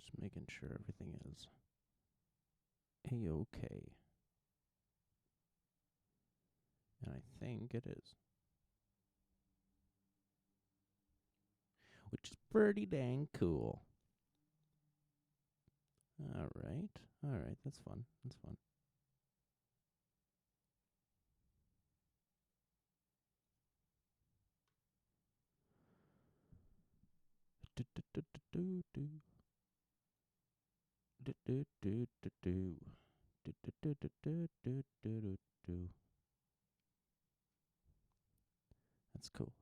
Just making sure everything is A-okay. And I think it is. Which is pretty dang cool. All right. That's fun. Do, do, do, do, do, do, do, do, do, do. Do, do, do, do, do, do, do, do. That's cool.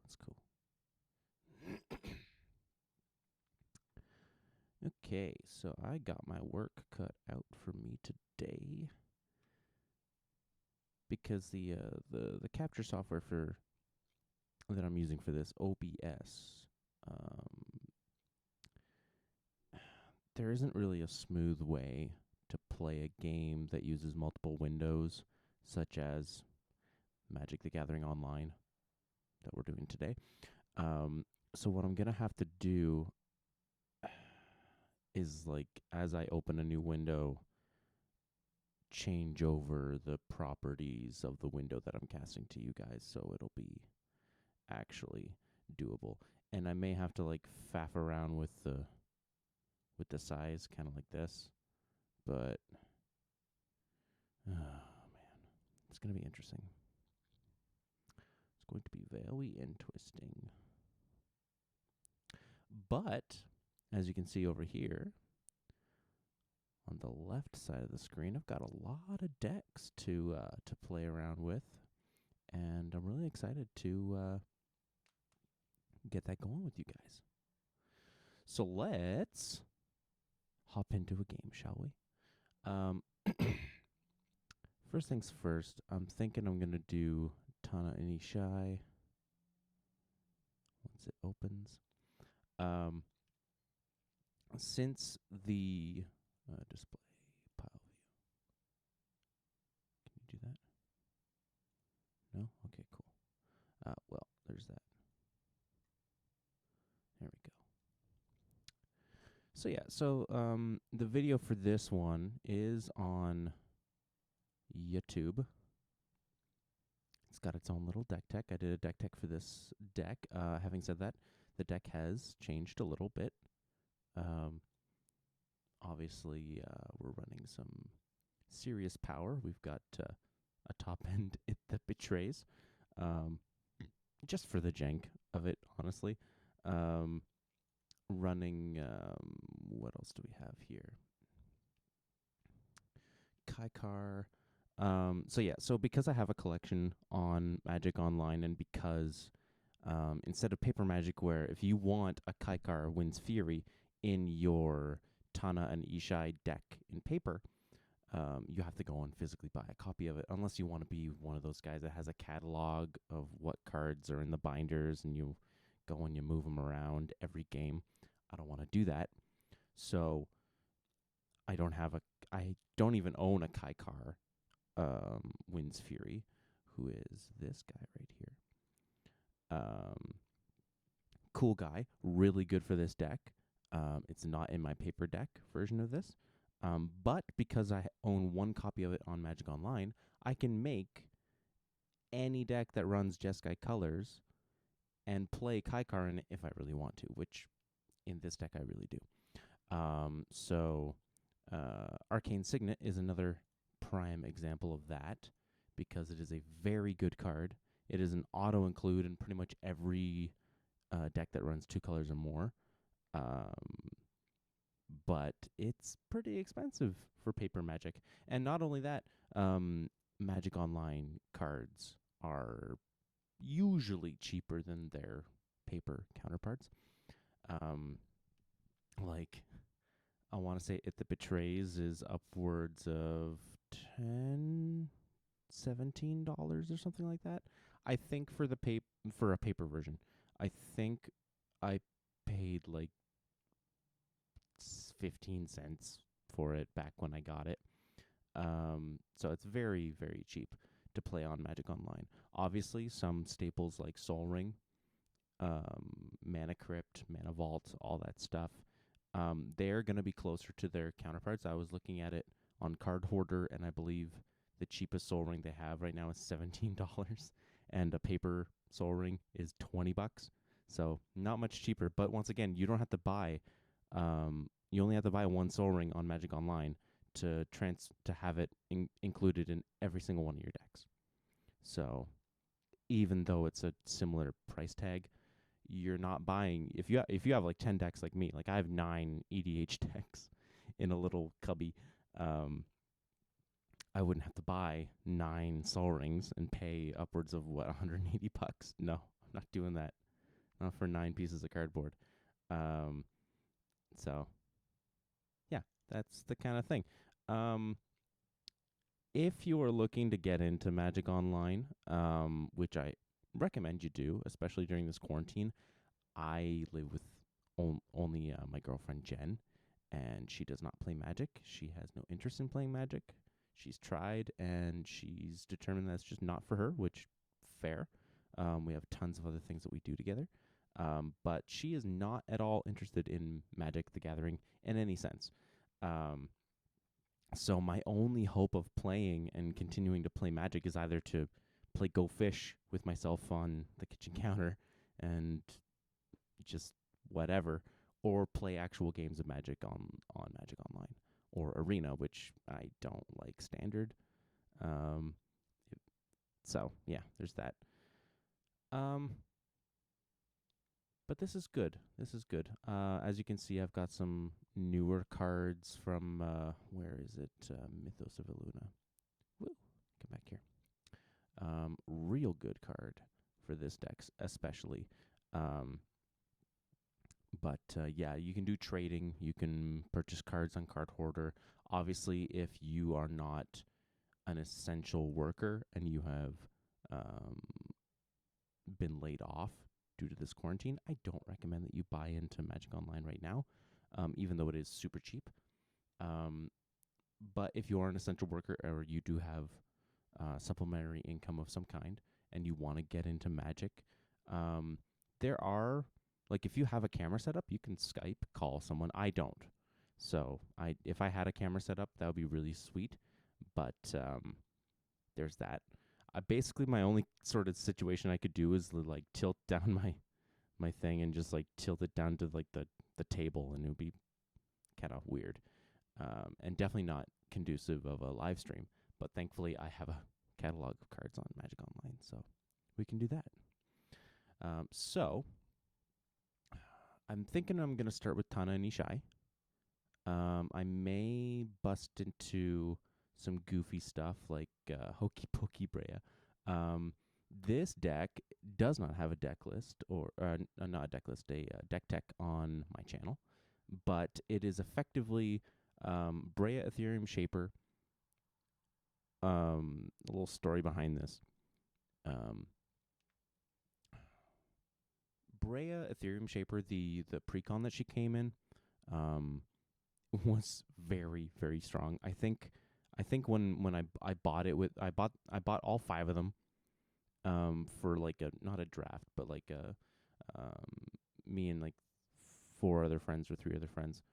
Okay, so I got my work cut out for me today because the capture software for that I'm using for this OBS, there isn't really a smooth way to play a game that uses multiple windows, such as Magic the Gathering Online that we're doing today. So what I'm gonna have to do is, like, as I open a new window, change over the properties of the window that I'm casting to you guys, so it'll be actually doable. And I may have to like faff around with the size, kind of like this, but oh man, it's gonna be interesting. It's going to be very interesting. But as you can see over here on the left side of the screen, I've got a lot of decks to play around with, and I'm really excited to get that going with you guys. So let's hop into a game, shall we? First things first, I'm thinking I'm going to do Tana and Ishai once it opens. Since the display pile view. Can you do that? No? Okay, cool. Well, there's that. There we go. So yeah, the video for this one is on YouTube. It's got its own little deck tech. I did a deck tech for this deck. Having said that, the deck has changed a little bit. Obviously, we're running some serious power. We've got a top end that betrays, just for the jank of it, honestly. Running, what else do we have here? Kaikar. So because I have a collection on Magic Online, and because instead of Paper Magic, where if you want a Kaikar Wins Fury in your Tana and Ishai deck in paper, you have to go and physically buy a copy of it, unless you want to be one of those guys that has a catalog of what cards are in the binders, and you go and you move them around every game. I don't want to do that. So I don't even own a Kaikar Wins Fury, who is this guy right here. Cool guy, really good for this deck. It's not in my paper deck version of this, but because I own one copy of it on Magic Online, I can make any deck that runs Jeskai colors and play Kaikar in it if I really want to, which in this deck I really do. Arcane Signet is another prime example of that, because it is a very good card. It is an auto-include in pretty much every deck that runs 2 colors or more. But it's pretty expensive for paper Magic. And not only that, Magic Online cards are usually cheaper than their paper counterparts. Like, I want to say It That Betrays is upwards of $10, $17 or something like that. I think for a paper version, I think I paid like 15 cents for it back when I got it. So it's very, very cheap to play on Magic Online. Obviously, some staples like Sol Ring, Mana Crypt, Mana Vault, all that stuff they're going to be closer to their counterparts. I was looking at it on Card Hoarder, and I believe the cheapest Soul Ring they have right now is $17, and a paper Soul Ring is $20. So not much cheaper. But once again, you don't have to buy. You only have to buy one Soul Ring on Magic Online to have it included in every single one of your decks. So even though it's a similar price tag, you're not buying if you have like 10 decks like me. Like I have 9 EDH decks in a little cubby. I wouldn't have to buy 9 Soul Rings and pay upwards of $180. No, I'm not doing that. Not for 9 pieces of cardboard. So yeah, that's the kind of thing. If you are looking to get into Magic Online, which I recommend you do, especially during this quarantine, I live with only my girlfriend Jen, and she does not play Magic. She has no interest in playing Magic. She's tried, and she's determined that's just not for her, which fair. We have tons of other things that we do together. But she is not at all interested in Magic the Gathering in any sense. So my only hope of playing and continuing to play Magic is either to play Go Fish with myself on the kitchen counter and just whatever, or play actual games of Magic on Magic Online or Arena, which I don't like standard. So yeah, there's that. But this is good. This is good. As you can see, I've got some newer cards from where is it? Mythos of Illuna. Woo! Come back here. Real good card for this deck, especially. But yeah, you can do trading. You can purchase cards on Card Hoarder. Obviously, if you are not an essential worker and you have been laid off due to this quarantine, I don't recommend that you buy into Magic Online right now, even though it is super cheap. But if you are an essential worker or you do have supplementary income of some kind and you want to get into Magic, there are, like, if you have a camera set up, you can Skype call someone. I don't. So if I had a camera set up, that would be really sweet. But there's that. Basically, my only sort of situation I could do is like tilt down my thing and just like tilt it down to like the table, and it would be kind of weird, and definitely not conducive of a live stream. But thankfully, I have a catalog of cards on Magic Online, so we can do that. So I'm thinking I'm gonna start with Tana and Ishai. I may bust into some goofy stuff like Hokey Pokey Brea. This deck does not have a deck list, or not a deck list, a deck tech on my channel, but it is effectively Brea Ethereum Shaper. A little story behind this. Brea Ethereum Shaper, the precon that she came in, was very, very strong. I think when I bought it I bought all 5 of them for like a, not a draft, but like a me and like 4 other friends or 3 other friends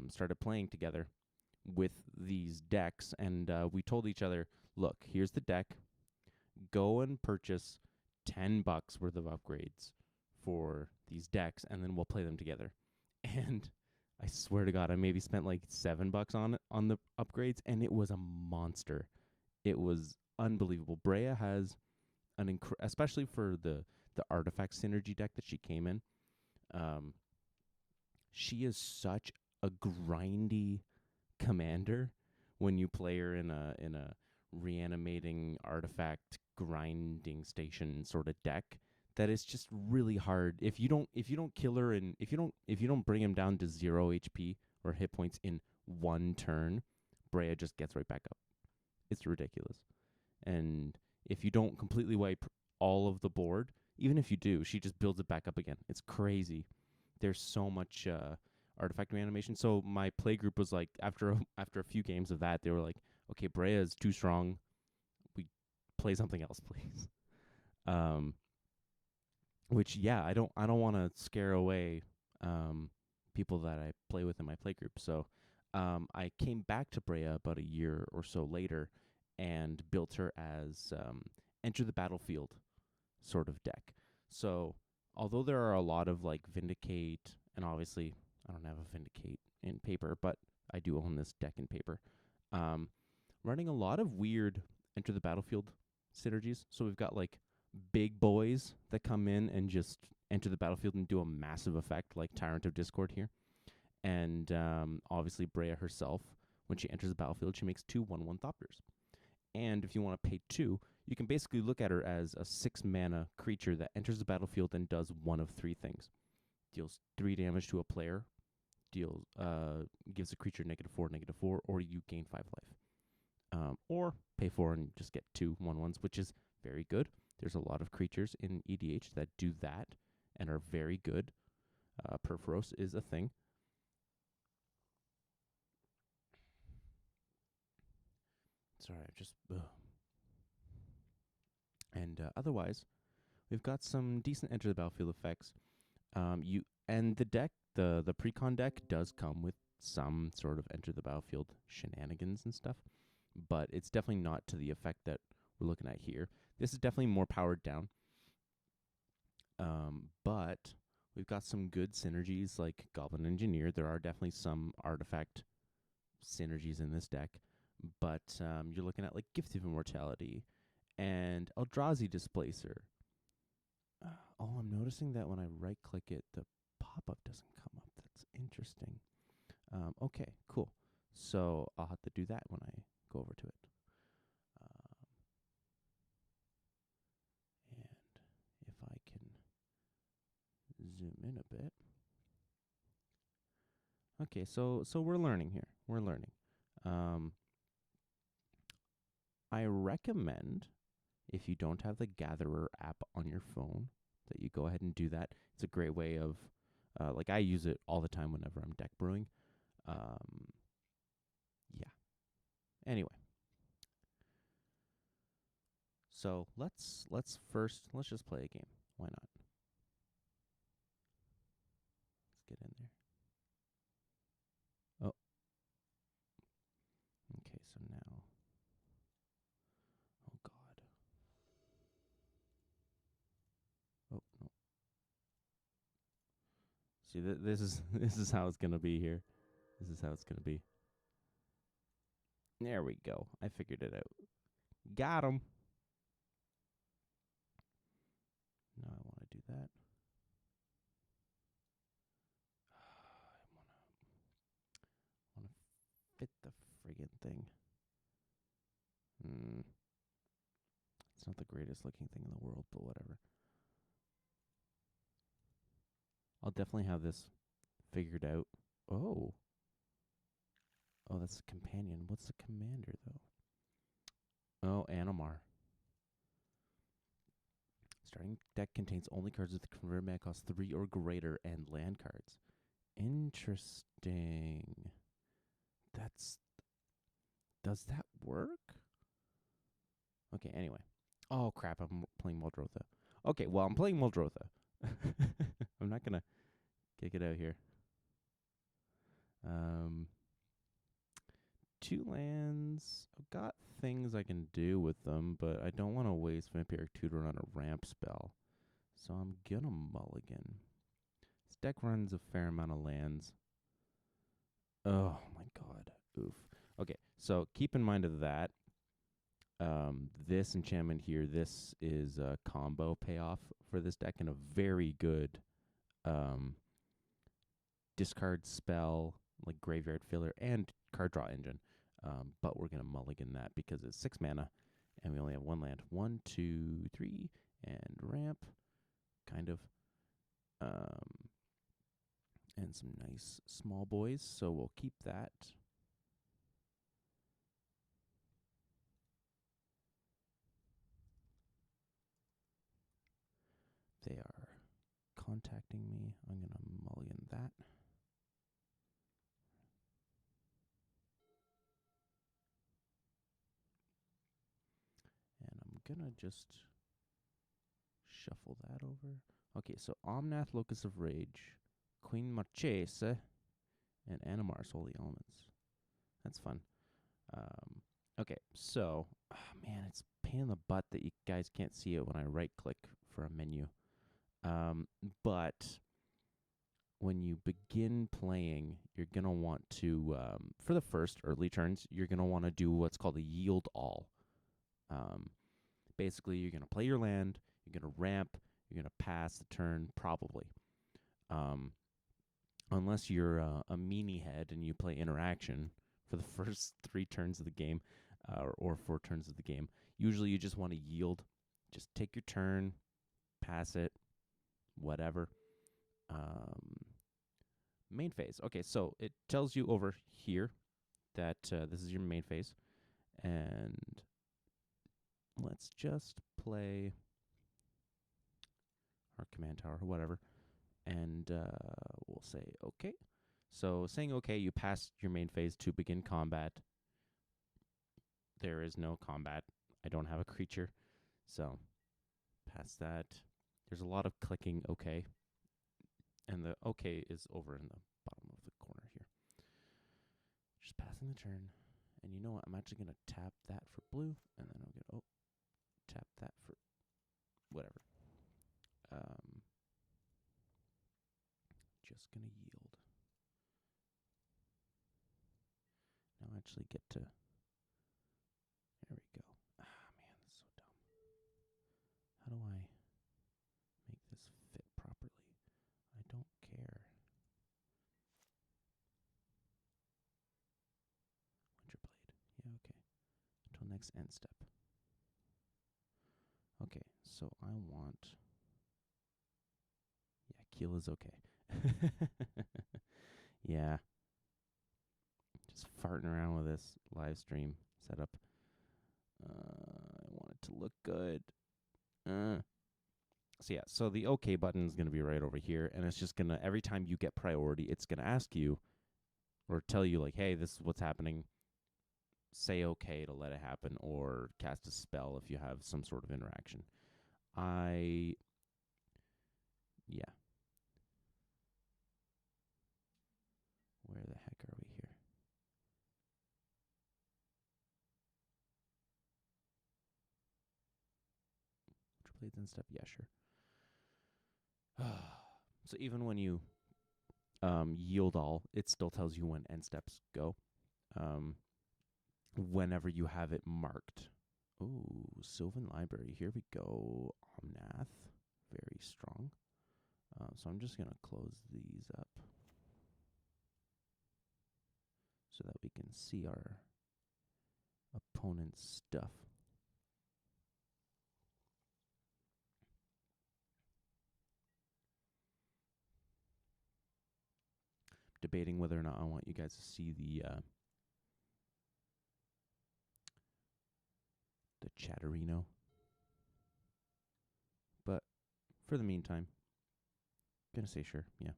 started playing together with these decks, and we told each other, look, here's the deck, go and purchase $10 worth of upgrades for these decks, and then we'll play them together. And I swear to God, I maybe spent like $7 on the upgrades, and it was a monster. It was unbelievable. Brea has especially for the artifact synergy deck that she came in. She is such a grindy commander when you play her in a reanimating artifact grinding station sort of deck, that it's just really hard if you don't kill her, and if you don't bring him down to 0 HP or hit points in 1 turn, Brea just gets right back up. It's ridiculous. And if you don't completely wipe all of the board, even if you do, she just builds it back up again. It's crazy. There's so much artifact reanimation. So my play group was like, after a few games of that, they were like, okay, Brea is too strong. We play something else, please. Which, yeah, I don't want to scare away people that I play with in my playgroup. So I came back to Brea about a year or so later and built her as enter the battlefield sort of deck. So although there are a lot of like Vindicate, and obviously I don't have a Vindicate in paper, but I do own this deck in paper. Um, Running a lot of weird enter the battlefield synergies. So we've got like big boys that come in and just enter the battlefield and do a massive effect, like Tyrant of Discord here. And obviously Brea herself, when she enters the battlefield, she makes 2/1/1 Thopters. And if you want to pay 2, you can basically look at her as a 6 mana creature that enters the battlefield and does one of 3 things: deals 3 damage to a player, deals gives a creature -4/-4, or you gain 5 life. Or pay 4 and just get 2/1/1s, which is very good. There's a lot of creatures in EDH that do that and are very good. Perforos is a thing. Sorry, I just. And otherwise, we've got some decent enter the battlefield effects. The deck, the precon deck, does come with some sort of enter the battlefield shenanigans and stuff, but it's definitely not to the effect that we're looking at here. This is definitely more powered down. But we've got some good synergies like Goblin Engineer. There are definitely some artifact synergies in this deck, but you're looking at like Gift of Immortality and Eldrazi Displacer. Oh, I'm noticing that when I right-click it, the pop-up doesn't come up. That's interesting. Okay, cool. So I'll have to do that when I go over to it. And if I can zoom in a bit. Okay, so we're learning here. We're learning. I recommend, if you don't have the Gatherer app on your phone, that you go ahead and do that. It's a great way of, like I use it all the time whenever I'm deck brewing. Yeah. Anyway, so let's just play a game. Why not? Let's get in there. Oh. Okay, so now. Oh God. Oh no. See, this is this is how it's gonna be here. This is how it's gonna be. There we go. I figured it out. Got him. No, I want to do that. I want to fit the friggin' thing. It's not the greatest looking thing in the world, but whatever. I'll definitely have this figured out. Oh. Oh, that's a companion. What's the commander, though? Oh, Animar. Starting deck contains only cards with converted mana cost 3 or greater and land cards. Interesting. Does that work? Okay, anyway. Oh, crap, I'm playing Muldrotha. Okay, well, I'm playing Muldrotha. I'm not going to kick it out here. 2 lands. I've got things I can do with them, but I don't want to waste Vampiric Tutor on a ramp spell. So I'm going to mulligan. This deck runs a fair amount of lands. Oh, my God. Oof. Okay, so keep in mind of that. This enchantment here, this is a combo payoff for this deck and a very good discard spell, like Graveyard Filler and card draw engine. But we're going to mulligan that because it's 6 mana and we only have 1 land. 1, 2, 3, and ramp. Kind of. And some nice small boys, so we'll keep that. They are contacting me. I'm going to mulligan that. And I'm going to just shuffle that over. Okay, so Omnath, Locus of Rage. Queen Marchese and Animar's Holy Elements. That's fun. Okay, so, man, it's a pain in the butt that you guys can't see it when I right-click for a menu. But when you begin playing, you're going to want to, for the first early turns, you're going to want to do what's called a yield all. Basically, you're going to play your land, you're going to ramp, you're going to pass the turn, probably. Unless you're a meanie head and you play interaction for the first 3 turns of the game, or 4 turns of the game. Usually you just want to yield. Just take your turn, pass it, whatever. Main phase. Okay, so it tells you over here that this is your main phase. And let's just play our command tower or whatever. And we'll say okay. So saying okay, you pass your main phase to begin combat. There is no combat. I don't have a creature. So pass that. There's a lot of clicking okay. And the okay is over in the bottom of the corner here. Just passing the turn. And you know what? I'm actually going to tap that for blue. And then I'll get, tap that for whatever. Just going to yield. Now I actually get to... There we go. Ah, man, that's so dumb. How do I make this fit properly? I don't care. Winter Blade. Yeah, okay. Until next end step. Okay, so I want... Yeah, Keel is okay. Yeah. Just farting around with this live stream setup. I want it to look good. So yeah, so the OK button is going to be right over here, and it's just going to, every time you get priority, it's going to ask you or tell you, like, hey, this is what's happening. Say OK to let it happen, or cast a spell if you have some sort of interaction. Yeah. Where the heck are we here? Blades and step, yeah, sure. So even when you yield all, it still tells you when end steps go. Whenever you have it marked. Ooh, Sylvan Library. Here we go. Omnath. Very strong. So I'm just going to close these up so that we can see our opponent's stuff. Debating whether or not I want you guys to see the Chatterino. But for the meantime, gonna say sure, yeah.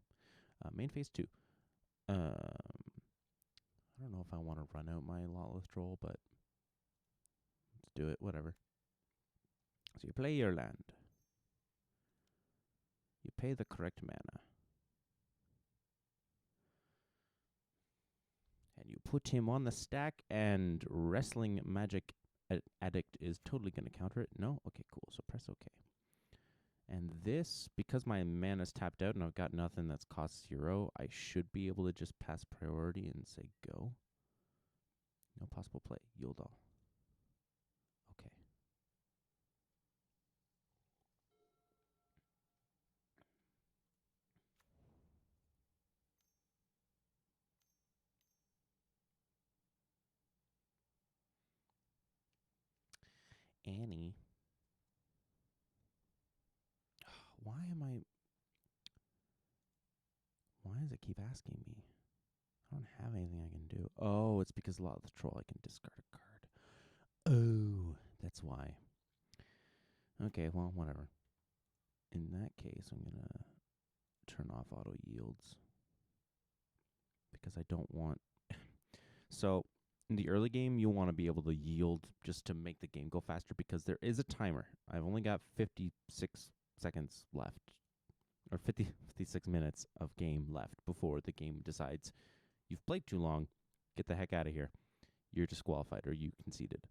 Main phase 2. I don't know if I want to run out my Lawless Troll, but let's do it, whatever. So you play your land. You pay the correct mana. And you put him on the stack, and Wrestling Magic Addict is totally going to counter it. No? Okay, cool. So press OK. And this, because my mana's tapped out and I've got nothing that's cost 0, I should be able to just pass priority and say go. No possible play. Yield all. Okay. Annie. Why does it keep asking me? I don't have anything I can do. Oh, it's because a lot of the troll I can discard a card. Oh, that's why. Okay, well, whatever. In that case, I'm going to turn off auto yields because I don't want... So, in the early game, you'll want to be able to yield just to make the game go faster because there is a timer. I've only got 56 seconds left, or 56 minutes of game left before the game decides you've played too long, get the heck out of here. You're disqualified or you conceded.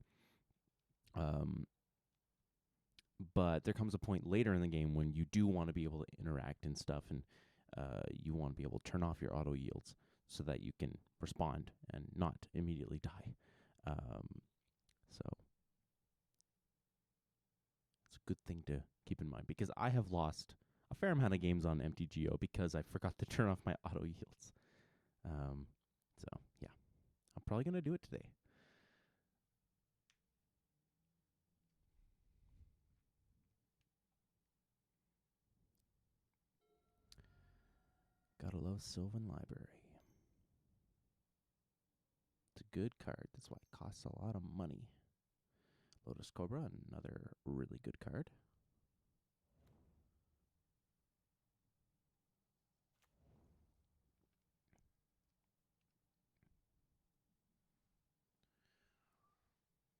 But there comes a point later in the game when you do want to be able to interact and stuff, and you want to be able to turn off your auto yields so that you can respond and not immediately die. So it's a good thing to keep in mind, because I have lost a fair amount of games on MTGO because I forgot to turn off my auto yields. So yeah, I'm probably going to do it today. Gotta love Sylvan Library. It's a good card. That's why it costs a lot of money. Lotus Cobra, another really good card.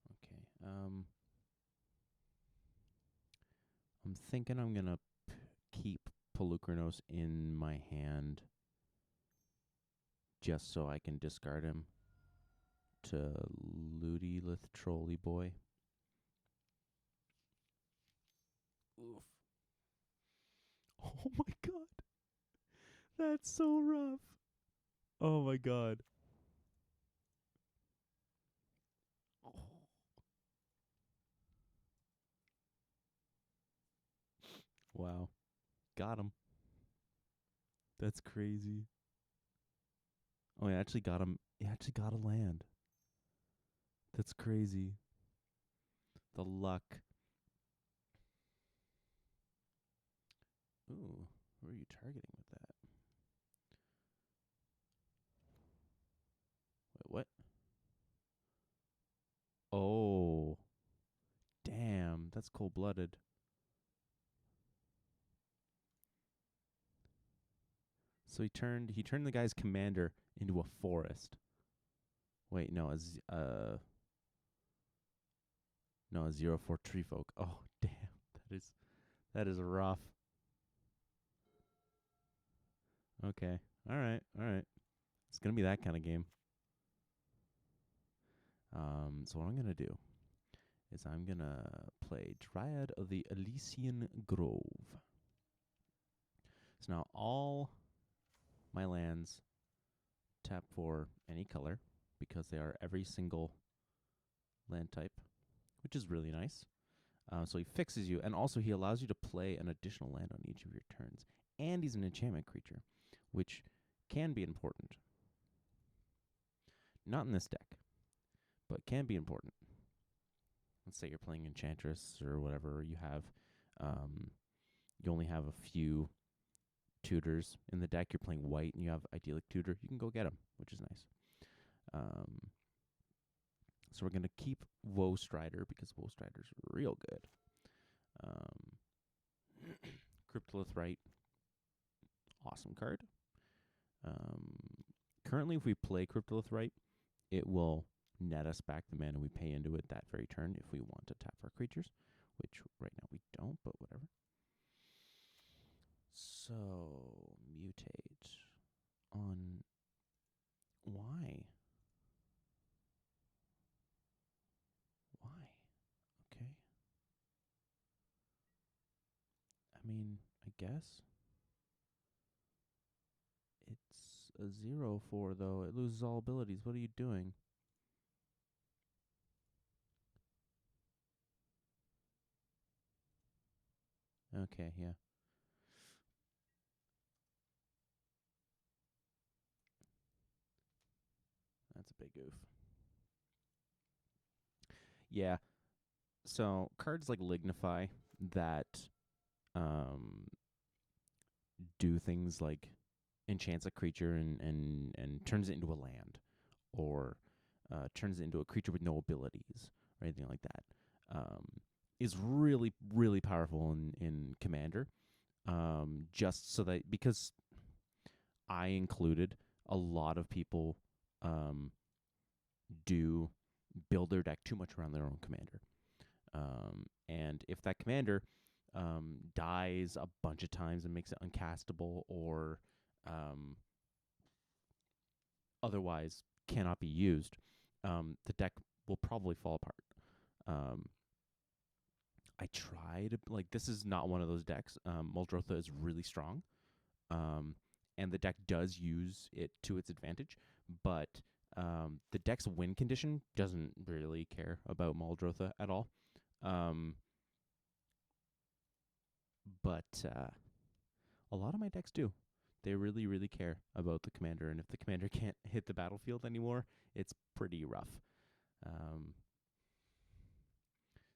Okay. I'm thinking I'm gonna keep Pelucranos in my hand just so I can discard him to Ludylith Trolley Boy. Oof. Oh my god. That's so rough. Oh my god. Oh. Wow. Got him. That's crazy. Oh, he actually got him. He actually got a land. That's crazy. The luck. Ooh, who are you targeting with that? Wait, what? Oh, damn. That's cold-blooded. So he turned the guy's commander into a forest. Wait, no, a 0/4 tree folk. Oh, damn. That is rough. Okay. All right. It's going to be that kind of game. So what I'm going to do is I'm going to play Dryad of the Elysian Grove. So now all my lands tap for any color because they are every single land type, which is really nice. So he fixes you, and also he allows you to play an additional land on each of your turns. And he's an enchantment creature, which can be important. Not in this deck, but can be important. Let's say you're playing Enchantress or whatever. You only have a few tutors in the deck. You're playing white, and you have Idyllic Tutor. You can go get him, which is nice. So we're going to keep Woe Strider because Woe Strider's real good. Cryptolith Right, awesome card. Currently, if we play Cryptolith Right, it will net us back the mana we pay into it that very turn if we want to tap our creatures, which right now we don't, but whatever. So, mutate on... Why? Okay. I mean, I guess. It's a 0/4, though. It loses all abilities. What are you doing? Okay, yeah. That's a big oof. Yeah. So cards like Lignify that do things like enchants a creature and turns it into a land, or turns it into a creature with no abilities or anything like that, is really, really powerful in Commander. Just so that, because I included, a lot of people do build their deck too much around their own commander. And if that commander dies a bunch of times and makes it uncastable, or otherwise cannot be used, the deck will probably fall apart. Um, I tried, like, this is not one of those decks. Muldrotha is really strong, and the deck does use it to its advantage, but the deck's win condition doesn't really care about Muldrotha at all. But a lot of my decks do. They really, really care about the commander, and if the commander can't hit the battlefield anymore, it's pretty rough.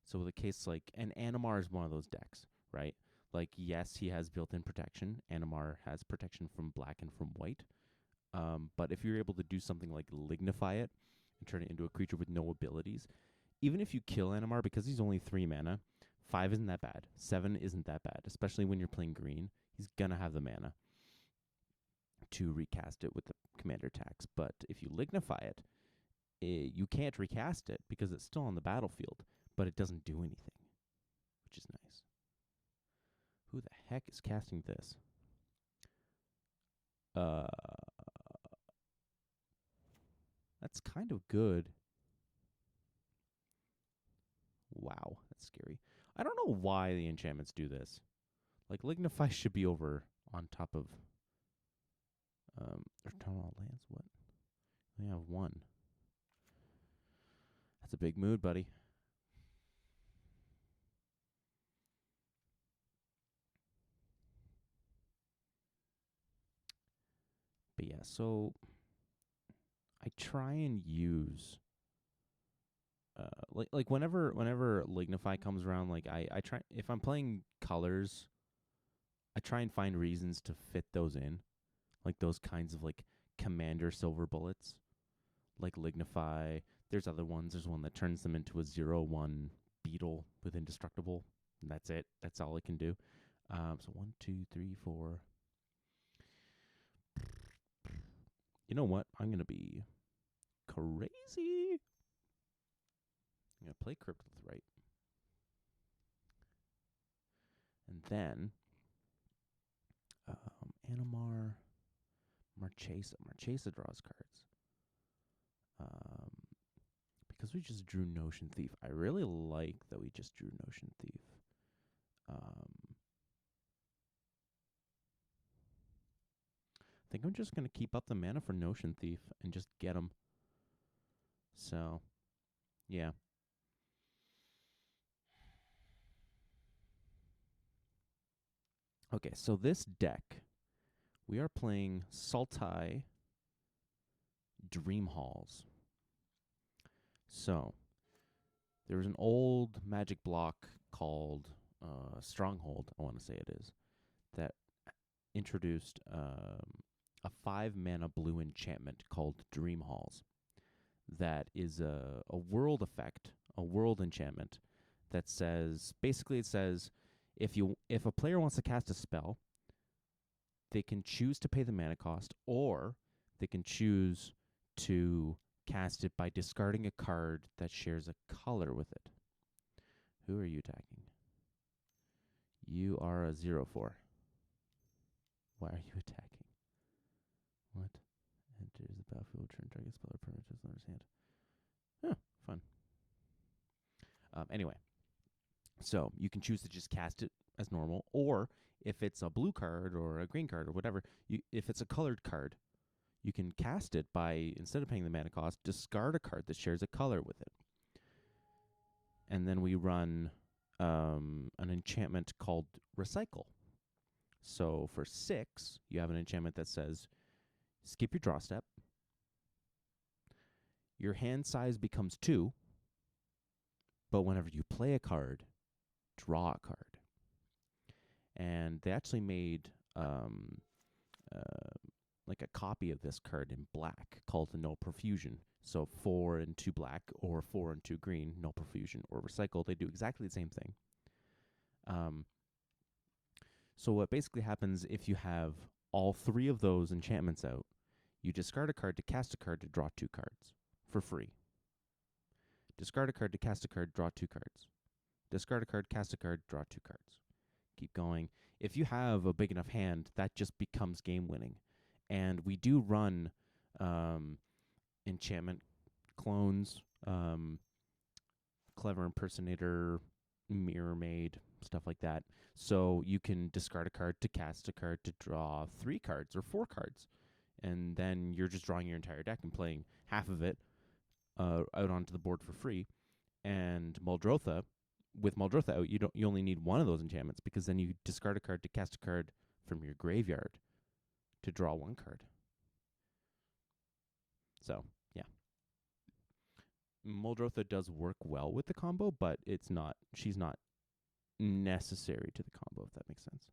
So with a case like, and Animar is one of those decks, right? Like, yes, he has built-in protection. Animar has protection from black and from white. But if you're able to do something like Lignify it and turn it into a creature with no abilities, even if you kill Animar, because he's only 3 mana, 5 isn't that bad. 7 isn't that bad, especially when you're playing green. He's going to have the mana to recast it with the commander tax. But if you Lignify it, you can't recast it because it's still on the battlefield, but it doesn't do anything, which is nice. Who the heck is casting this? That's kind of good. Wow, that's scary. I don't know why the enchantments do this. Like, Lignify should be over on top of return all lands. What? We have 1. That's a big mood, buddy. But yeah, so I try and use like whenever Lignify comes around, like I try, if I'm playing colors, I try and find reasons to fit those in, like those kinds of like commander silver bullets, like Lignify. There's other ones. There's one that turns them into a 0/1 beetle with indestructible. And that's it. That's all it can do. So 1, 2, 3, 4. You know what? I'm gonna be crazy. I'm gonna play Cryptolith right, and then Animar, Marchesa draws cards. Because we just drew Notion Thief. I really like that we just drew Notion Thief. I think I'm just going to keep up the mana for Notion Thief and just get him. So, yeah. Okay, so this deck, we are playing Sultai Dream Halls. So, there was an old Magic block called Stronghold, I want to say it is, that introduced a 5-mana blue enchantment called Dream Halls. That is a world effect, a world enchantment that says, basically it says, if a player wants to cast a spell, they can choose to pay the mana cost, or they can choose to cast it by discarding a card that shares a color with it. Who are you attacking? You are a 0/4. Why are you attacking? What? Enters the battlefield, turn target spell or permanent in his hand. Huh, fun. Anyway, so you can choose to just cast it as normal, or if it's a blue card or a green card or whatever, if it's a colored card, you can cast it by, instead of paying the mana cost, discard a card that shares a color with it. And then we run an enchantment called Recycle. So for 6, you have an enchantment that says, skip your draw step. Your hand size becomes 2, but whenever you play a card, draw a card. And they actually made like a copy of this card in black called the No Profusion. So 4 and 2 black, or 4 and 2 green, No Profusion, or Recycle. They do exactly the same thing. So what basically happens, if you have all 3 of those enchantments out, you discard a card to cast a card to draw 2 cards for free. Discard a card to cast a card, draw 2 cards. Discard a card, cast a card, draw 2 cards. keep going. If you have a big enough hand, that just becomes game winning. And we do run enchantment clones, clever impersonator, mirror maid, stuff like that. So you can discard a card to cast a card to draw 3 cards or 4 cards. And then you're just drawing your entire deck and playing half of it out onto the board for free. And Muldrotha, with Muldrotha out, you only need one of those enchantments, because then you discard a card to cast a card from your graveyard to draw 1 card. So, yeah. Muldrotha does work well with the combo, but she's not necessary to the combo, if that makes sense.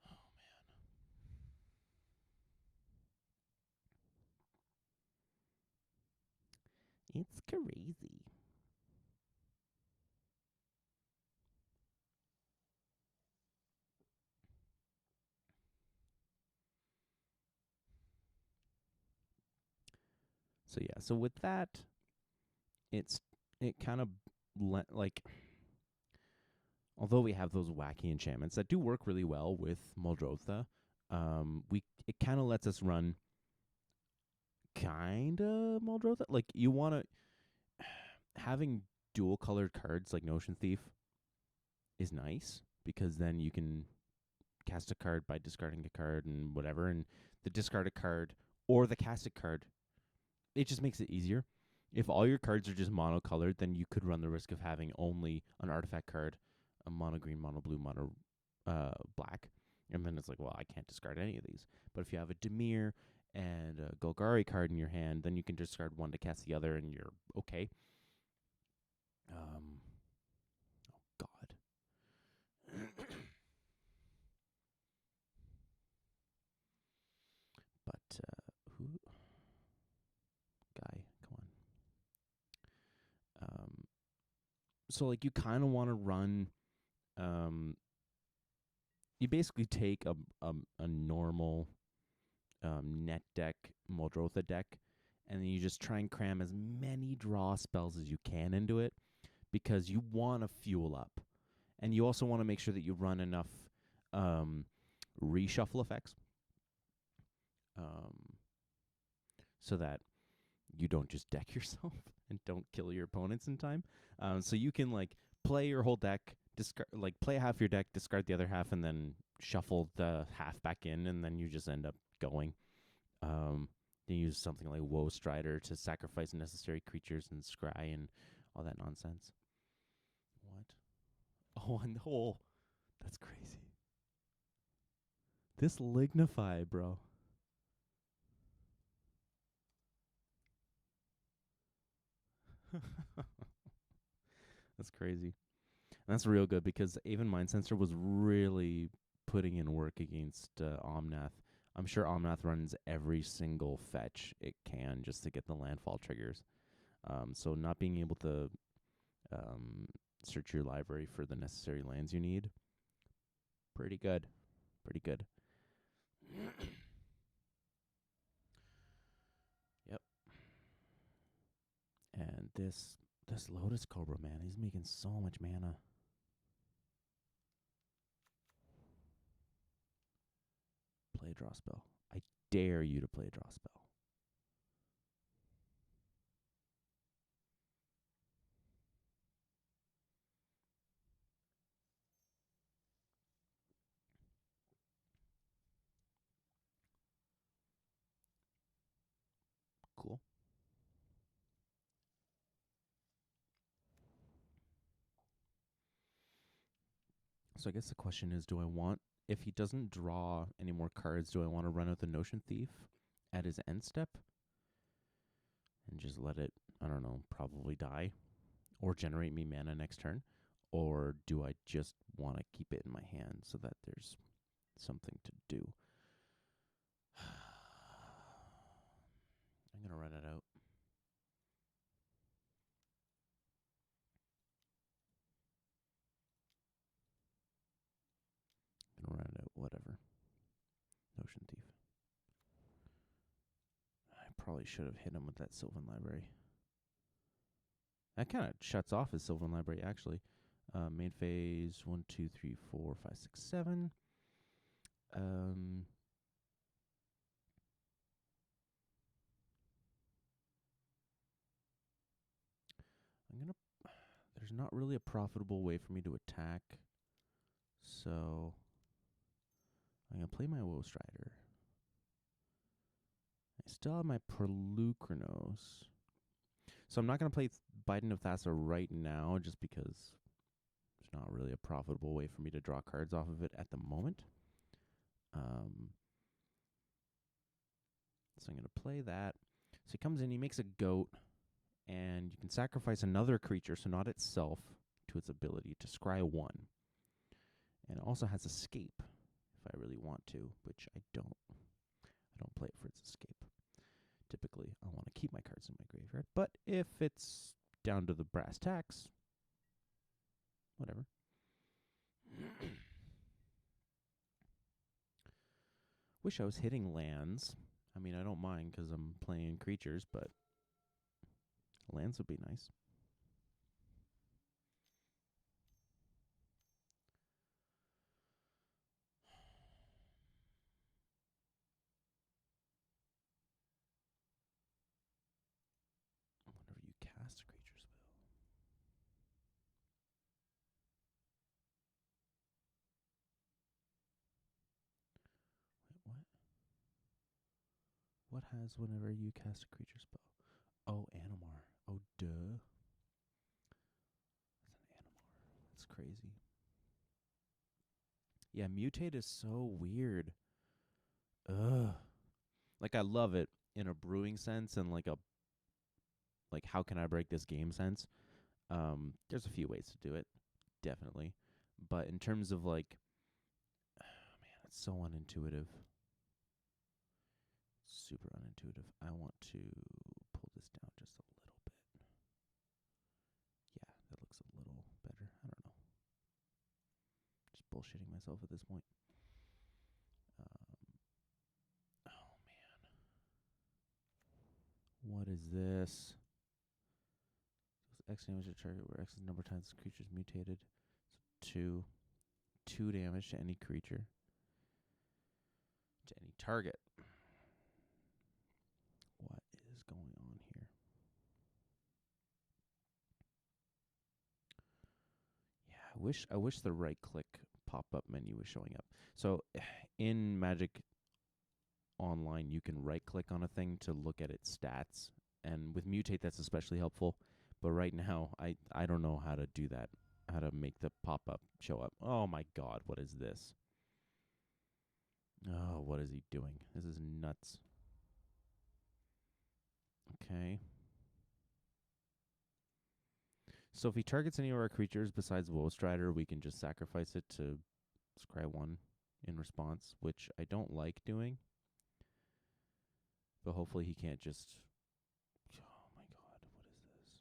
Oh, man. It's crazy. So yeah, so with that, it kind of like, although we have those wacky enchantments that do work really well with Muldrotha, it kind of lets us run kind of Muldrotha. Like, you want to having dual colored cards like Notion Thief is nice, because then you can cast a card by discarding a card and whatever, and the discarded card or the casted card, it just makes it easier. If all your cards are just monocolored, then you could run the risk of having only an artifact card, a mono green, mono blue, mono black, and then it's like, well, I can't discard any of these. But if you have a Dimir and a Golgari card in your hand, then you can discard one to cast the other, and you're okay. Oh God. But who guy? Come on. So like, you kind of want to run. You basically take a normal net deck, Muldrotha deck, and then you just try and cram as many draw spells as you can into it, because you want to fuel up. And you also want to make sure that you run enough reshuffle effects, so that you don't just deck yourself and don't kill your opponents in time. So you can like play your whole deck, play half your deck, discard the other half, and then shuffle the half back in, and then you just end up going. You use something like Woe Strider to sacrifice necessary creatures and scry and all that nonsense. What? Oh, and that's crazy. This Lignify, bro. That's crazy. And that's real good, because even Mind Sensor was really putting in work against Omnath. I'm sure Omnath runs every single fetch it can just to get the landfall triggers. So not being able to search your library for the necessary lands you need, pretty good. Pretty good. Yep. And this Lotus Cobra, man, he's making so much mana. Play a draw spell. I dare you to play a draw spell. Cool. So I guess the question is, if he doesn't draw any more cards, do I want to run out the Notion Thief at his end step and just let it, I don't know, probably die or generate me mana next turn? Or do I just want to keep it in my hand so that there's something to do? I'm going to run it out. I'm going to run it out, whatever. Notion Thief. I probably should have hit him with that Sylvan Library. That kind of shuts off his Sylvan Library, actually. Main phase 1, 2, 3, 4, 5, 6, 7. I'm gonna. There's not really a profitable way for me to attack, so I'm gonna play my Woe Strider. I still have my Prelucranos. So I'm not going to play Biden of Thassa right now just because there's not really a profitable way for me to draw cards off of it at the moment. So I'm going to play that. So he comes in, he makes a goat, and you can sacrifice another creature, so not itself, to its ability to scry 1. And it also has escape if I really want to, which I don't. I don't play it for its escape. Typically, I want to keep my cards in my graveyard. But if it's down to the brass tacks, whatever. Wish I was hitting lands. I mean, I don't mind because I'm playing creatures, but lands would be nice. Whenever you cast a creature spell. Wait, what? What has whenever you cast a creature spell? Oh, Animar. Oh, duh. That's an Animar. That's crazy. Yeah, mutate is so weird. Ugh. Like, I love it in a brewing sense and like how can I break this game sense. There's a few ways to do it, definitely. But in terms of like, man, it's so unintuitive. Super unintuitive. I want to pull this down just a little bit. Yeah, that looks a little better. I don't know. Just bullshitting myself at this point. Oh, man. What is this? X damage to target where X is the number of times the creature is mutated. So 2. 2 damage to any creature. To any target. What is going on here? Yeah, I wish the right click pop-up menu was showing up. So in Magic Online, you can right click on a thing to look at its stats, and with mutate that's especially helpful. But right now, I don't know how to do that, how to make the pop-up show up. Oh my god, what is this? Oh, what is he doing? This is nuts. Okay. So if he targets any of our creatures besides Woe Strider, we can just sacrifice it to scry 1 in response, which I don't like doing. But hopefully he can't just... Oh my god, what is this?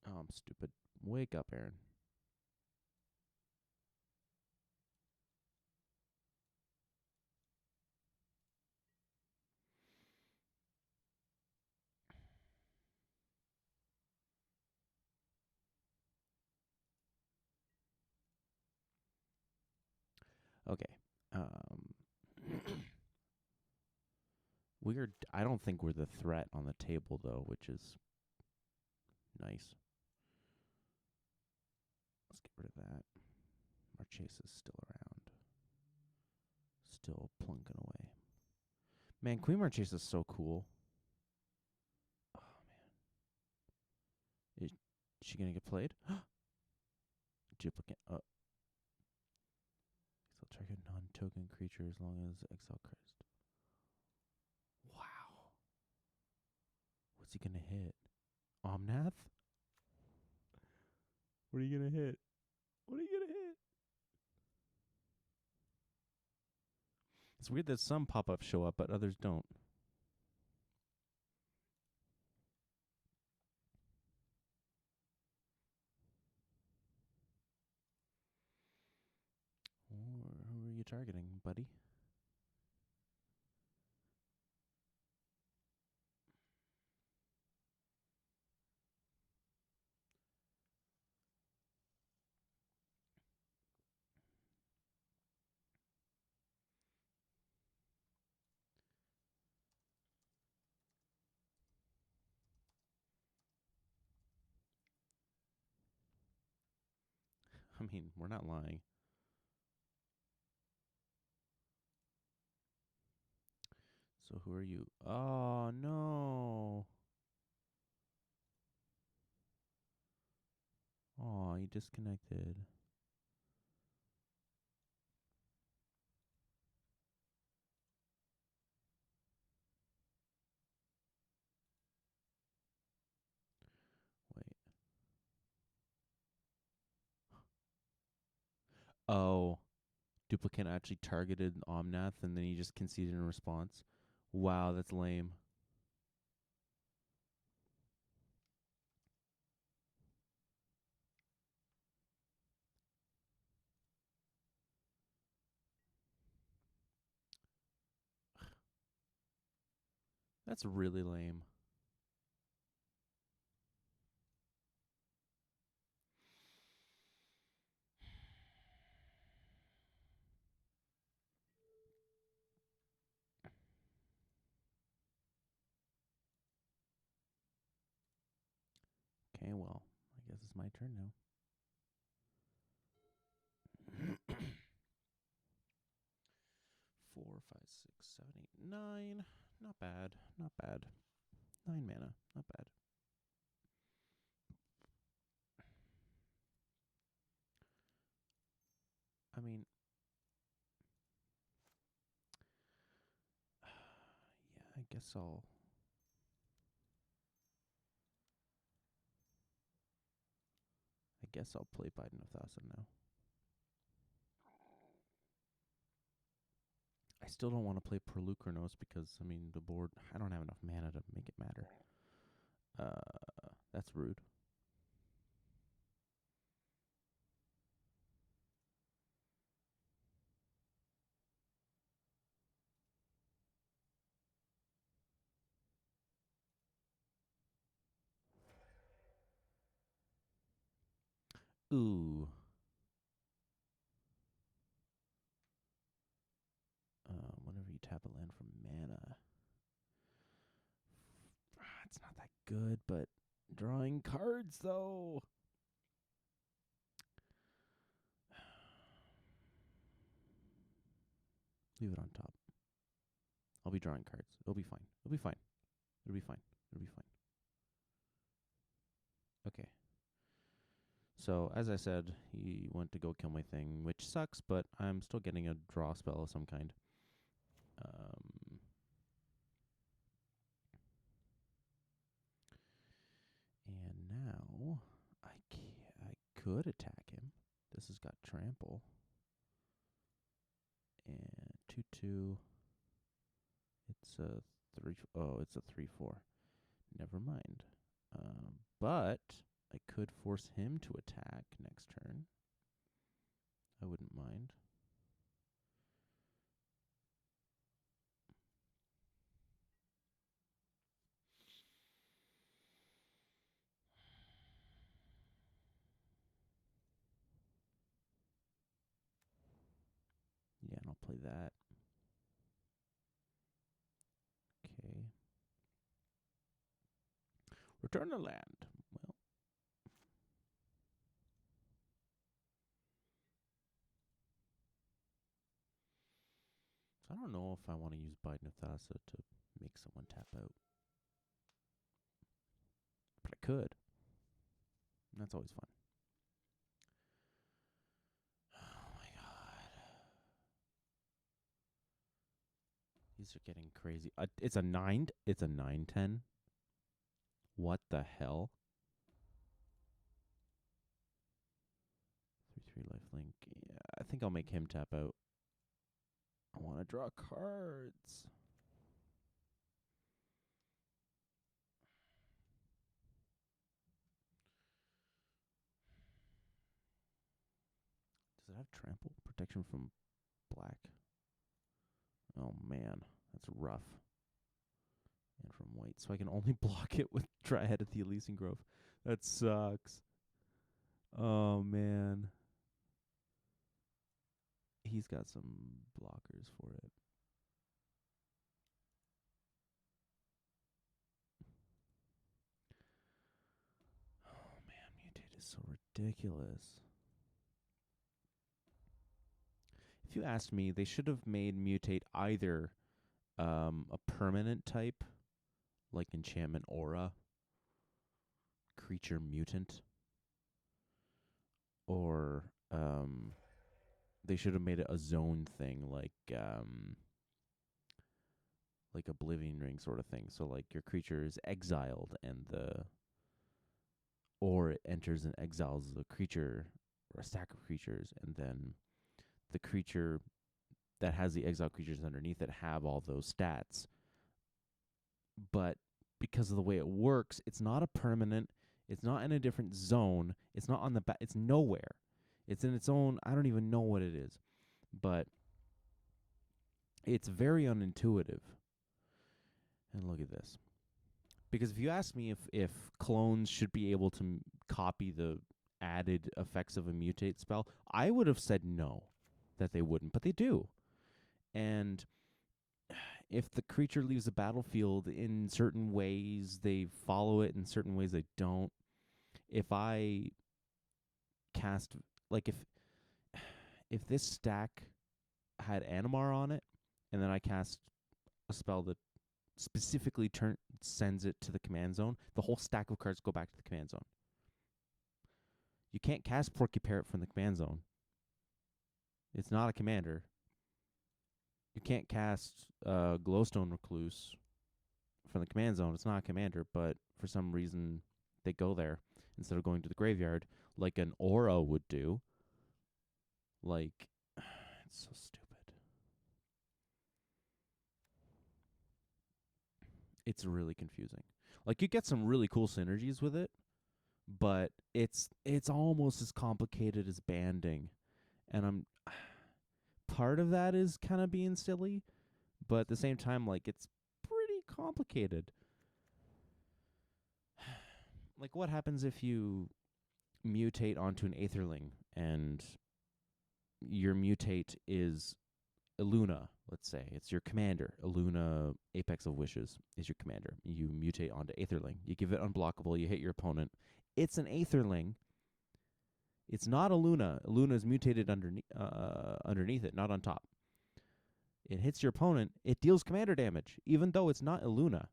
Oh, I'm stupid. Wake up, Aaron. Okay. I don't think we're the threat on the table, though, which is nice. Let's get rid of that. Marchese is still around. Still plunking away. Man, Queen Marchese is so cool. Oh, man. Is she going to get played? Duplicate. Still target non-token creature as long as exile crest. Wow. What's he going to hit? Omnath? What are you going to hit? What are you going to hit? It's weird that some pop-ups show up, but others don't. Who are you targeting, buddy? I mean, we're not lying. So who are you? Oh, no. Oh, you disconnected. Wait. Oh, duplicate actually targeted Omnath, and then he just conceded in response. Wow, that's lame. That's really lame. Okay, well, I guess it's my turn now. 4, 5, 6, 7, 8, 9. Not bad. Not bad. 9 mana. Not bad. I mean, yeah, I guess I'll play Biden of Thousand now. I still don't want to play Perlucranos because, I mean, the board, I don't have enough mana to make it matter. That's rude. Ooh. Whenever you tap a land for mana. It's not that good, but drawing cards, though. Leave it on top. I'll be drawing cards. It'll be fine. It'll be fine. It'll be fine. It'll be fine. Okay. So, as I said, he went to go kill my thing, which sucks, but I'm still getting a draw spell of some kind. And now I could attack him. This has got trample. And 2/2. It's a 3. Oh, it's a 3/4. Never mind. But I could force him to attack next turn. I wouldn't mind. Yeah, and I'll play that. Okay. Return to land. Well. So I don't know if I want to use Biden of Thassa to make someone tap out. But I could. And that's always fun. Oh my god. These are getting crazy. It's a 9. It's a 9/10. What the hell? 3/3 lifelink. Yeah, I think I'll make him tap out. I want to draw cards. Does it have trample? Protection from black. Oh, man. That's rough. And from white. So I can only block it with Triad at the Elysian Grove. That sucks. Oh, man. He's got some blockers for it. Oh, man. Mutate is so ridiculous. If you asked me, they should have made Mutate either a permanent type, like Enchantment Aura, Creature Mutant, or they should have made it a zone thing, like Oblivion Ring sort of thing. So like your creature is exiled, or it enters and exiles a creature or a stack of creatures, and then the creature that has the exiled creatures underneath it have all those stats. But because of the way it works, it's not a permanent. It's not in a different zone. It's not on the back. It's nowhere. It's in its own. I don't even know what it is, but it's very unintuitive. And look at this. Because if you ask me if clones should be able to copy the added effects of a mutate spell, I would have said no, that they wouldn't, but they do. And if the creature leaves the battlefield in certain ways, they follow it. In certain ways, they don't. If I cast, like if this stack had Animar on it, and then I cast a spell that specifically sends it to the command zone, the whole stack of cards go back to the command zone. You can't cast Porky Parrot from the command zone. It's not a commander. You can't cast Glowstone Recluse from the command zone. It's not a commander, but for some reason they go there instead of going to the graveyard like an Aura would do. Like, it's so stupid. It's really confusing. Like, you get some really cool synergies with it, but it's almost as complicated as banding. And part of that is kind of being silly, but at the same time, like, it's pretty complicated. Like, what happens if you mutate onto an Aetherling and your mutate is Illuna, let's say. It's your commander. Illuna, Apex of Wishes, is your commander. You mutate onto Aetherling. You give it unblockable. You hit your opponent. It's an Aetherling. It's not Illuna. Illuna is mutated underneath it, not on top. It hits your opponent. It deals commander damage, even though it's not Illuna.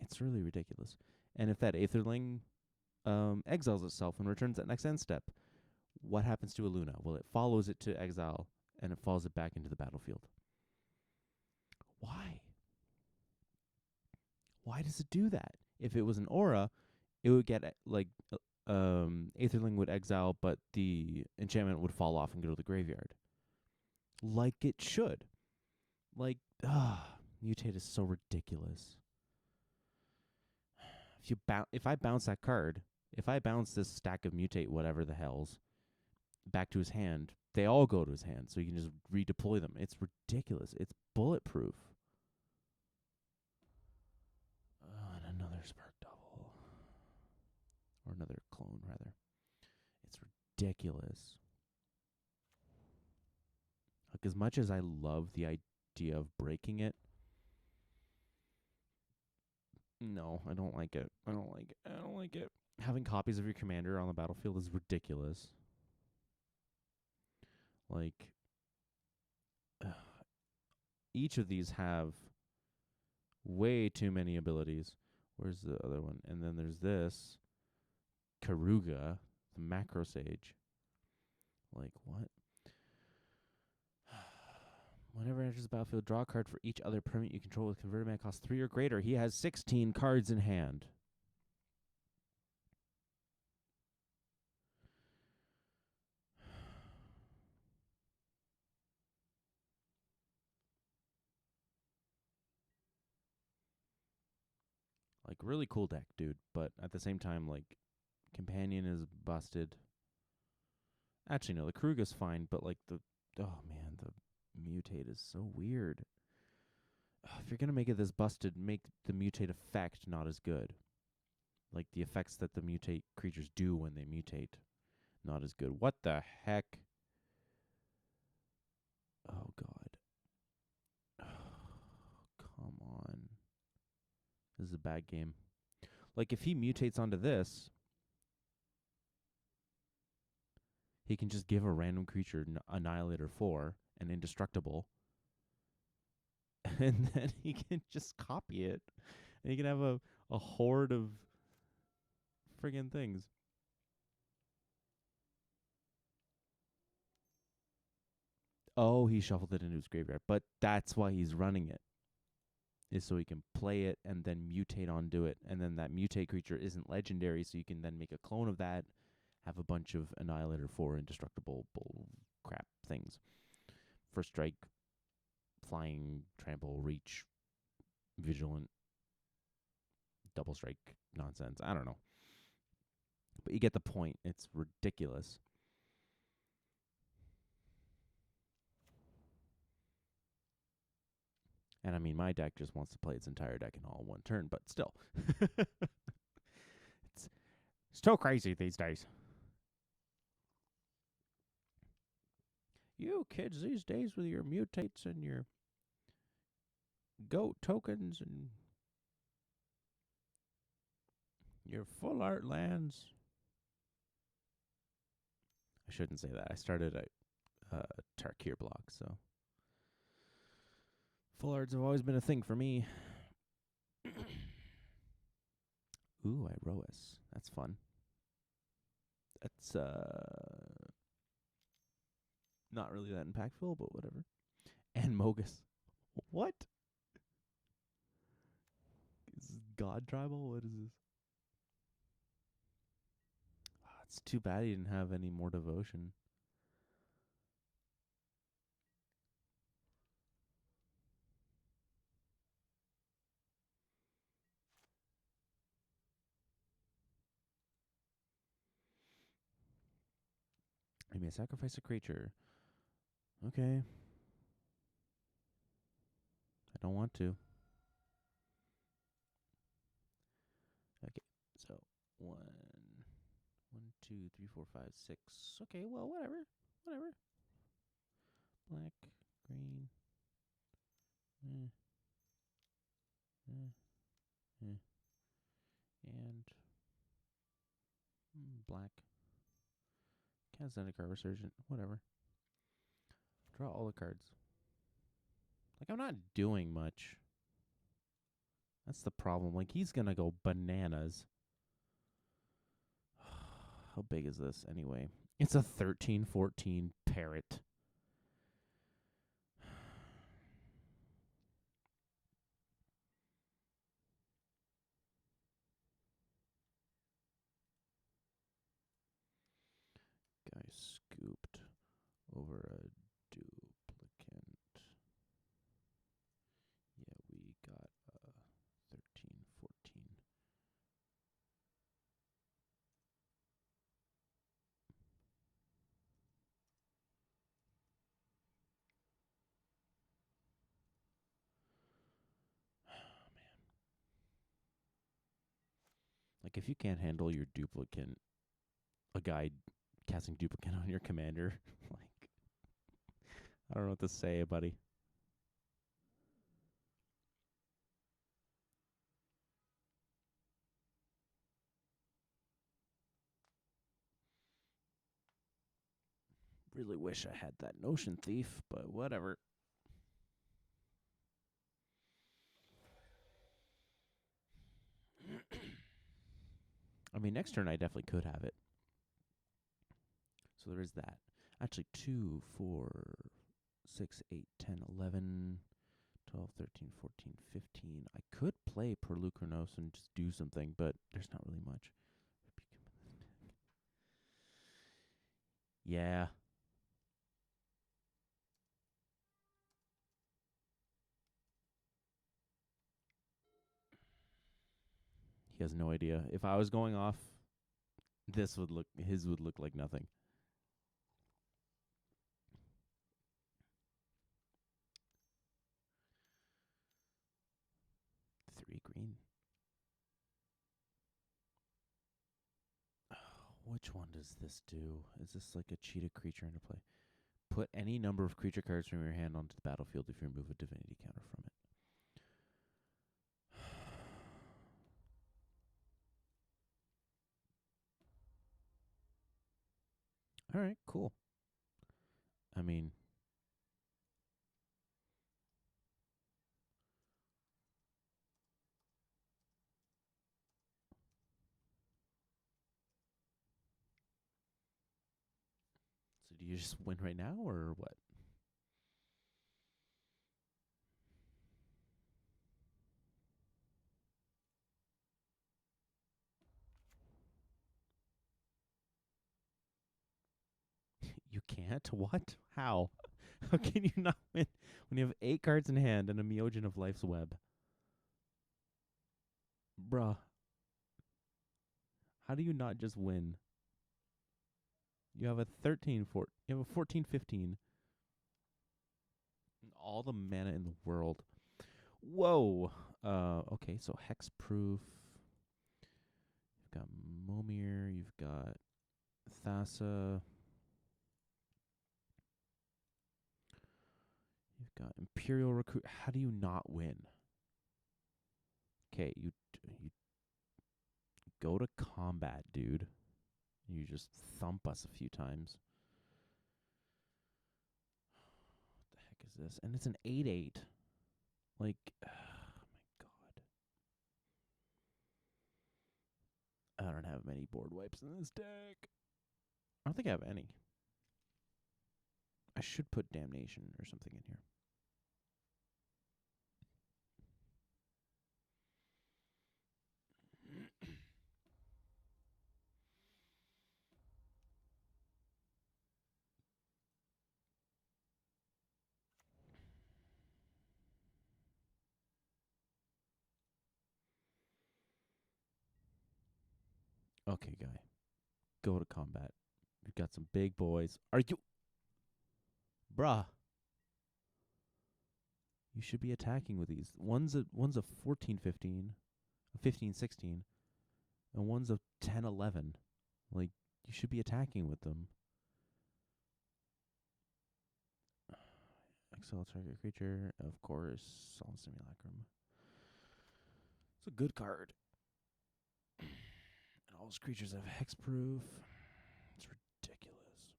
It's really ridiculous. And if that Aetherling exiles itself and returns that next end step, what happens to Illuna? Well, it follows it to exile, and it follows it back into the battlefield. Why? Why does it do that? If it was an Aura, it would get, like, Aetherling would exile, but the enchantment would fall off and go to the graveyard. Like it should. Like, mutate is so ridiculous. If I bounce that card, if I bounce this stack of mutate, whatever the hell's, back to his hand, they all go to his hand, so you can just redeploy them. It's ridiculous. It's bulletproof. And another Spark Double. Or another clone, rather. It's ridiculous. Like, as much as I love the idea of breaking it, no, I don't like it. I don't like it. Having copies of your commander on the battlefield is ridiculous. Like, each of these have way too many abilities. Where's the other one? And then there's this Karuga, the Macro Sage. Like, what? Whenever it enters the battlefield, draw a card for each other permanent you control with converted mana cost 3 or greater. He has 16 cards in hand. Like, really cool deck, dude. But at the same time, like, Companion is busted. Actually, no, the Kruga's fine, but like oh man, the mutate is so weird. If you're gonna make it this busted, make the mutate effect not as good. Like the effects that the mutate creatures do when they mutate, not as good. What the heck? Oh god. Come on. This is a bad game. Like if he mutates onto this, he can just give a random creature Annihilator 4 and Indestructible. And then he can just copy it. And he can have a horde of friggin' things. Oh, he shuffled it into his graveyard. But that's why he's running it. Is so he can play it and then mutate onto it. And then that mutate creature isn't legendary, so you can then make a clone of that, have a bunch of Annihilator 4 Indestructible bull crap things. First strike, flying, trample, reach, vigilant, double strike nonsense. I don't know. But you get the point. It's ridiculous. And I mean, my deck just wants to play its entire deck in all in one turn, but still. It's so crazy these days. You kids these days with your mutates and your goat tokens and your full art lands. I shouldn't say that. I started a Tarkir block, so full arts have always been a thing for me. Ooh, Iroas. That's fun. That's not really that impactful, but whatever. And Mogus. What? Is this God Tribal? What is this? Oh, it's too bad he didn't have any more devotion. You may sacrifice a creature. Okay. I don't want to. Okay, so 1, 2, 3, 4, 5, 6. Okay, well, whatever. Black, green. And black. Cast Zendikar Resurgent. Whatever. Draw all the cards. Like, I'm not doing much. That's the problem. Like, he's going to go bananas. How big is this anyway? It's a 13-14 parrot. Guy scooped over a duplicant. Yeah, we got 13-14. Like, if you can't handle your duplicant, a guy casting duplicant on your commander, like, I don't know what to say, buddy. Really wish I had that Notion Thief, but whatever. I mean, next turn I definitely could have it. So there is that. Actually, 2, 4, 6, 8, 10, 11, 12, 13, 14, 15. I could play Perlucranos and just do something, but there's not really much. Yeah. He has no idea. If I was going off, his would look like nothing. 3 green. Which one does this do? Is this like a cheetah creature into play? Put any number of creature cards from your hand onto the battlefield if you remove a divinity counter from it. All right, cool. I mean, so do you just win right now or what? You can't? What? How? How can you not win when you have 8 cards in hand and a Myojin of Life's Web? Bruh. How do you not just win? You have a 13 4. You have a 14/15. All the mana in the world. Whoa. Okay, so hexproof. You've got Momir, you've got Thassa. You've got Imperial Recruit. How do you not win? Okay, you go to combat, dude. You just thump us a few times. What the heck is this? And it's an 8/8. Like, oh my god. I don't have many board wipes in this deck. I don't think I have any. I should put Damnation or something in here. Okay, guy. Go to combat. We've got some big boys. Are you... Bruh. You should be attacking with these. One's a 14/15, a 15/16, and one's a 10/11. Like, you should be attacking with them. Exile target creature, of course. Solid Simulacrum. It's a good card. And all those creatures have hexproof. It's ridiculous.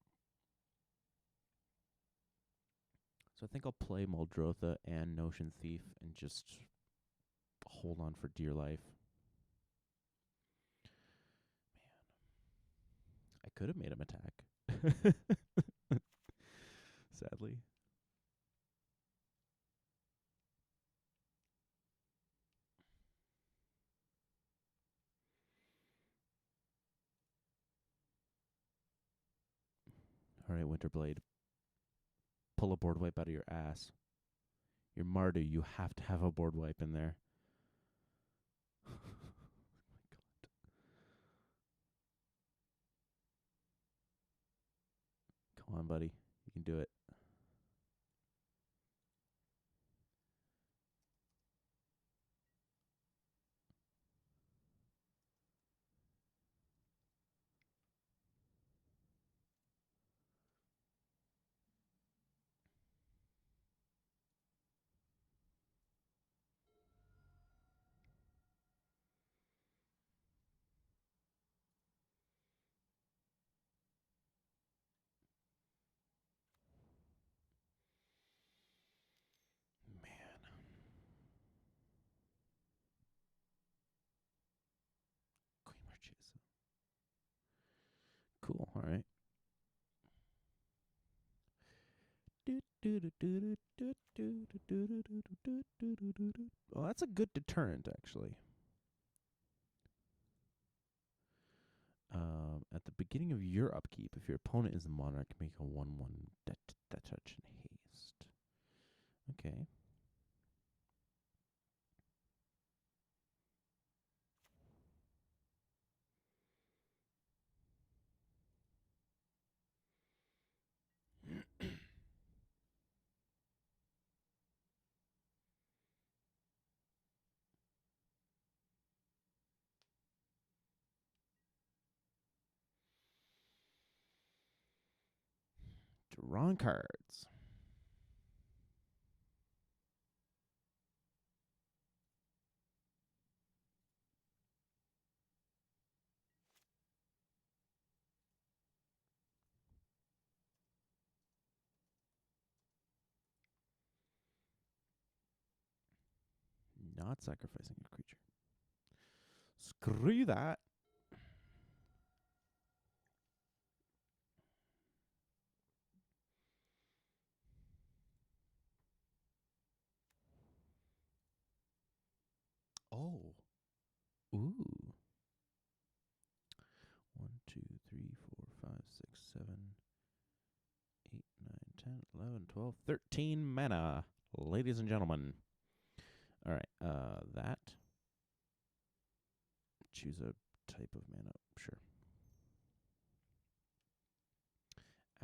So I think I'll play Muldrotha and Notion Thief and just hold on for dear life. Man. I could have made him attack. Sadly. All right, Winterblade. Pull a board wipe out of your ass. You're MODO. You have to have a board wipe in there. Oh my god. Come on, buddy. You can do it. Man. Queen Marchesa. Cool. All right. Well, that's a good deterrent, actually. At the beginning of your upkeep, if your opponent is a monarch, make a 1/1 touch and haste. Okay. Wrong cards. Not sacrificing a creature. Screw that. Oh. Ooh. 1, 2, 3, 4, 5, 6, 7, 8, 9, 10, 11, 12, 13 mana, ladies and gentlemen. All right, that. Choose a type of mana, sure.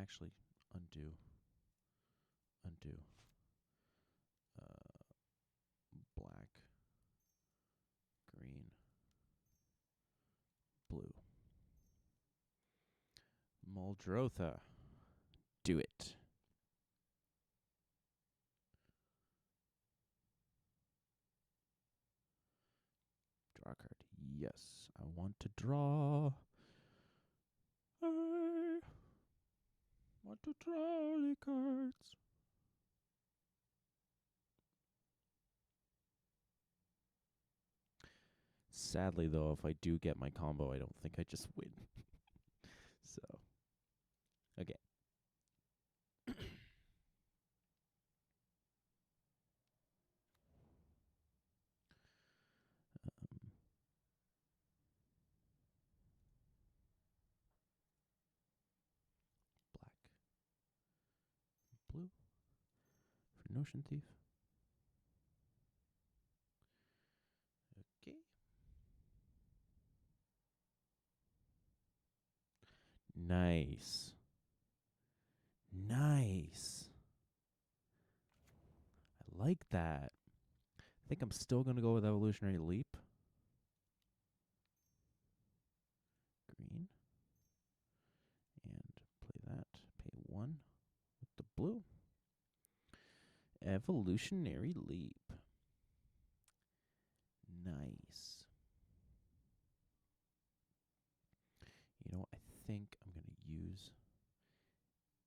Actually, undo. Black, green, blue. Muldrotha. Do it. Draw a card. Yes, I want to draw. I want to draw the cards. Sadly, though, if I do get my combo, I don't think I just win. So, okay. Black, blue for Notion Thief. Okay. Nice. Nice. I like that. I think I'm still going to go with Evolutionary Leap. Green. And play that. Pay 1 with the blue. Evolutionary Leap. Nice. You know, I think I'm going to use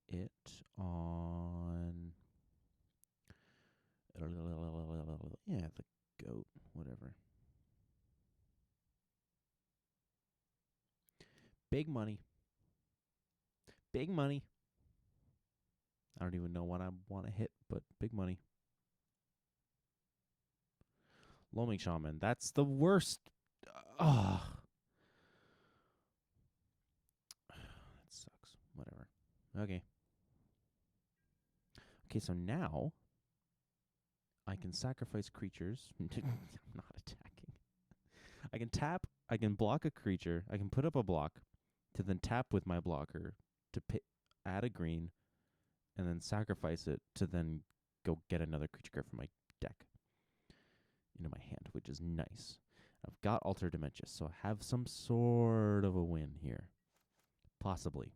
it on... Yeah, the goat, whatever. Big money. Big money. I don't even know what I want to hit, but big money. Loaming Shaman. That's the worst. Ugh. That sucks. Whatever. Okay. Okay, so now I can sacrifice creatures. I'm not attacking. I can tap. I can block a creature. I can put up a block to then tap with my blocker to add a green and then sacrifice it to then go get another creature card from my deck into my hand, which is nice. I've got Alter Dimension, so I have some sort of a win here. Possibly.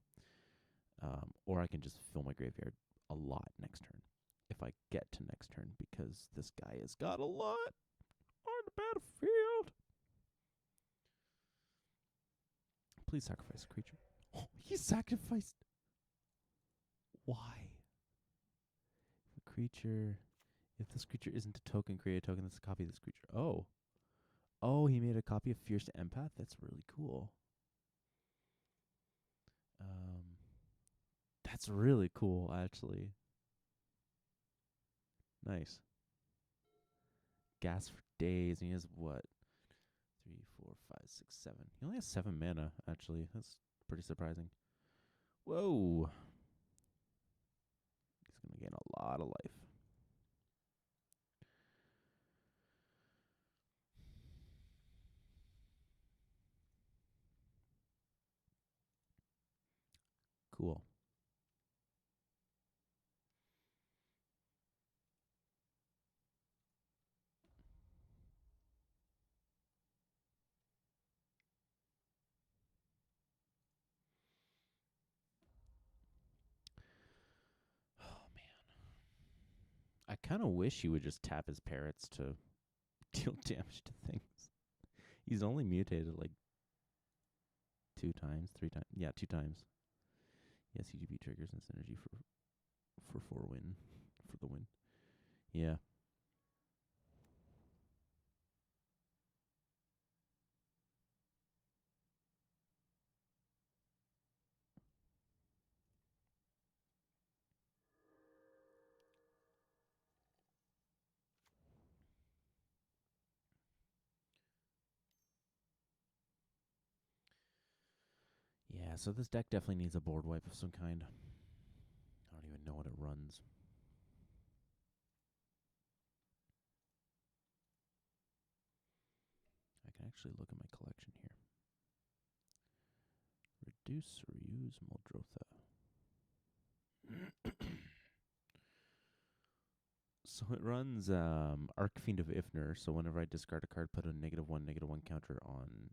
Or I can just fill my graveyard a lot next turn if I get to next turn, because this guy has got a lot on the battlefield. Please sacrifice a creature. Oh, he sacrificed. Why? A creature. If this creature isn't a token, create a token that's a copy of this creature. Oh. Oh, he made a copy of Fierce Empath? That's really cool. That's really cool, actually. Nice. Gas for days. And he has what? 3, 4, 5, 6, 7. He only has 7 mana, actually. That's pretty surprising. Whoa. He's going to gain a lot of life. Cool. kind of wish he would just tap his parrots to deal damage to things. He's only mutated like 2 times, 3 times. Yeah, 2 times. Yeah, CGB triggers and synergy for 4 win. For the win. Yeah. Yeah, so this deck definitely needs a board wipe of some kind. I don't even know what it runs. I can actually look at my collection here. Reduce or use Muldrotha. So it runs Archfiend of Ifnir, so whenever I discard a card, put a -1/-1 counter on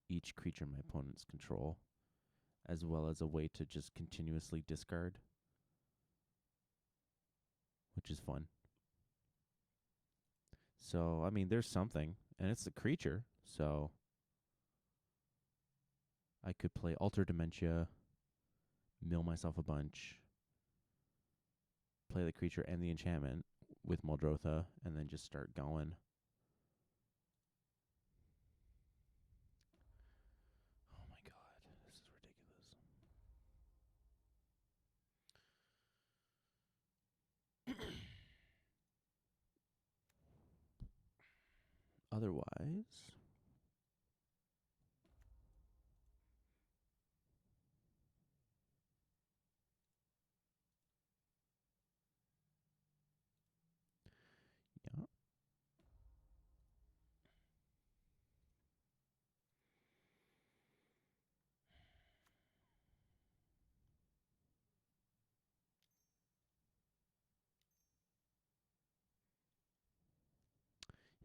each creature my opponents control, as well as a way to just continuously discard, which is fun. So, I mean, there's something, and it's a creature, so I could play Alter Dementia, mill myself a bunch, play the creature and the enchantment with Muldrotha, and then just start going. Oh my god, this is ridiculous. Otherwise, yeah.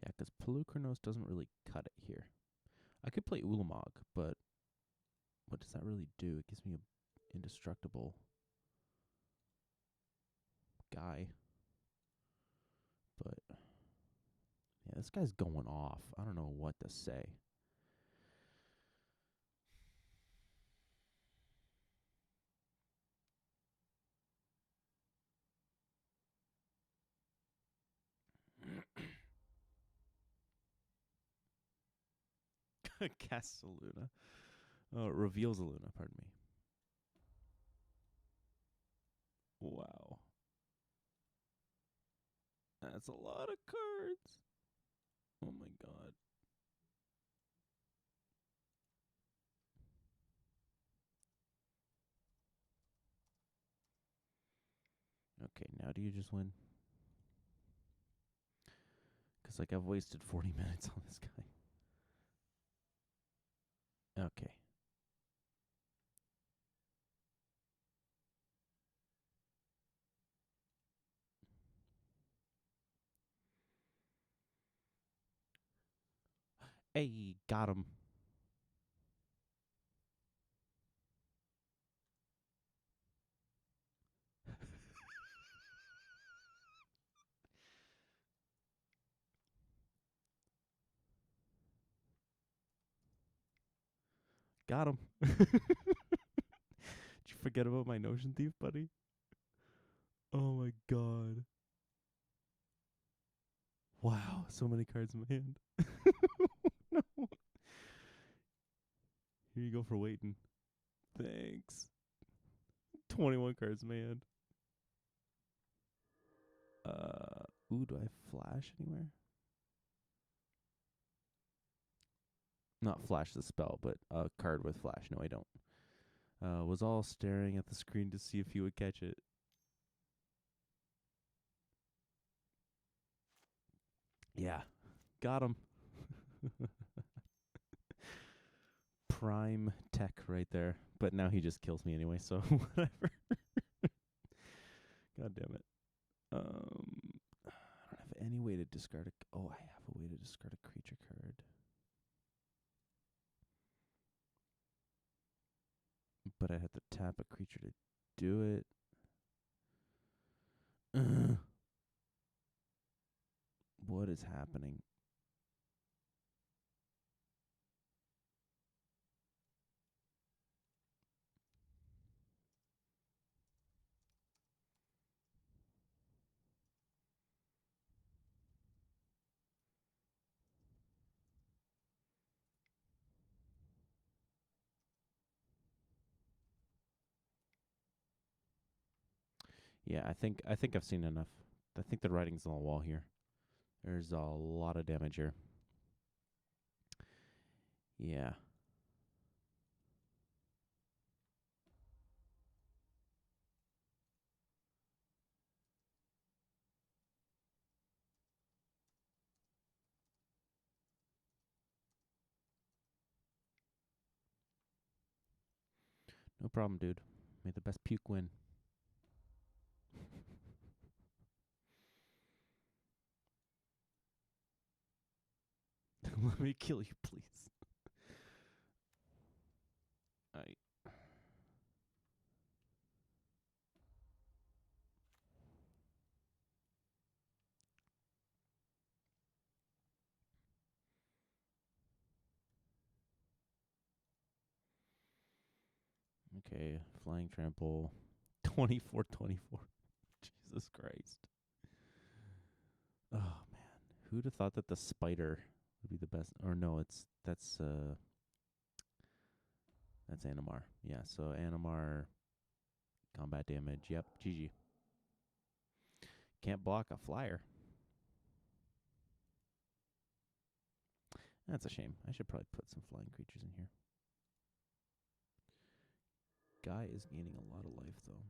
Yeah, because Pelucranos doesn't really cut it here. I could play Ulamog, but what does that really do? It gives me a indestructible guy. But yeah, this guy's going off. I don't know what to say. Casts a Luna. Oh, it reveals a Luna, pardon me. Wow. That's a lot of cards. Oh my god. Okay, now do you just win? Because, like, I've wasted 40 minutes on this guy. Okay. Hey, got him. Got him. Did you forget about my Notion Thief, buddy? Oh my god. Wow, so many cards in my hand. No. Here you go for waiting. Thanks. 21 cards in my hand. Ooh, do I flash anywhere? Not flash the spell, but a card with flash. No, I don't. Was all staring at the screen to see if you would catch it. Yeah, got him. Prime tech right there. But now he just kills me anyway, so whatever. God damn it. I don't have any way to discard a... Oh, I have a way to discard a creature card. But I have to tap a creature to do it. What is happening? Yeah, I think I've seen enough. I think the writing's on the wall here. There's a lot of damage here. Yeah. No problem, dude. May the best puke win. Let me kill you, please. I Okay, flying trample. 24-24. Jesus Christ. Oh man. Who'd have thought that the spider would be the best? Or no, that's Animar. Yeah, so Animar combat damage. Yep, GG. Can't block a flyer. That's a shame. I should probably put some flying creatures in here. Guy is gaining a lot of life though.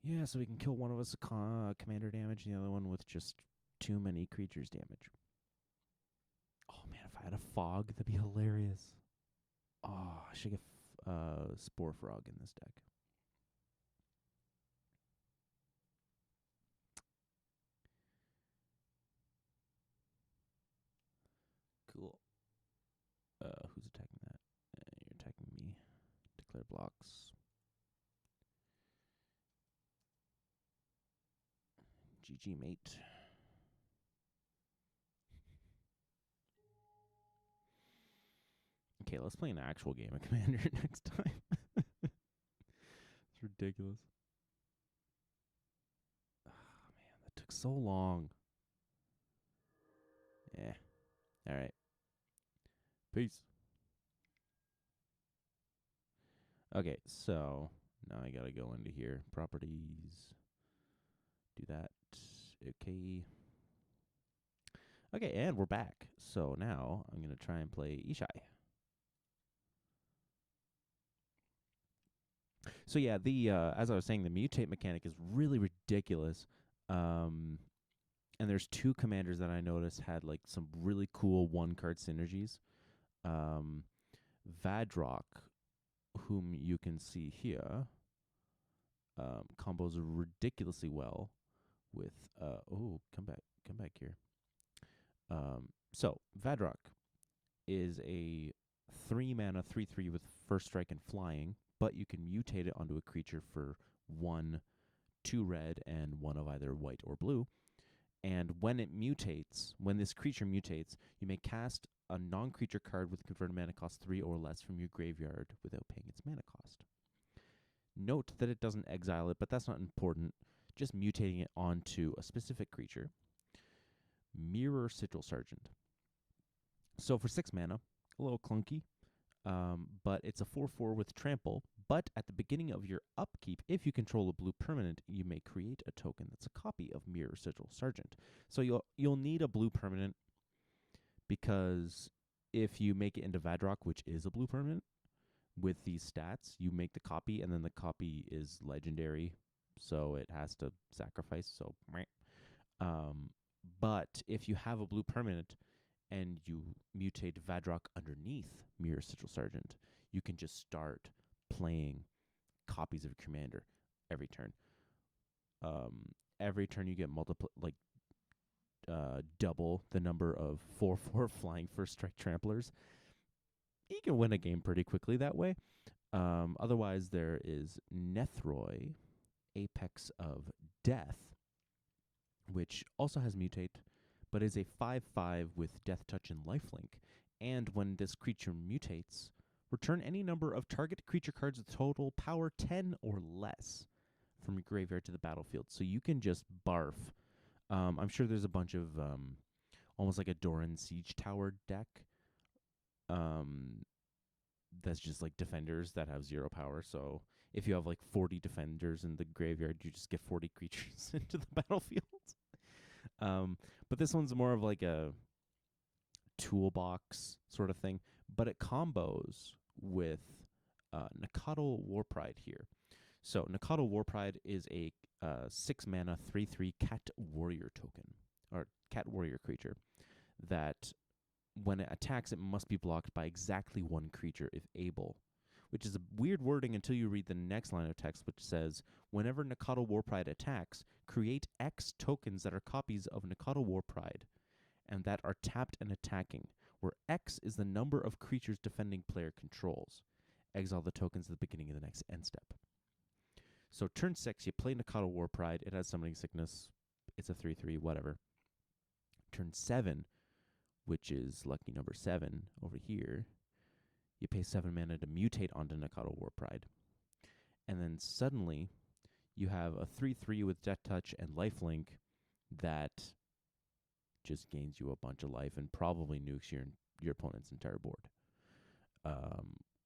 Yeah, so we can kill one of us commander damage, and the other one with just too many creatures damage. Oh man, if I had a fog, that'd be hilarious. Oh, I should get Spore Frog in this deck. Cool. Who's attacking that? You're attacking me. Declare blocks. GG, mate. Okay, let's play an actual game of Commander next time. It's ridiculous. Oh, man, that took so long. Yeah. All right. Peace. Okay, so now I gotta go into here. Properties. Do that. Okay. Okay, and we're back. So now I'm gonna try and play Ishai. So yeah, the as I was saying, the mutate mechanic is really ridiculous. And there's two commanders that I noticed had like some really cool one card synergies. Um, Vadrock, whom you can see here, combos ridiculously well with come back here. So Vadrock is a 3-mana 3/3 with first strike and flying, but you can mutate it onto a creature for 1/2 red and 1 of either white or blue. And when this creature mutates, you may cast a non-creature card with converted mana cost 3 or less from your graveyard without paying its mana cost. Note that it doesn't exile it, but that's not important. Just mutating it onto a specific creature. Mirror Sigil Sergeant. So for 6 mana, a little clunky, but it's a 4/4 with trample. But at the beginning of your upkeep, if you control a blue permanent, you may create a token that's a copy of Mirror Sigil Sergeant. So you'll need a blue permanent, because if you make it into Vadrock, which is a blue permanent, with these stats, you make the copy, and then the copy is legendary, so it has to sacrifice. So, but if you have a blue permanent and you mutate Vadrock underneath Mirror Sigil Sergeant, you can just start playing copies of Commander every turn. Every turn you get double the number of 4/4 flying first strike tramplers. You can win a game pretty quickly that way. Otherwise, there is Nethroi, Apex of Death, which also has Mutate, but is a 5/5 with Death Touch and Lifelink. And when this creature mutates, return any number of target creature cards with total power 10 or less from your graveyard to the battlefield. So you can just barf. I'm sure there's a bunch of almost like a Doran Siege Tower deck that's just like defenders that have 0 power. So if you have like 40 defenders in the graveyard, you just get 40 creatures into the battlefield. But this one's more of like a toolbox sort of thing, but it combos with Nakado Warpride here. So Nakado Warpride is a 6 mana 3/3 cat warrior token, or cat warrior creature, that when it attacks, it must be blocked by exactly 1 creature if able, which is a weird wording until you read the next line of text, which says, whenever Nakado Warpride attacks, create X tokens that are copies of Nakado Warpride and that are tapped and attacking, where X is the number of creatures defending player controls. Exile the tokens at the beginning of the next end step. So turn 6, you play Nakado Warpride. It has Summoning Sickness. It's a 3/3, whatever. Turn 7, which is lucky number 7 over here, you pay 7 mana to mutate onto Nakado Warpride. And then suddenly, you have a 3/3 with Death Touch and Lifelink that just gains you a bunch of life and probably nukes your opponent's entire board,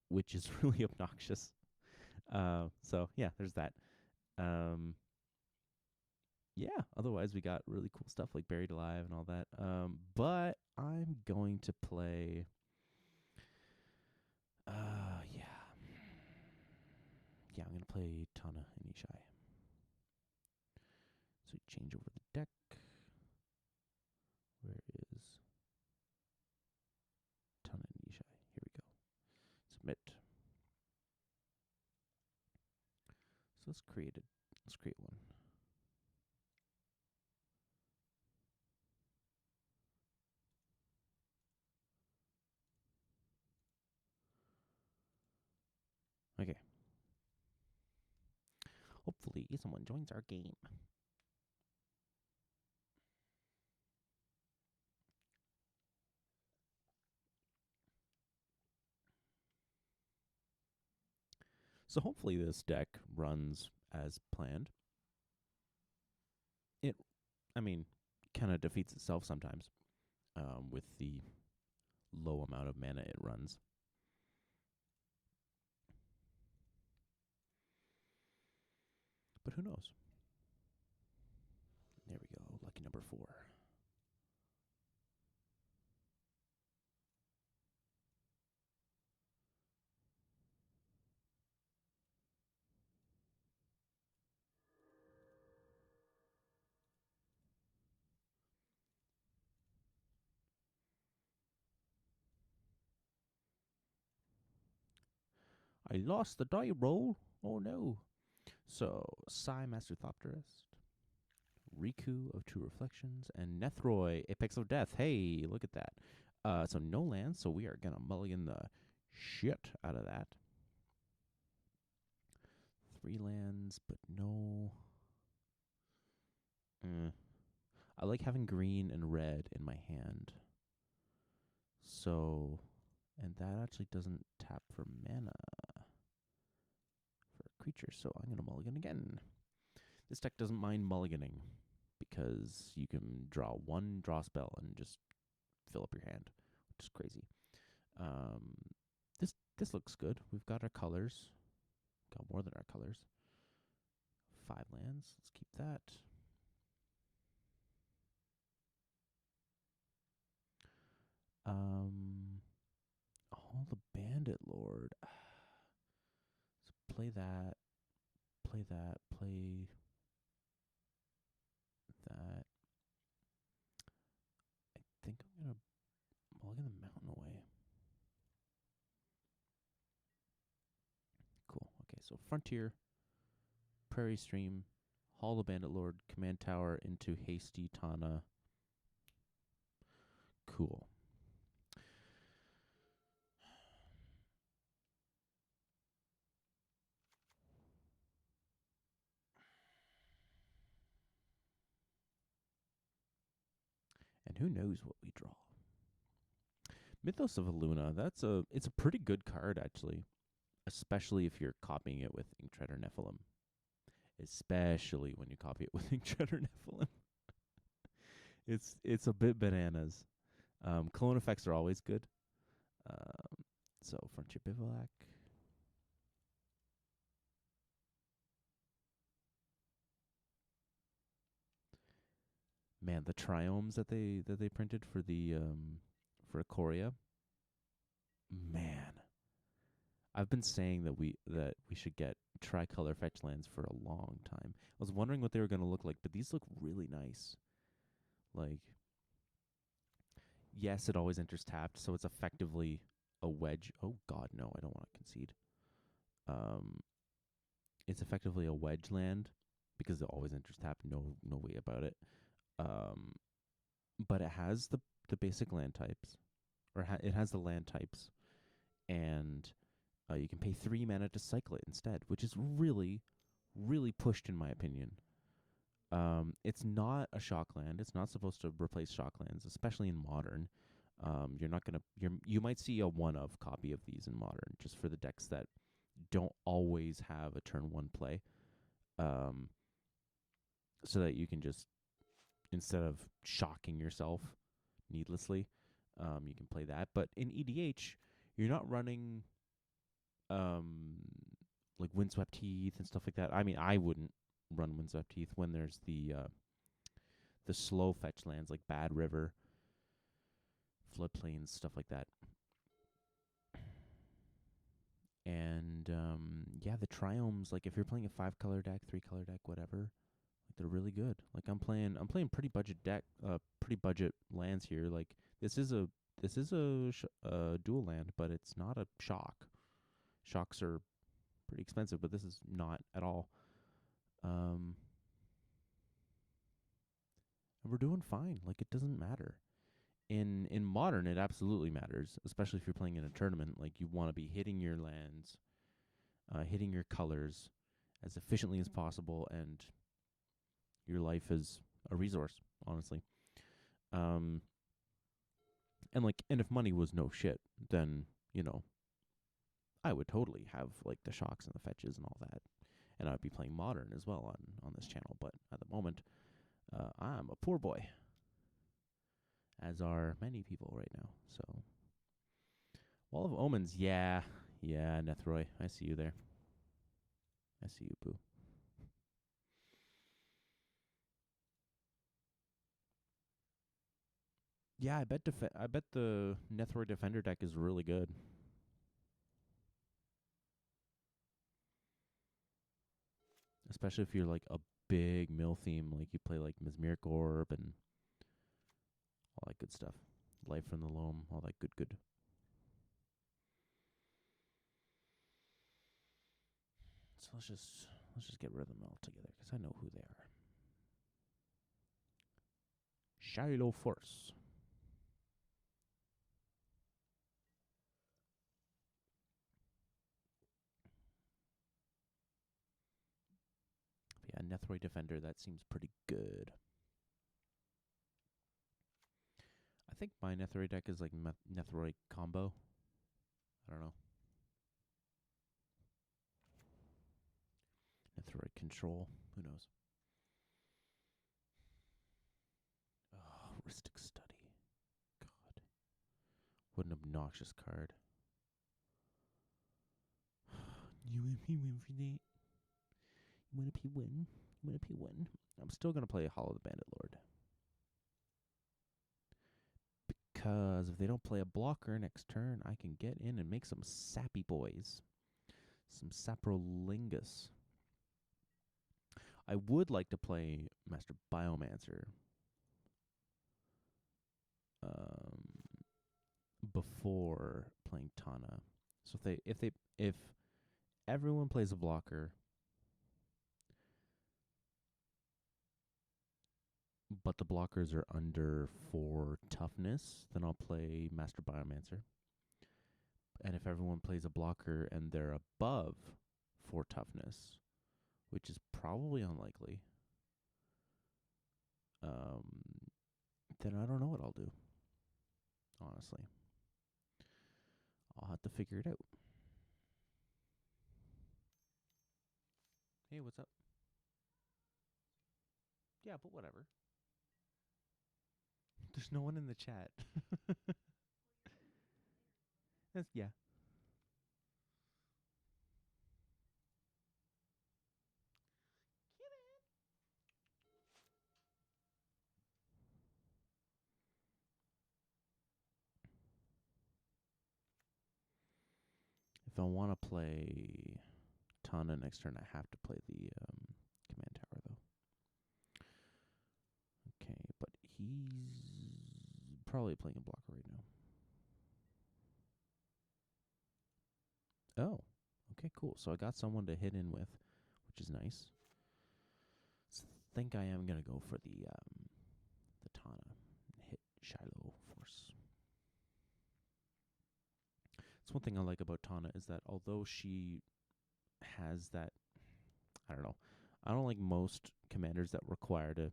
which is really obnoxious. So yeah, there's that. Yeah, otherwise we got really cool stuff like Buried Alive and all that. But I'm going to play. Yeah, I'm gonna play Tana and Ishai. So change over the deck. Where is Tana and Ishai? Here we go. Submit. So let's create one. Okay. Hopefully someone joins our game. So hopefully this deck runs as planned. Kind of defeats itself sometimes with the low amount of mana it runs. But who knows? There we go. Lucky number 4. I lost the die roll. Oh no. So, Sai, Master Thopterist, Riku of Two Reflections, and Nethroi, Apex of Death. Hey, look at that. So no lands, so we are going to mulligan the shit out of that. 3 lands, but no. I like having green and red in my hand. So, and that actually doesn't tap for mana for a creature, so I'm going to mulligan again. This deck doesn't mind mulliganing because you can draw 1 draw spell and just fill up your hand, which is crazy. This looks good. We've got our colors. Got more than our colors. 5 lands. Let's keep that. Oh, the Bandit Lord. So play that. Play that. Play that. I think I'm going to mulligan the mountain away. Cool. Okay, so Frontier, Prairie Stream, Hall of Bandit Lord, Command Tower into Hasty Tana. Cool. And who knows what we draw? Mythos of Luna. It's a pretty good card actually, especially if you're copying it with Inktrad or Nephilim. Especially when you copy it with Inktrad or Nephilim. It's a bit bananas. Clone effects are always good. So Frontier Bivouac. Man, the triomes that they printed for the for Ikoria. Man, I've been saying that we should get tricolor fetch lands for a long time. I was wondering what they were going to look like, but these look really nice. Like, yes, it always enters tapped, so it's effectively a wedge. Oh God, no, I don't want to concede. It's effectively a wedge land because it always enters tapped. No way about it. But it has the basic land types, or it has the land types, and you can pay 3 mana to cycle it instead, which is really, really pushed in my opinion. It's not a shock land. It's not supposed to replace shock lands, especially in modern. You're not gonna. You might see a one-of copy of these in modern, just for the decks that don't always have a turn 1 play. So that you can just, instead of shocking yourself needlessly, you can play that. But in EDH, you're not running like Windswept Heath and stuff like that. I mean, I wouldn't run Windswept Heath when there's the slow fetch lands like Bad River, Floodplains, stuff like that. And yeah, the triomes, like if you're playing a 5-color deck, 3-color deck, whatever, like they're really good. Like I'm playing pretty budget deck, pretty budget lands here. Like this is a dual land, but it's not a shock. Shocks are pretty expensive, but this is not at all. And we're doing fine. Like it doesn't matter. In modern, it absolutely matters, especially if you're playing in a tournament. Like you want to be hitting your lands, hitting your colors as efficiently as possible, and your life is a resource, honestly. And if money was no shit, then I would totally have like the shocks and the fetches and all that, and I'd be playing modern as well on this channel. But at the moment, I'm a poor boy, as are many people right now. So, Wall of Omens, yeah, Nethroy, I see you there. I see you, boo. Yeah, I bet the Nethroid Defender deck is really good. Especially if you're like a big mill theme, like you play like Mesmeric Orb and all that good stuff. Life from the Loam, all that good. So let's just get rid of them all together, because I know who they are. Shiloh Force. Yeah, Nethroid Defender, that seems pretty good. I think my Nethroid deck is like Nethroid combo. I don't know. Nethroid control. Who knows? Oh, Ristic Study. God. What an obnoxious card. You want to win for that? You want to win? You want to win? I'm still going to play Hollow the Bandit Lord. Because if they don't play a blocker next turn, I can get in and make some sappy boys. Some Saprolingus. I would like to play Master Biomancer before playing Tana. So if everyone plays a blocker, but the blockers are under 4 toughness, then I'll play Master Biomancer. And if everyone plays a blocker and they're above 4 toughness, which is probably unlikely, then I don't know what I'll do. Honestly, I'll have to figure it out. Hey, what's up? Yeah, but whatever. There's no one in the chat. Yeah. If I want to play Tana next turn, I have to play the command tower, though. Okay, but he's probably playing a blocker right now. Oh, okay, cool. So I got someone to hit in with, which is nice. So I think I am gonna go for the Tana hit Shiloh Force. It's one thing I like about Tana is that although she has that, I don't know, I don't like most commanders that require to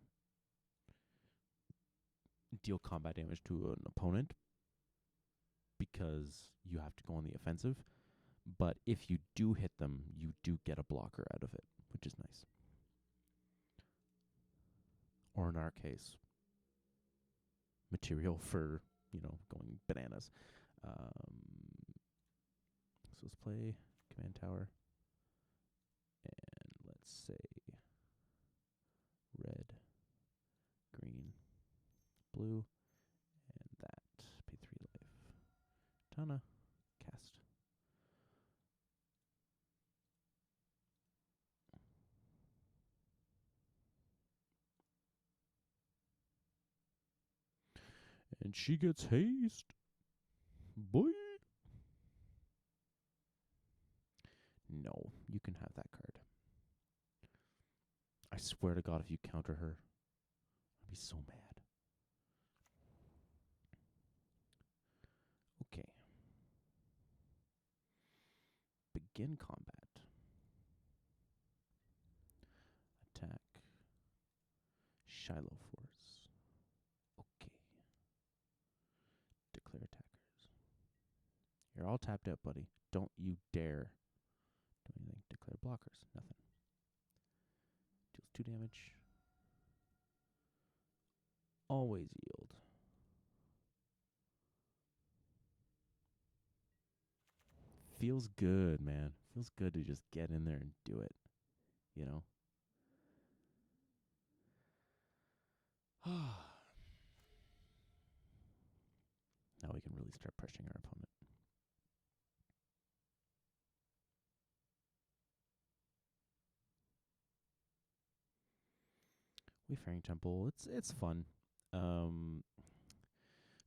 deal combat damage to an opponent because you have to go on the offensive. But if you do hit them, you do get a blocker out of it, which is nice. Or in our case, material for, going bananas. So let's play command tower. And let's say red, green, blue, and that. Pay 3 life. Tana, cast. And she gets haste. Boy. No, you can have that card. I swear to God, if you counter her, I'd be so mad. Okay. Begin combat. Attack. Shiloh Force. Okay. Declare attackers. You're all tapped out, buddy. Don't you dare do anything. Declare blockers. Nothing. Deals 2 damage. Always yield. Feels good, man. Feels good to just get in there and do it. You know? Now we can really start pressuring our opponent. Wayfaring Temple, it's fun.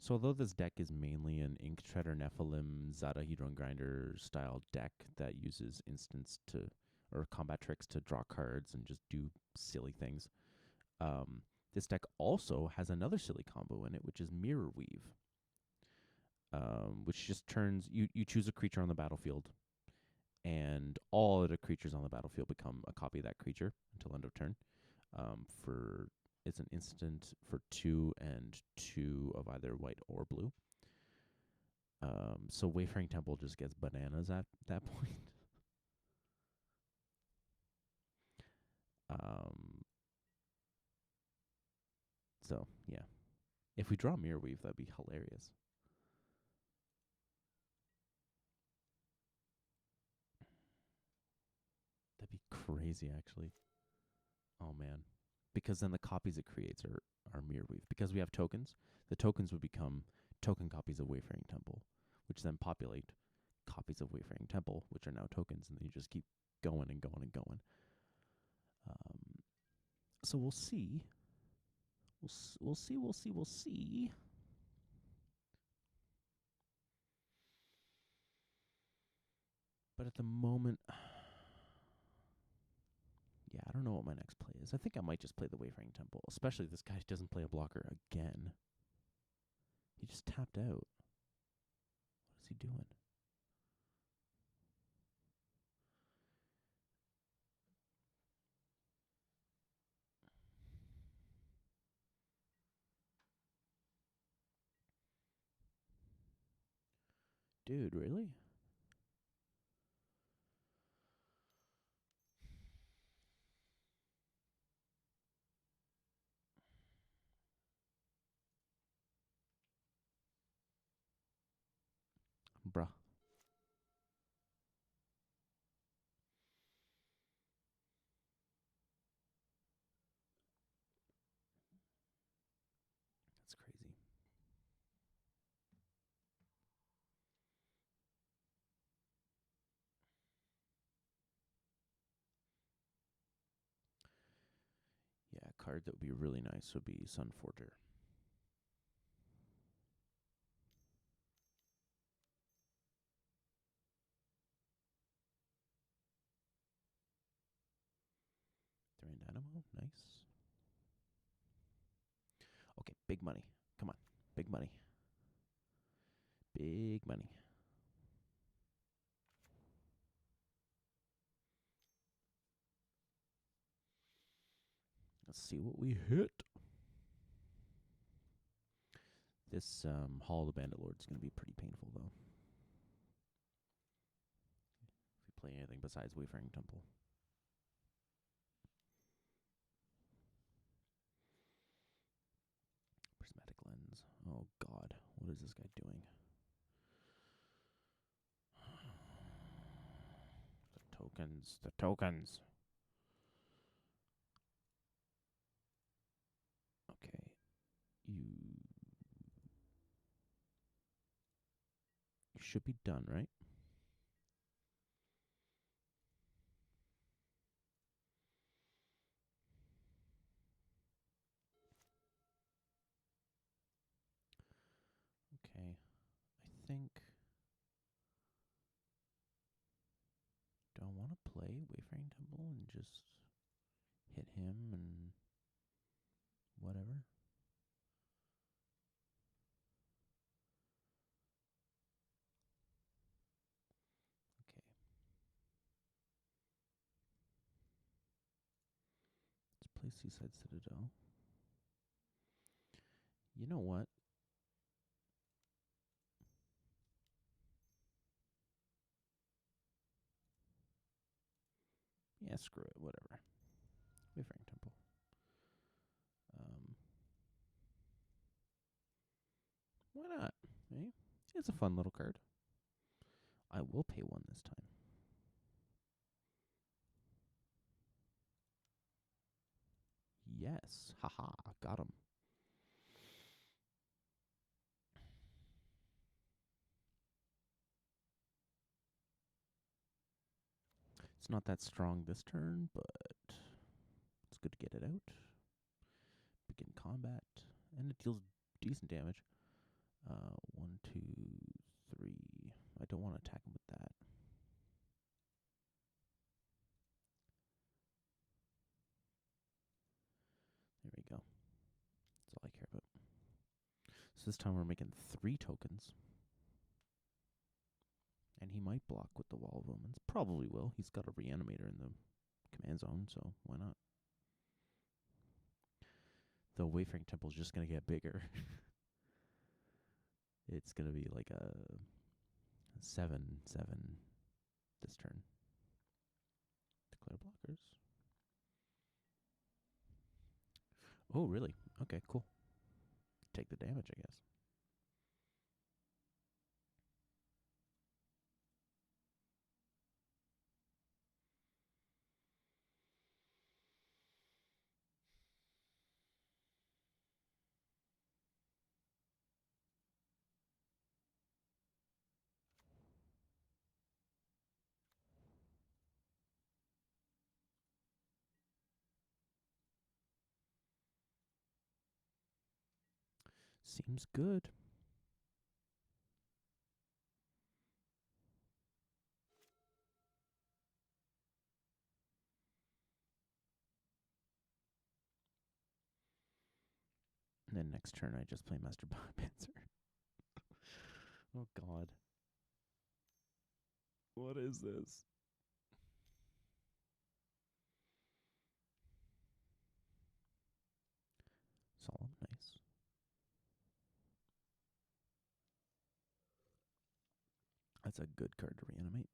So although this deck is mainly an Ink Treader Nephilim Zadahedron Grinder style deck that uses instants or combat tricks to draw cards and just do silly things, this deck also has another silly combo in it, which is Mirror Weave, which just turns you choose a creature on the battlefield, and all of the creatures on the battlefield become a copy of that creature until end of turn. It's an instant for 2 and 2 of either white or blue. So Wayfaring Temple just gets bananas at that point. So yeah, if we draw Mirror Weave, that'd be hilarious. That'd be crazy, actually. Oh man, because then the copies it creates are Mirror Weave. Because we have tokens, the tokens would become token copies of Wayfaring Temple, which then populate copies of Wayfaring Temple, which are now tokens, and then you just keep going and going and going. So we'll see. We'll see. But at the moment, yeah, I don't know what my next play is. I think I might just play the Wayfaring Temple, especially if this guy doesn't play a blocker again. He just tapped out. What is he doing? Dude, really? Bruh. That's crazy. Yeah, a card that would be really nice would be Sunforger. Terrain Dynamo, nice. Okay, big money. Come on, big money. Big money. Let's see what we hit. This Hall of the Bandit Lord is going to be pretty painful, though. If we play anything besides Wayfaring Temple. Prismatic Lens. Oh, God. What is this guy doing? The tokens. The tokens. Okay. You should be done, right? Okay. I think... Do I want to play Wayfaring Temple and just hit him and whatever? Okay. Let's play Seaside Citadel. You know what? Yeah, screw it. Whatever. Wayfaring Temple. Why not? Eh? It's a fun little card. I will pay one this time. Yes. Haha. Got him. It's not that strong this turn, but it's good to get it out. Begin combat. And it deals decent damage. 1, 2, 3. I don't want to attack him with that. There we go. That's all I care about. So this time we're making 3 tokens. And he might block with the Wall of Omens. Probably will. He's got a reanimator in the command zone, so why not? The Wayfaring Temple's just going to get bigger. It's going to be like a 7/7 this turn. Declare blockers. Oh, really? Okay, cool. Take the damage, I guess. Seems good. And then next turn, I just play Master Biomancer. Oh, God. What is this? Solemn, nice. That's a good card to reanimate.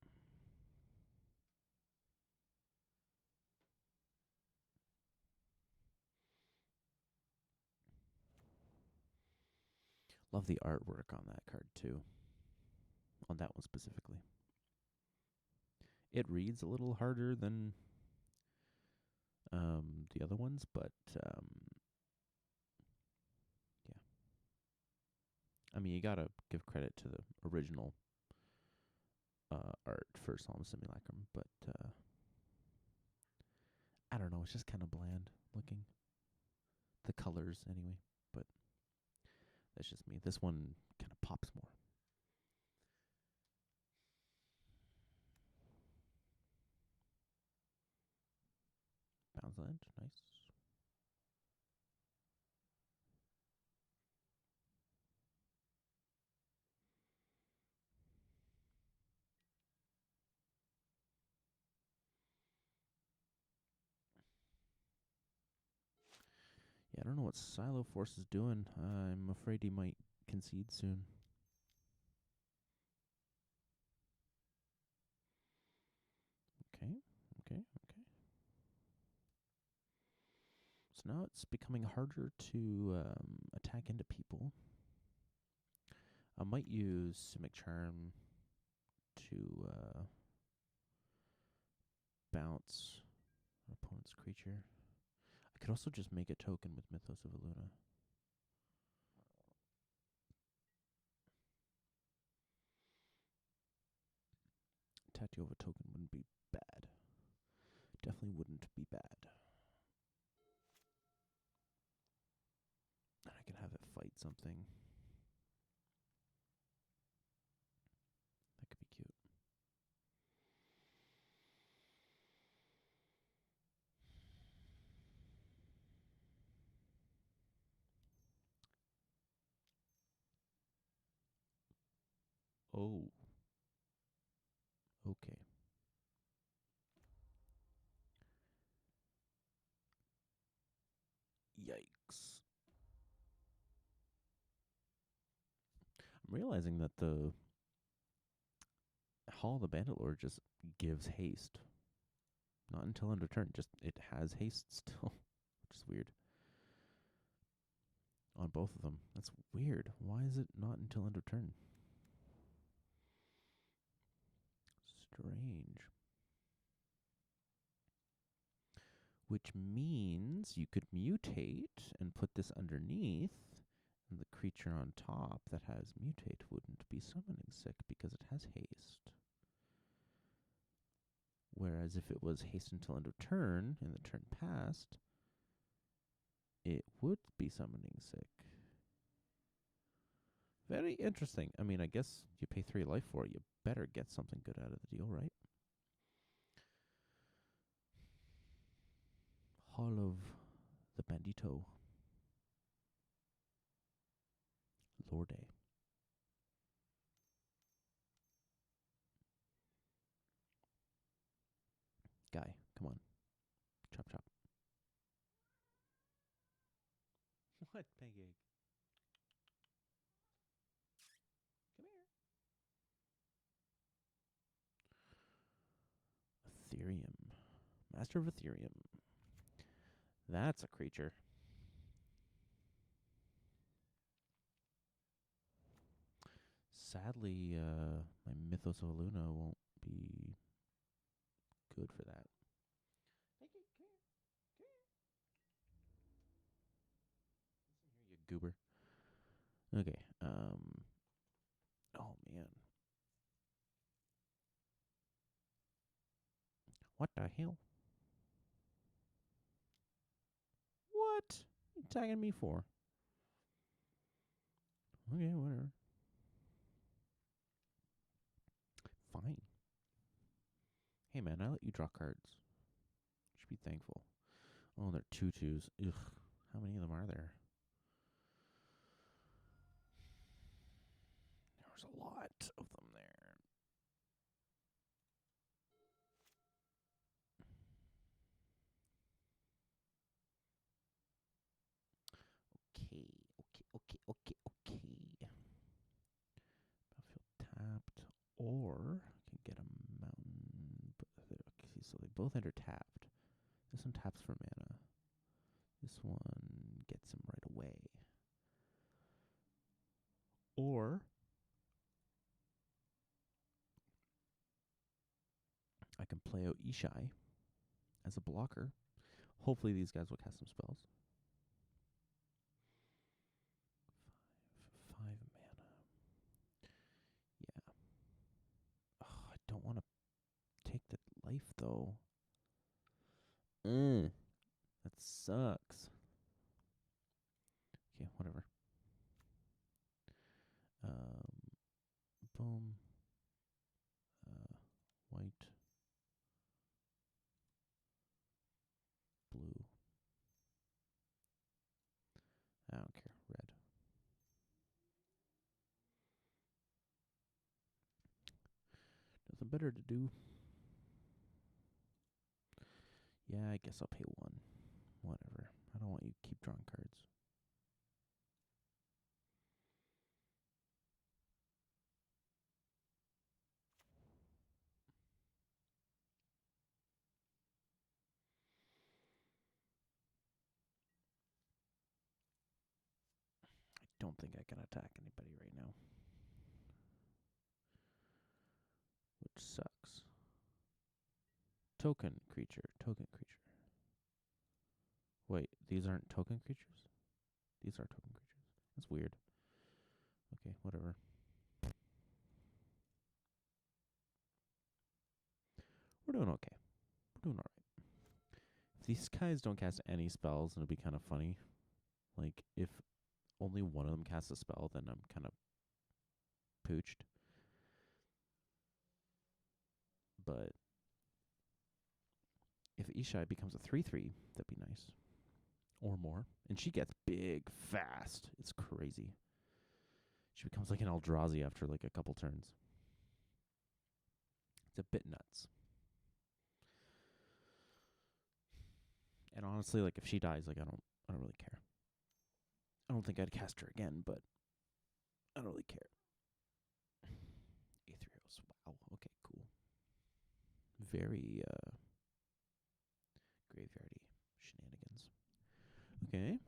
Love the artwork on that card too. On that one specifically. It reads a little harder than the other ones, but yeah. I mean, you gotta give credit to the original art for Solemn Simulacrum, but I don't know. It's just kind of bland looking. The colors, anyway. But that's just me. This one kind of pops more. Bounce land, nice. Yeah, I don't know what Silo Force is doing. I'm afraid he might concede soon. Okay. So now it's becoming harder to attack into people. I might use Simic Charm to bounce an opponent's creature. I could also just make a token with Mythos of Illuna. Tattoo of a token wouldn't be bad. Definitely wouldn't be bad. I can have it fight something. That could be cute. Oh. Okay. Yikes. I'm realizing that the Hall of the Bandit Lord just gives haste. Not until end of turn. Just it has haste still, which is weird. On both of them. That's weird. Why is it not until end of turn? Strange. Which means you could mutate and put this underneath, and the creature on top that has mutate wouldn't be summoning sick because it has haste. Whereas if it was haste until end of turn, and the turn passed, it would be summoning sick. Very interesting. I mean, I guess you pay 3 life for it. You better get something good out of the deal, right? Hall of the Bandito. Lorde. Guy, come on. Chop, chop. What, pancake? Come here. Ethereum. Master of Ethereum. That's a creature. Sadly, my Mythos of Luna won't be good for that. Come here, you goober. Okay. Oh man. What the hell? What? You tagging me for? Okay, whatever. Fine. Hey man, I let you draw cards. You should be thankful. Oh, they're 2/2s. Ugh. How many of them are there? There's a lot of them there. Okay. Battlefield tapped. Or I can get a mountain. Okay, so they both enter tapped. This one taps for mana. This one gets him right away. Or I can play out Ishai as a blocker. Hopefully these guys will cast some spells. 5 mana. Yeah. Oh, I don't want to take the life, though. That sucks. Okay, whatever. Boom. White. Blue. I don't care. Red. Nothing better to do. Yeah, I guess I'll pay 1. Whatever. I don't want you to keep drawing cards. I don't think I can attack anybody right now. Which sucks. Token creature. Token creature. Wait, these aren't token creatures? These are token creatures. That's weird. Okay, whatever. We're doing okay. We're doing alright. If these guys don't cast any spells, it'll be kind of funny. Like, if only one of them casts a spell, then I'm kind of pooched. But if Ishai becomes a 3/3, that'd be nice. Or more. And she gets big fast. It's crazy. She becomes like an Eldrazi after like a couple turns. It's a bit nuts. And honestly, like if she dies, like I don't really care. I don't think I'd cast her again, but I don't really care. Aetherios. Wow. Okay, cool. Very graveyardy shenanigans. Okay.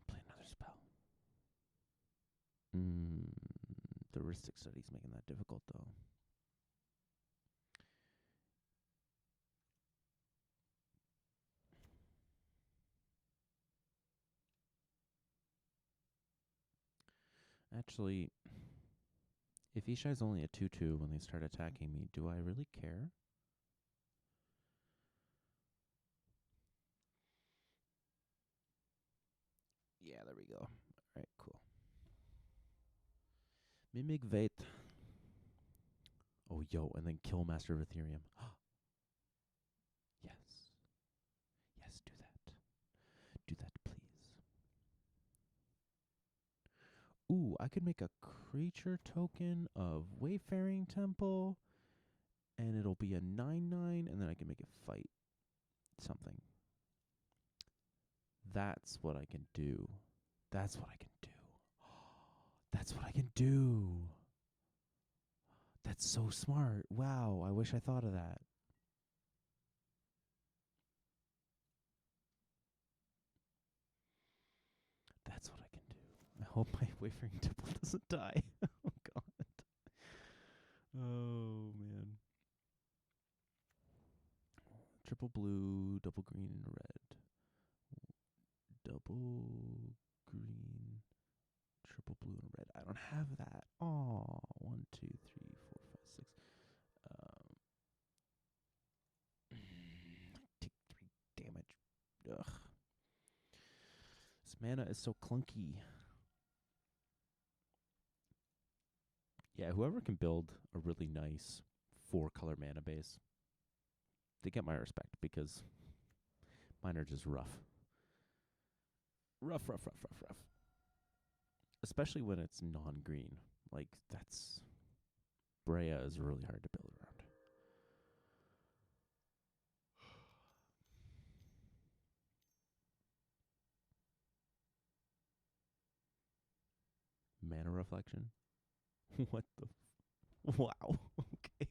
Play another spell. The heuristic study's making that difficult, though. Actually, if Ishai's only a 2/2 when they start attacking me, do I really care? Yeah, there we go. All right, cool. Mimic Vate. Oh, yo, and then kill Master of Ethereum. Yes. Yes, do that. Do that, please. Ooh, I could make a creature token of Wayfaring Temple, and it'll be a 9/9, and then I can make it fight something. That's what I can do. That's what I can do. That's what I can do. That's so smart. Wow, I wish I thought of that. That's what I can do. I hope my Wayfaring Temple doesn't die. Oh, God. Oh, man. Triple blue, double green, and red. Double green, triple blue, and red. I don't have that. Oh, 1, 2, 3, 4, 5, 6. Take 3 damage. Ugh. This mana is so clunky. Yeah, whoever can build a really nice 4-color mana base, they get my respect because mine are just rough. Rough, rough, rough, rough, rough. Especially when it's non-green. Like, that's... Brea is really hard to build around. Mana reflection? What the... Wow. Okay.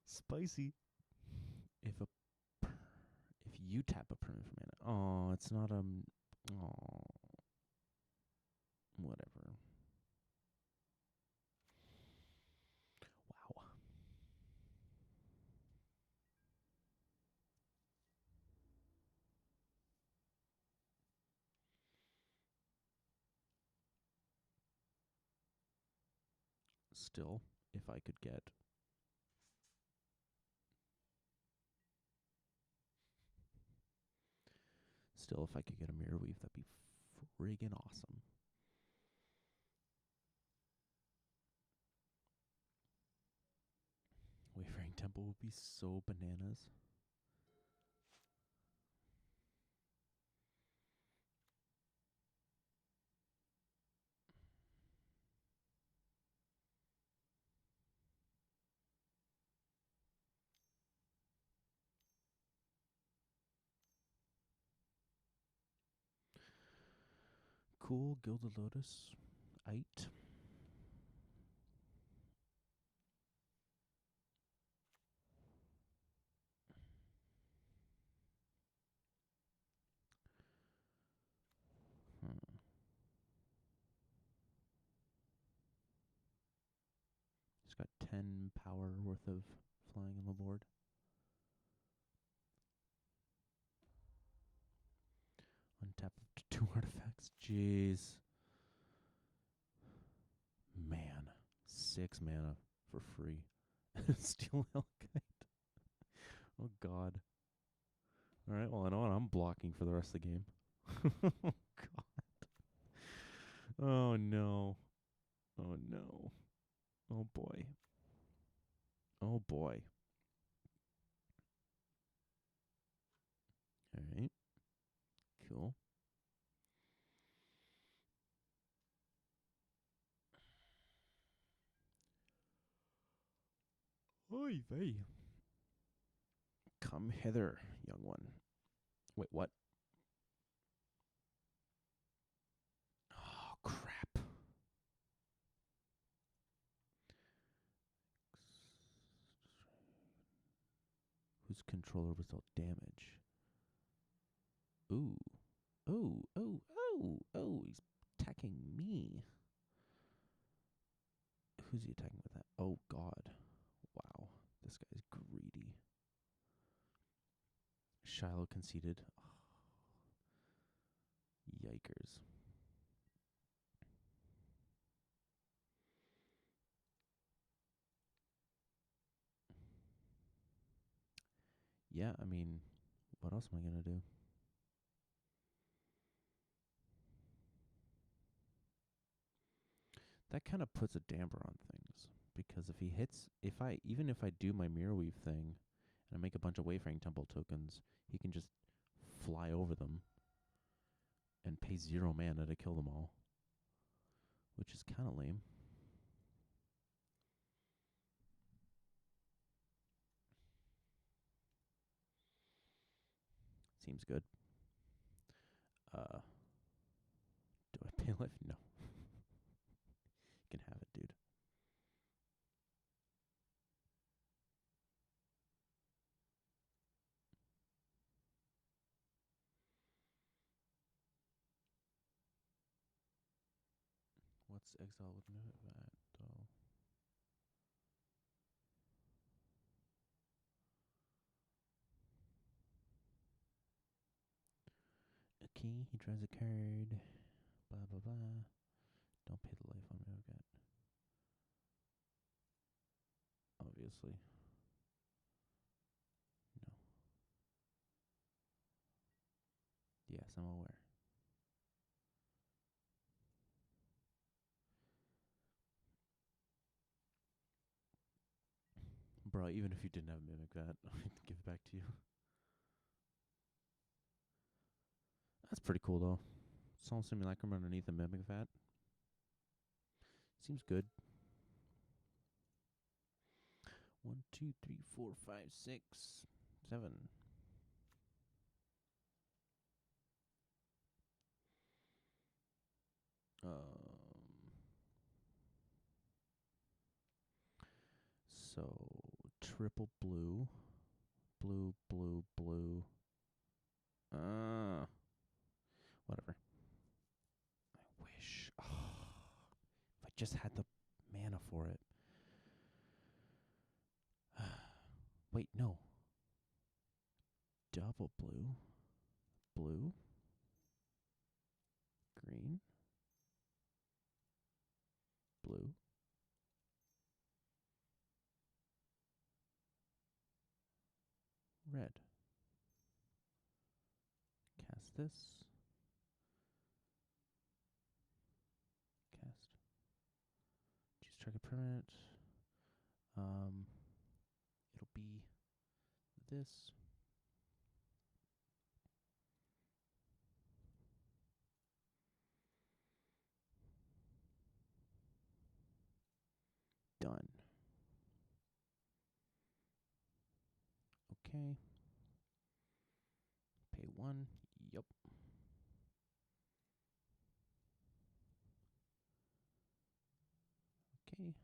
Spicy. If you tap a permanent for mana... Oh, it's not a... Oh... Whatever. Wow. Still, if I could get... Still, if I could get a Mirror Weave, that'd be friggin' awesome. Wayfaring Temple would be so bananas. Cool, Gilded Lotus. Ite. He's got 10 power worth of flying on the board. Untap up to 2 artifacts. Jeez. Man. 6 mana for free. Steel Hellkite. Oh, God. Alright, well, I know what I'm blocking for the rest of the game. Oh, God. Oh, no. Oh, no. Oh, boy. Oh, boy. Alright. Cool. Oy vey. Come hither, young one. Wait, what? Oh, crap. Whose controller was dealt damage? Ooh. Oh, oh, oh, oh, he's attacking me. Who's he attacking with that? Oh, God. Wow. This guy's greedy. Shiloh conceded. Oh. Yikers. Yeah, I mean, what else am I going to do? That kind of puts a damper on things. Because if he hits, even if I do my Mirror Weave thing, and I make a bunch of Wayfaring Temple tokens, he can just fly over them and pay 0 mana to kill them all. Which is kind of lame. Seems good. Do I pay life? No. You can have it, dude. What's exile with that, though? Okay, he draws a card. Blah, blah, blah. Don't pay the life on me, I've got. Obviously. No. Yes, I'm aware. Bro, even if you didn't have Mimic that, I'd give it back to you. pretty cool though. Soul Simulacrum underneath the Mimic Vat. Seems good. 1, 2, 3, 4, 5, 6, 7. So triple blue, blue, blue, blue. Whatever. I wish. Oh, if I just had the mana for it. Wait, no. Double blue, blue, green, blue. Red. Cast this. Cast. Choose target permanent. It'll be this. Done. Okay. Pay 1. Yup. Okay.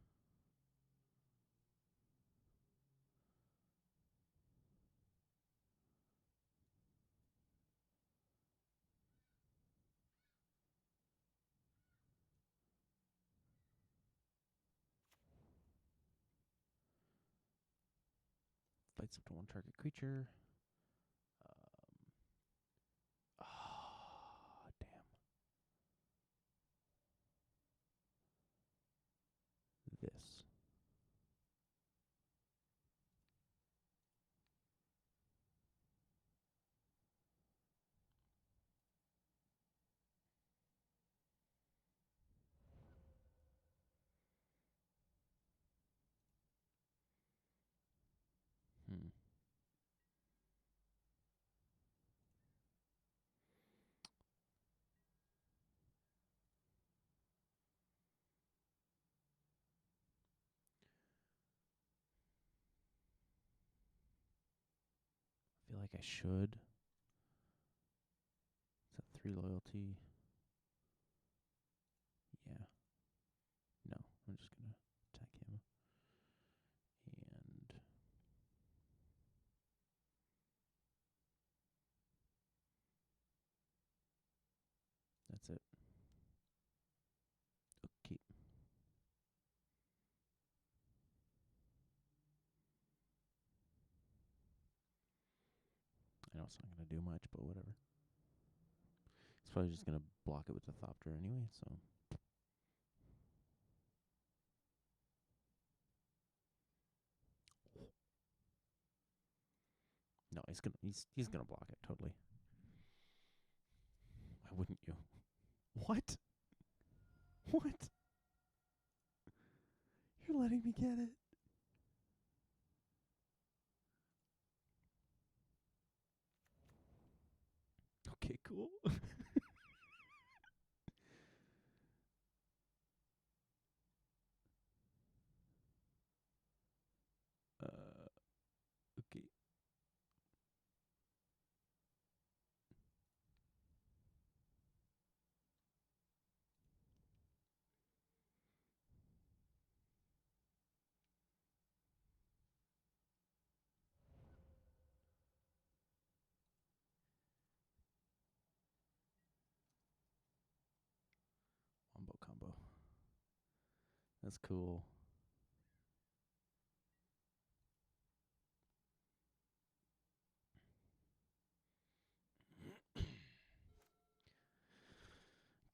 Fights up to 1 target creature. Damn. This. I feel like I should. Is that 3 loyalty? Yeah. No, I'm just going to attack him. And that's it. Okay. I know it's not going to do much, but whatever. It's probably just going to block it with the Thopter anyway, so. No, he's gonna block it totally. Why wouldn't you? What? What? You're letting me get it. Okay, cool. Okay. Wombo combo. That's cool.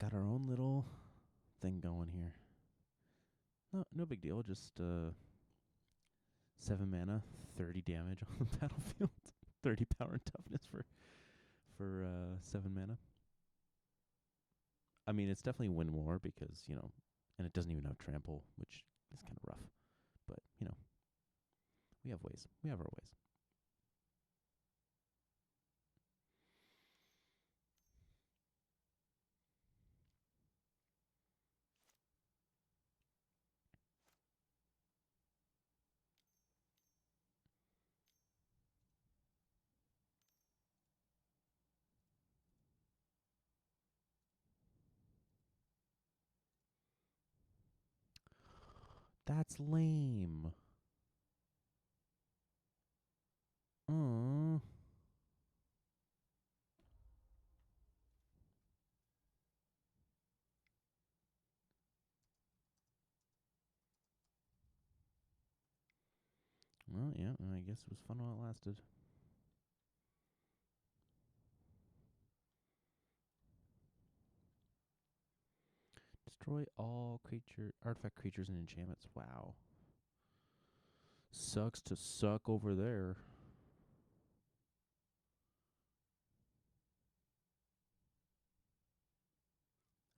Got our own little thing going here. No big deal. Just 7 mana, 30 damage on the battlefield. 30 power and toughness for 7 mana. I mean, it's definitely win more because, and it doesn't even have trample, which is kind of rough. But, we have ways. We have our ways. That's lame. Oh. Well, yeah, I guess it was fun while it lasted. Destroy all artifact creatures and enchantments. Wow. Sucks to suck over there.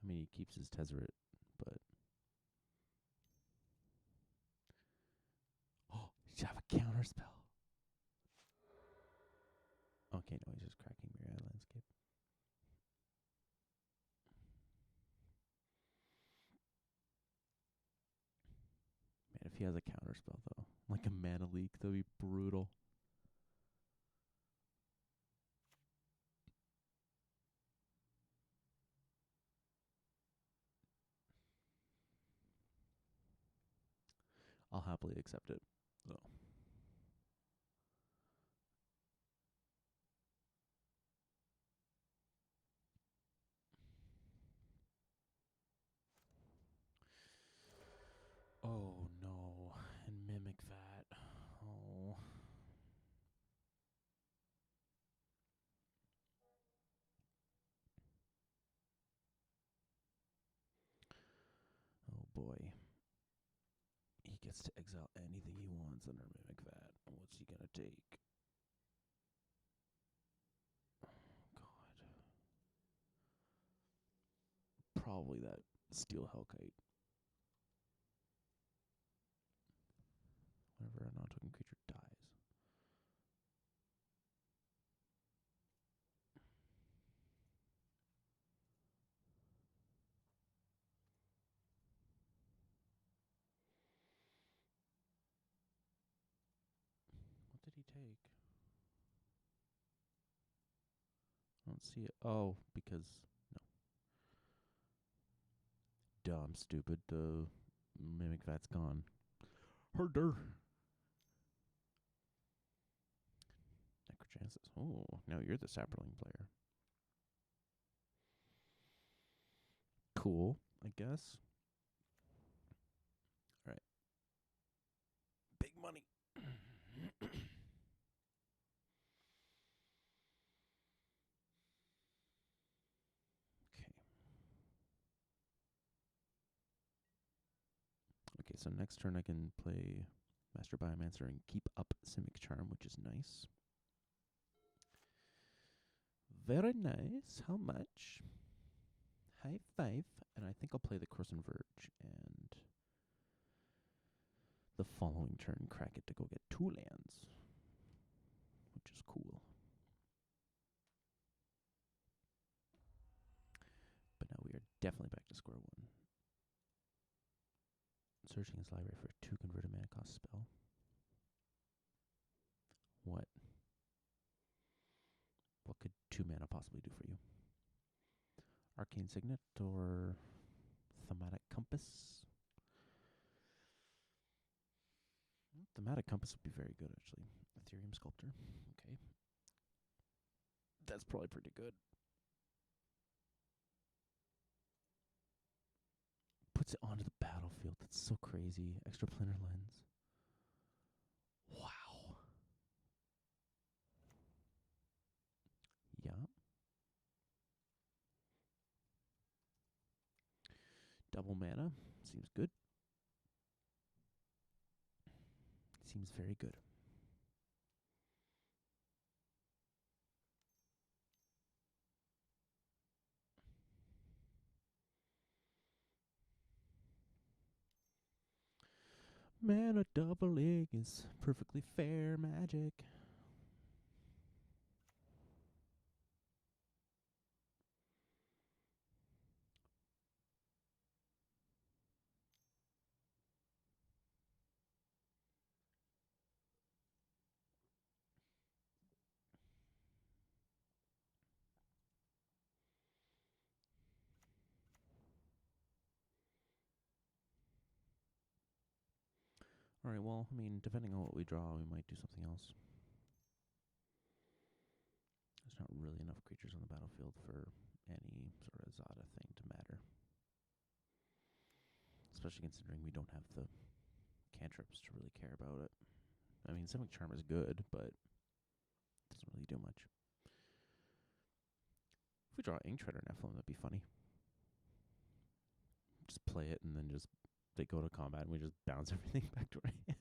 I mean, he keeps his Tezzeret, but... Oh, he should have a counter spell. Okay, no, he's just cracking Myriad Landscape. Man, if he has a counter spell, though, like a mana leak, that'd be brutal. I'll happily accept it. So. Oh no, and Mimic that. Oh. Oh boy. He gets to exile anything he wants under Mimic that. What's he gonna take? Oh god. Probably that Steel Hellkite. Whenever a non-token creature dies. What did he take? I don't see it. Oh, because no. Dumb, stupid. The Mimic Vat's gone. Herder. Necrochances. Oh, now you're the Saproling player. Cool, I guess. All right. Big money. Okay. Okay, so next turn I can play Master Biomancer and keep up Simic Charm, which is nice. Very nice. How much? High five. And I think I'll play the Croissant Verge and the following turn crack it to go get 2 lands, which is cool. But now we are definitely back to square one. Searching his library for a 2 converted mana cost spell. What? What could 2 mana possibly do for you? Arcane Signet or Thematic Compass? Thematic Compass would be very good, actually. Ethereum Sculptor. Okay. That's probably pretty good. Puts it onto the battlefield. That's so crazy. Extraplanar Lens. Wow. Yeah. Double mana. Seems good. Seems very good. Mana doubling is perfectly fair magic. All right, well, I mean, depending on what we draw, we might do something else. There's not really enough creatures on the battlefield for any sort of Zada thing to matter. Especially considering we don't have the cantrips to really care about it. I mean, Simic Charm is good, but it doesn't really do much. If we draw Ink Treader Nephilim, that'd be funny. Just play it, and then just they go to combat, and we just bounce everything back to our hand.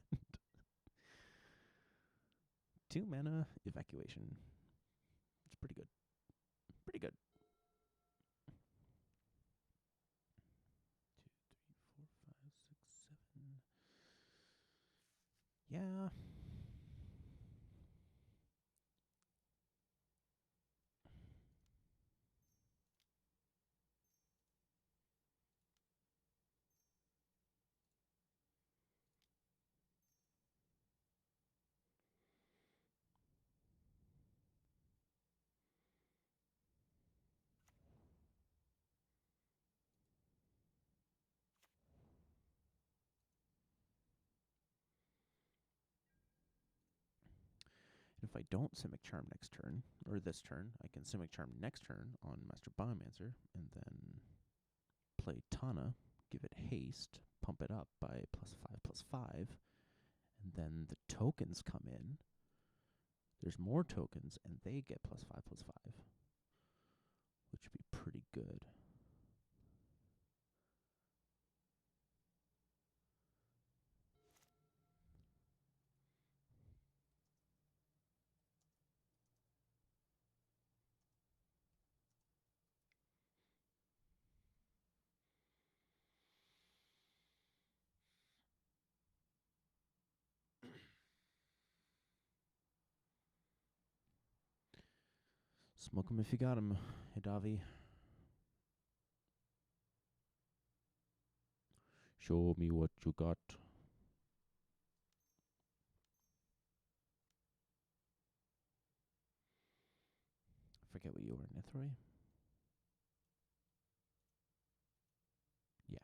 2 mana Evacuation. It's pretty good. Pretty good. 2, 3, 4, 5, 6, 7. Yeah. And if I don't Simic Charm next turn, or this turn, I can Simic Charm next turn on Master Biomancer, and then play Tana, give it haste, pump it up by +5/+5, and then the tokens come in. There's more tokens, and they get +5/+5, which would be pretty good. Smoke him if you got him, Hidavi. Show me what you got. I forget what you were, Nithroy? Yeah,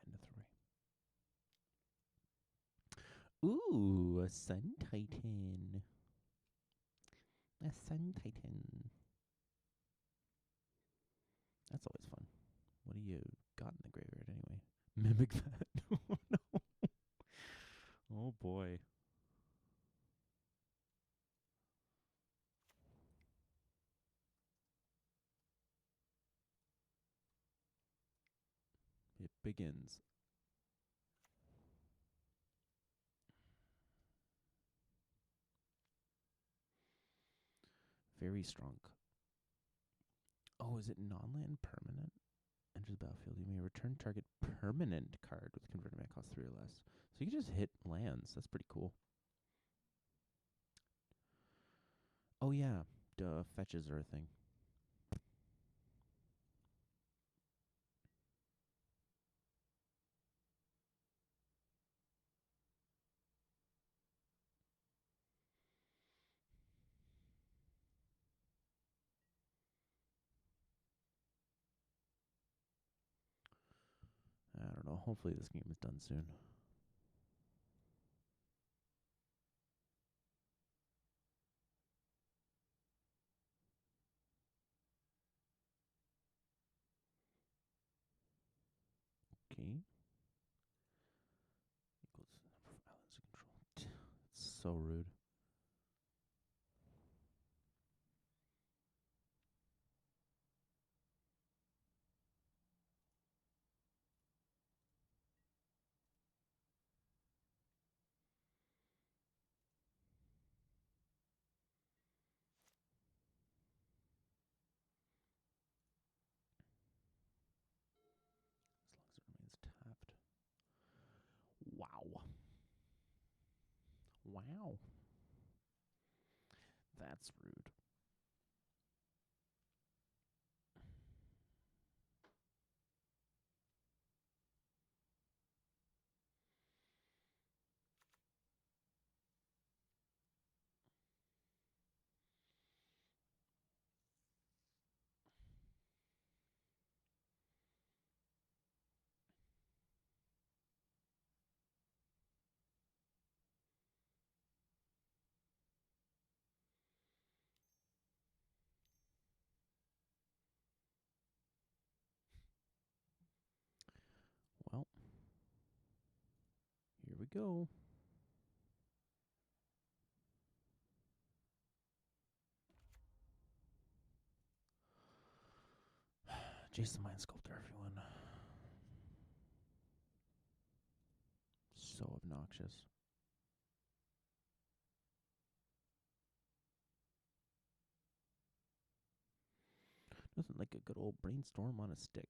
Nithroy. Ooh, a Sun Titan. A Sun Titan. That's always fun. What do you got in the graveyard anyway? Mimic that. Oh, no. Oh, boy. It begins. Very strong. Oh, is it non-land permanent? Enters the battlefield. You may return target permanent card with converted mana cost 3 or less. So you can just hit lands. That's pretty cool. Oh, yeah. Duh, fetches are a thing. I don't know. Hopefully this game is done soon. Okay. Equals the number of islands you control. It's so rude. As long as it remains tapped. Wow. Wow. That's rude. go. Jason the Mind Sculptor, everyone. So obnoxious. Nothing like a good old brainstorm on a stick.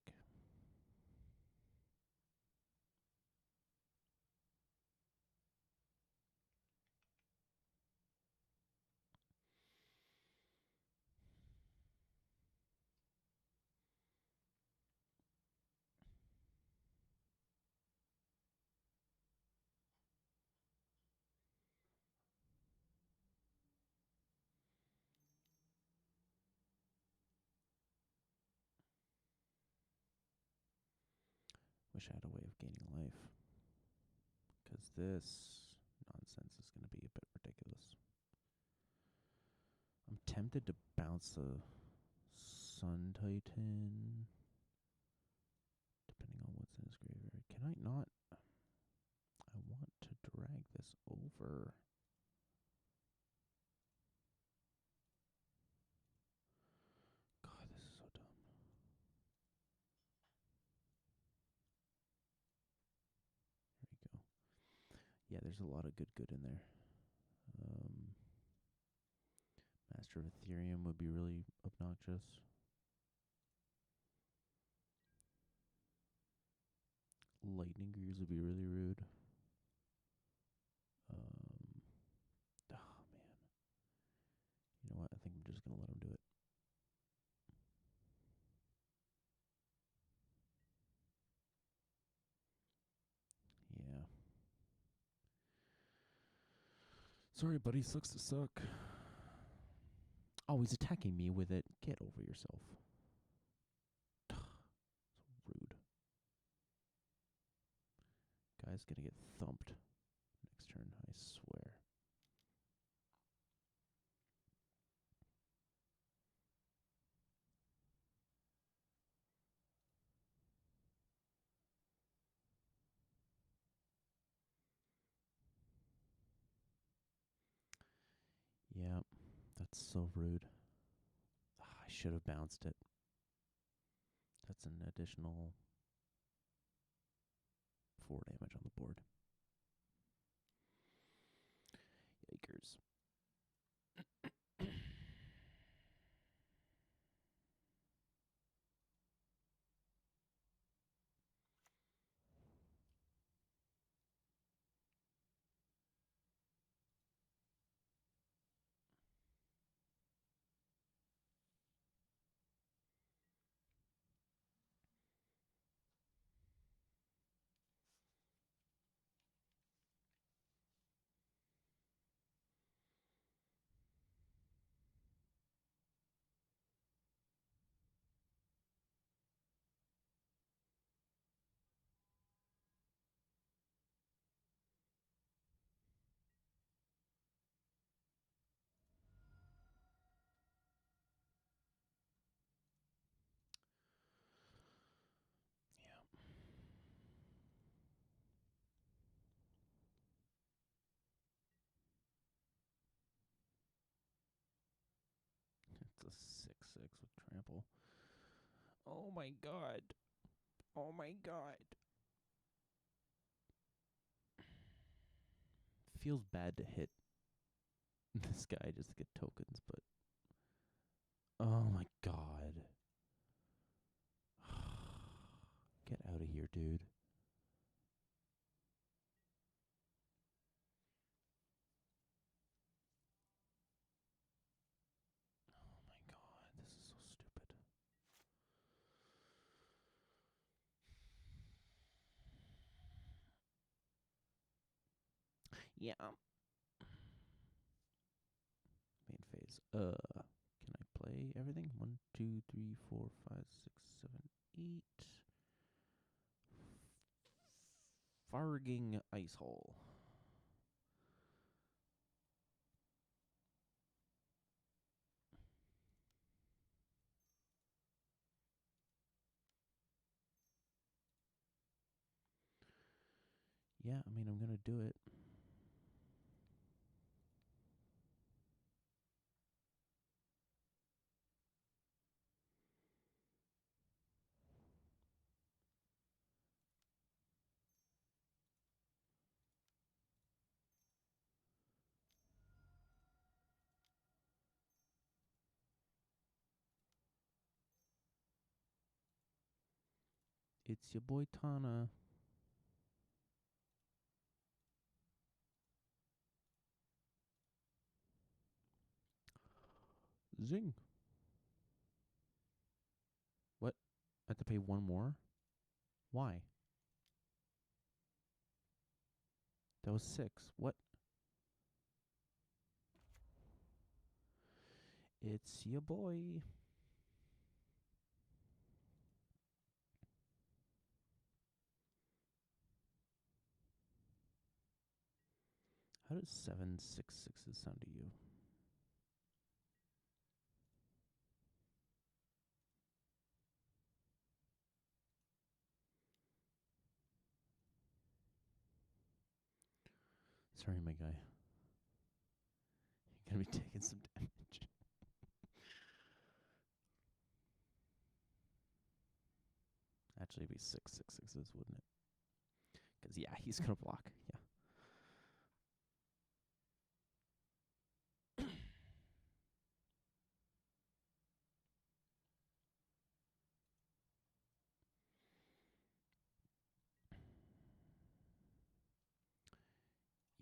Wish I had a way of gaining life. Because this nonsense is going to be a bit ridiculous. I'm tempted to bounce a Sun Titan, depending on what's in his graveyard. Can I not? I want to drag this over. God, this is so dumb. There we go. Yeah, there's a lot of good in there. Master of Ethereum would be really obnoxious. Lightning Greaves would be really rude. Oh, man. You know what? I think I'm just going to let him do it. Yeah. Sorry, buddy. Sucks to suck. Oh, he's attacking me with it. Get over yourself. So rude. Guy's gonna get thumped next turn, I swear. Yeah, that's so rude. I should have bounced it. That's an additional 4 damage on the board. Yikers. Yeah. It's a 6/6 with trample. Oh my god. Oh my god. Feels bad to hit this guy just to get tokens, but oh my god. Get out of here, dude. Oh my god, this is so stupid. Yeah. Main phase. Can I play everything? 1, 2, 3, 4, 5, 6, 7, 8. Farging Ice Hole. yeah, I mean, I'm going to do it. It's your boy Tana. Zing. What? I have to pay one more? Why? That was 6. What? It's your boy. How does 766 sound to you? Sorry, my guy. You're going to be taking some damage. Actually, it'd be 666s, wouldn't it? Because, yeah, he's going to block. Yeah.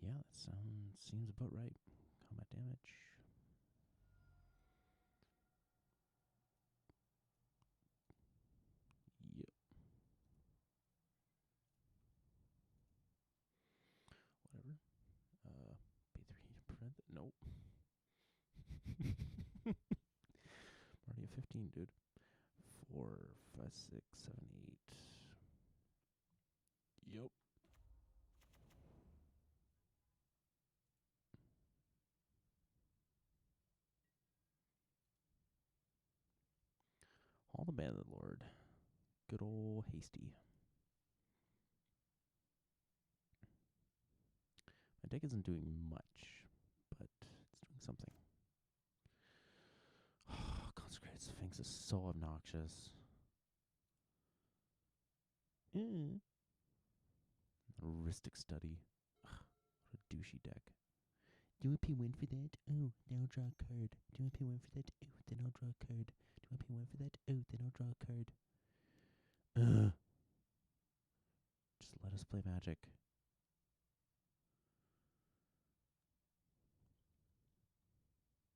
Yeah, that seems about right. Combat damage. Yep. Whatever. Pay 3 to prevent that. Nope. Already a 15, dude. 4, 5, 6, 7, 8. Yep. All the Band of the Lord. Good old Hasty. My deck isn't doing much, but it's doing something. Consecrated Sphinx is so obnoxious. Heuristic Study. Ugh, what a douchey deck. Do you want to pay 1 for that? Oh, then I'll draw a card. Do you want to pay 1 for that? Oh, then I'll draw a card. Do you want to pay 1 for that? Oh, then I'll draw a card. Ugh. Just let us play Magic.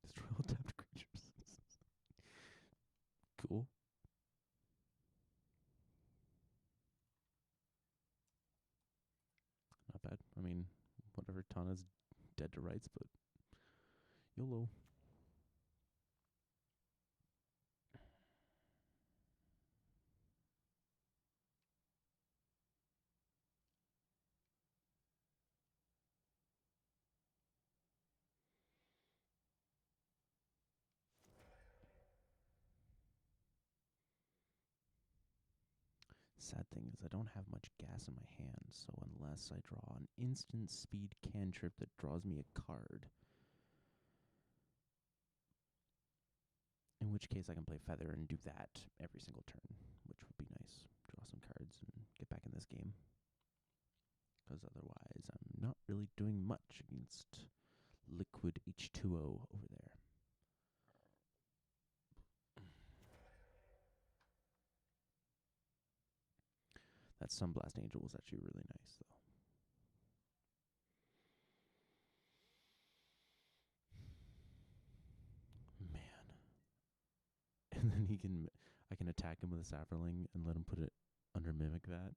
Destroy all tapped creatures. Cool. Not bad. I mean, whatever. Tana's dead to rights, but YOLO. Sad thing is I don't have much gas in my hand, so unless I draw an instant speed cantrip that draws me a card, in which case I can play Feather and do that every single turn, which would be nice. Draw some cards and get back in this game. Because otherwise I'm not really doing much against Liquid H2O over there. That Sunblast Angel was actually really nice, though. Man. And then I can attack him with a Saffronling and let him put it under Mimic that.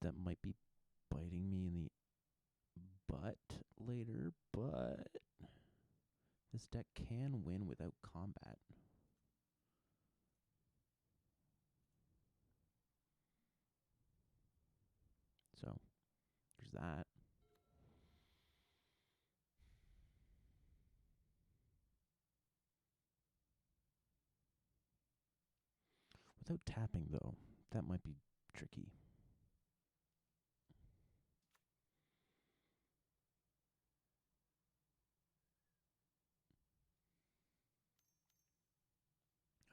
that might be biting me in the butt later, but this deck can win without combat. So, there's that. Without tapping, though, that might be tricky.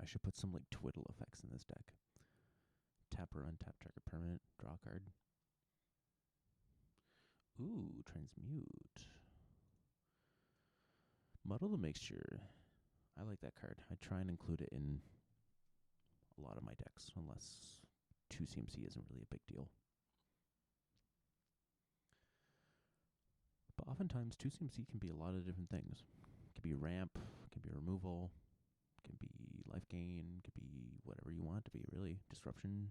I should put some like twiddle effects in this deck. Tap or untap, target permanent, draw a card. Ooh, transmute. Muddle the Mixture. I like that card. I try and include it in a lot of my decks, unless 2 CMC isn't really a big deal. But oftentimes, 2 CMC can be a lot of different things. It can be ramp, it can be removal, it can be life gain, it can be whatever you want it to be, really. Disruption.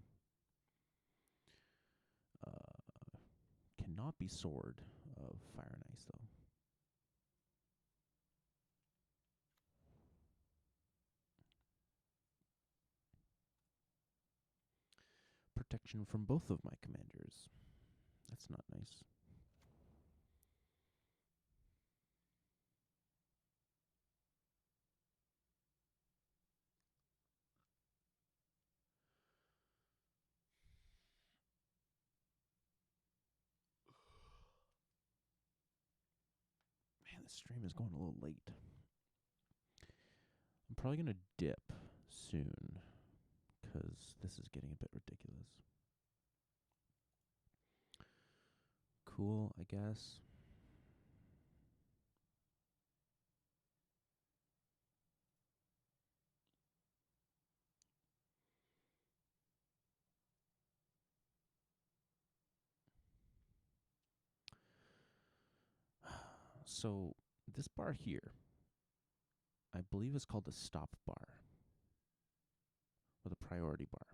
Cannot be Sword of Fire and Ice, though. Protection from both of my commanders. That's not nice. Man, this stream is going a little late. I'm probably going to dip soon, because this is getting a bit ridiculous. Cool, I guess. So, this bar here, I believe is called the stop bar, or the priority bar.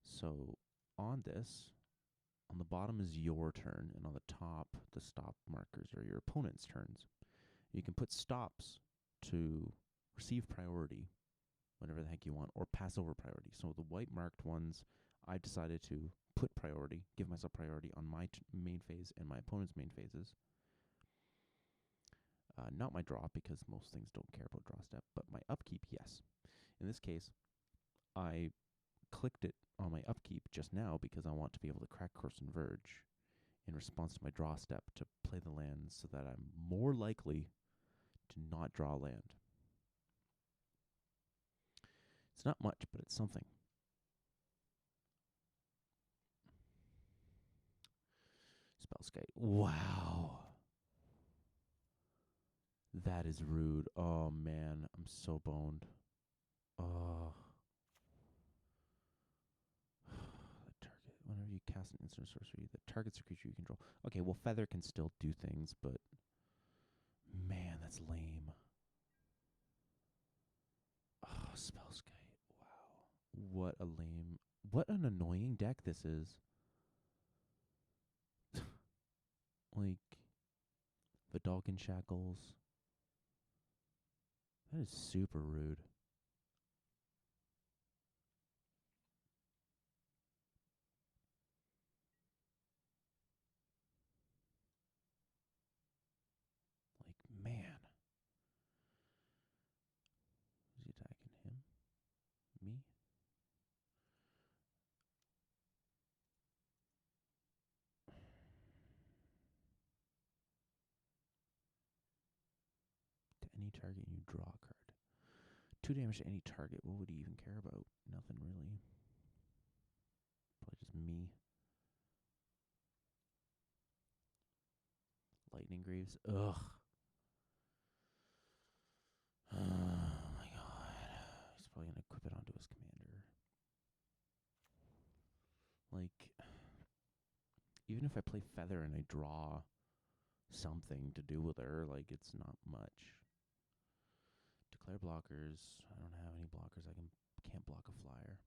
So, on this, on the bottom is your turn, and on the top, the stop markers are your opponent's turns. You can put stops to receive priority whenever the heck you want, or pass over priority. So the white marked ones, I decided to put priority, give myself priority on my main phase and my opponent's main phases. Not my draw, because most things don't care about draw step, but my upkeep, yes. In this case, I clicked it on my upkeep just now because I want to be able to crack Course and Verge in response to my draw step to play the land so that I'm more likely to not draw land. It's not much, but it's something. Spellskite. Wow. That is rude. Oh, man. I'm so boned. Oh. The target. Whenever you cast an instant sorcery, the target's a creature you control. Okay, well, Feather can still do things, but... Man, that's lame. Oh, Spellskite. Wow. What a lame... What an annoying deck this is. Like... The Dalkin Shackles. That is super rude. Like, man. Is he attacking him? Me? To any target, you draw a card. 2 damage to any target. What would he even care about? Nothing really. Probably just me. Lightning Greaves. Ugh. Oh my god. He's probably gonna equip it onto his commander. Like, even if I play Feather and I draw something to do with her, like, it's not much. Declare blockers. I don't have any blockers. Can't block a flyer.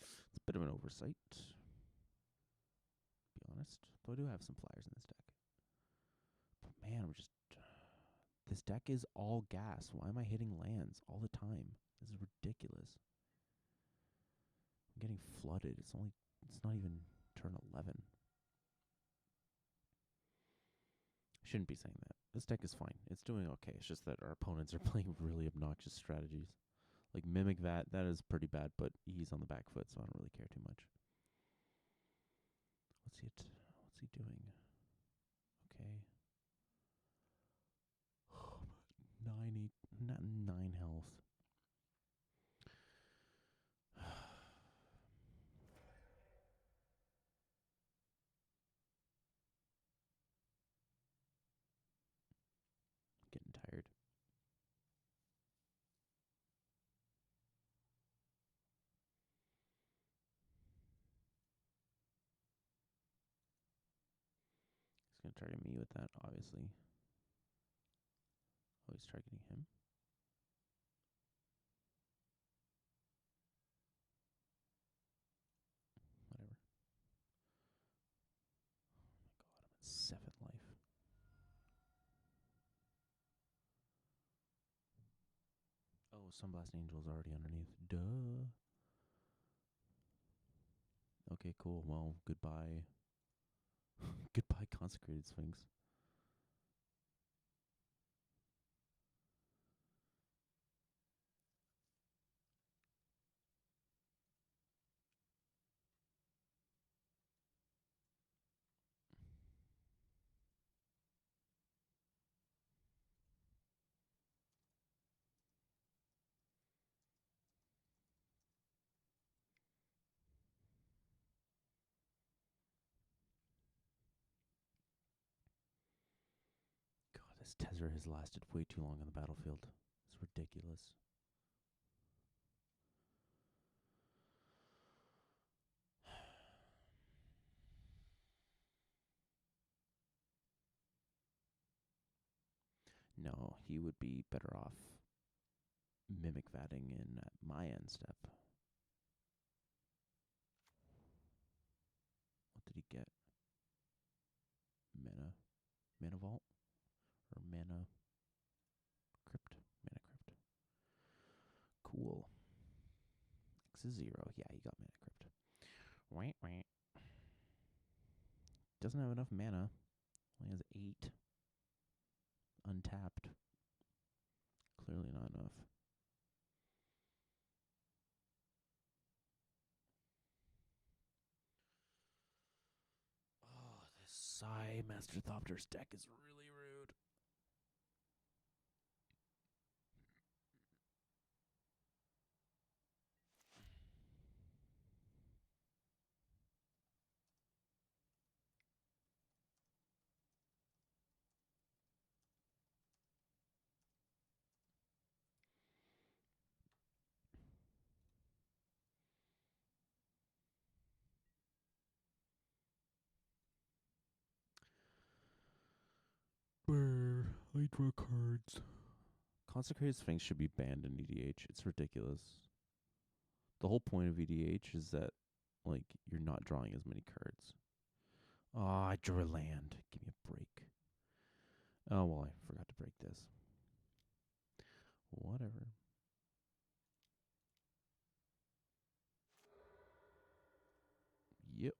It's a bit of an oversight. honest. Though I do have some flyers in this deck. But man, I'm just... This deck is all gas. Why am I hitting lands all the time? This is ridiculous. I'm getting flooded. It's not even turn 11. I shouldn't be saying that. This deck is fine. It's doing okay. It's just that our opponents are playing really obnoxious strategies. Like Mimic that is pretty bad, but he's on the back foot, so I don't really care too much. What's he doing? Okay. 9 health. Getting tired. He's gonna target me with that, obviously. Oh, he's targeting him. Whatever. Oh my god, I'm at 7th life. Oh, Sunblast Angel's already underneath. Duh. Okay, cool. Well, goodbye. Goodbye, Consecrated Sphinx. God, this Tezzeret has lasted way too long on the battlefield. It's ridiculous. No, he would be better off Mimic Vatting in at my end step. What did he get? Mana Vault? Or Mana Crypt? Mana Crypt. Cool. X is 0. Yeah, he got Mana Crypt. Wait. Doesn't have enough mana. Only has 8. Untapped. Clearly not enough. Oh, this Psy Master Thopter's deck is really rude. Brr, I draw cards. Consecrated Sphinx should be banned in EDH. It's ridiculous. The whole point of EDH is that, like, you're not drawing as many cards. Oh, I drew a land. Give me a break. Oh, well, I forgot to break this. Whatever. Yep.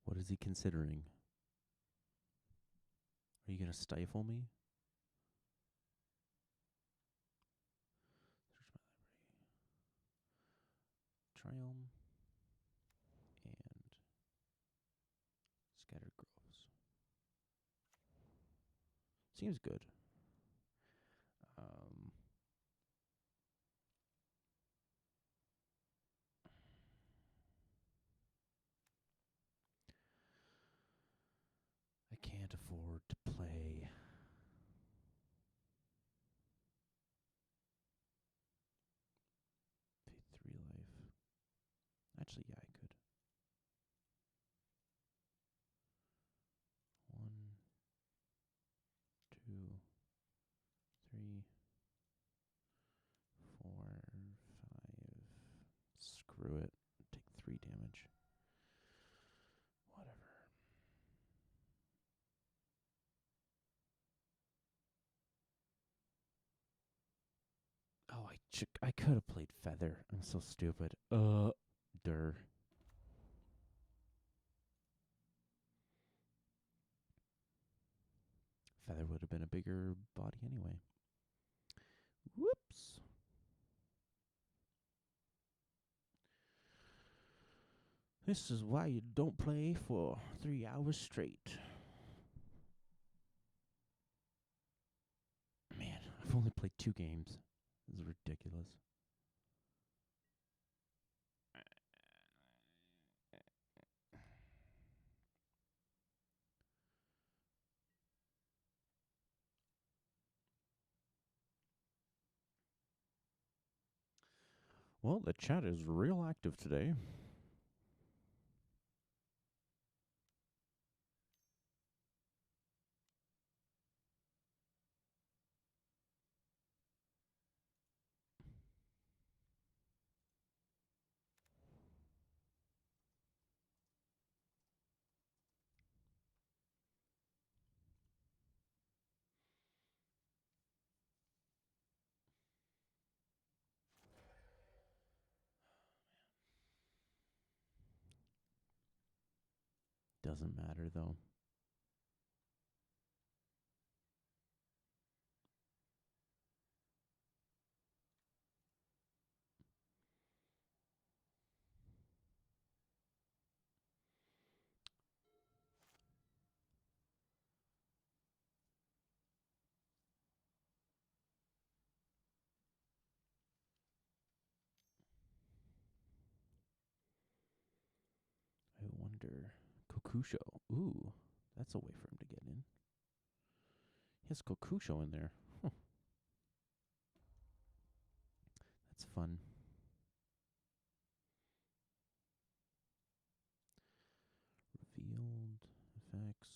What is he considering? Are you going to stifle me? Search my library. Triumph. And Scattered Groves. Seems good. I can't afford to play. Actually, yeah, I could. 1, 2, 3, 4, 5. Screw it. Take 3 damage. Whatever. Oh, I could have played Feather. I'm so stupid. Durr. Feather would have been a bigger body anyway. Whoops. This is why you don't play for 3 hours straight. Man, I've only played 2 games. This is ridiculous. Well, the chat is real active today. Doesn't matter, though. I wonder. Kokusho. Ooh, that's a way for him to get in. He has Kokusho in there. Huh. That's fun. Revealed effects.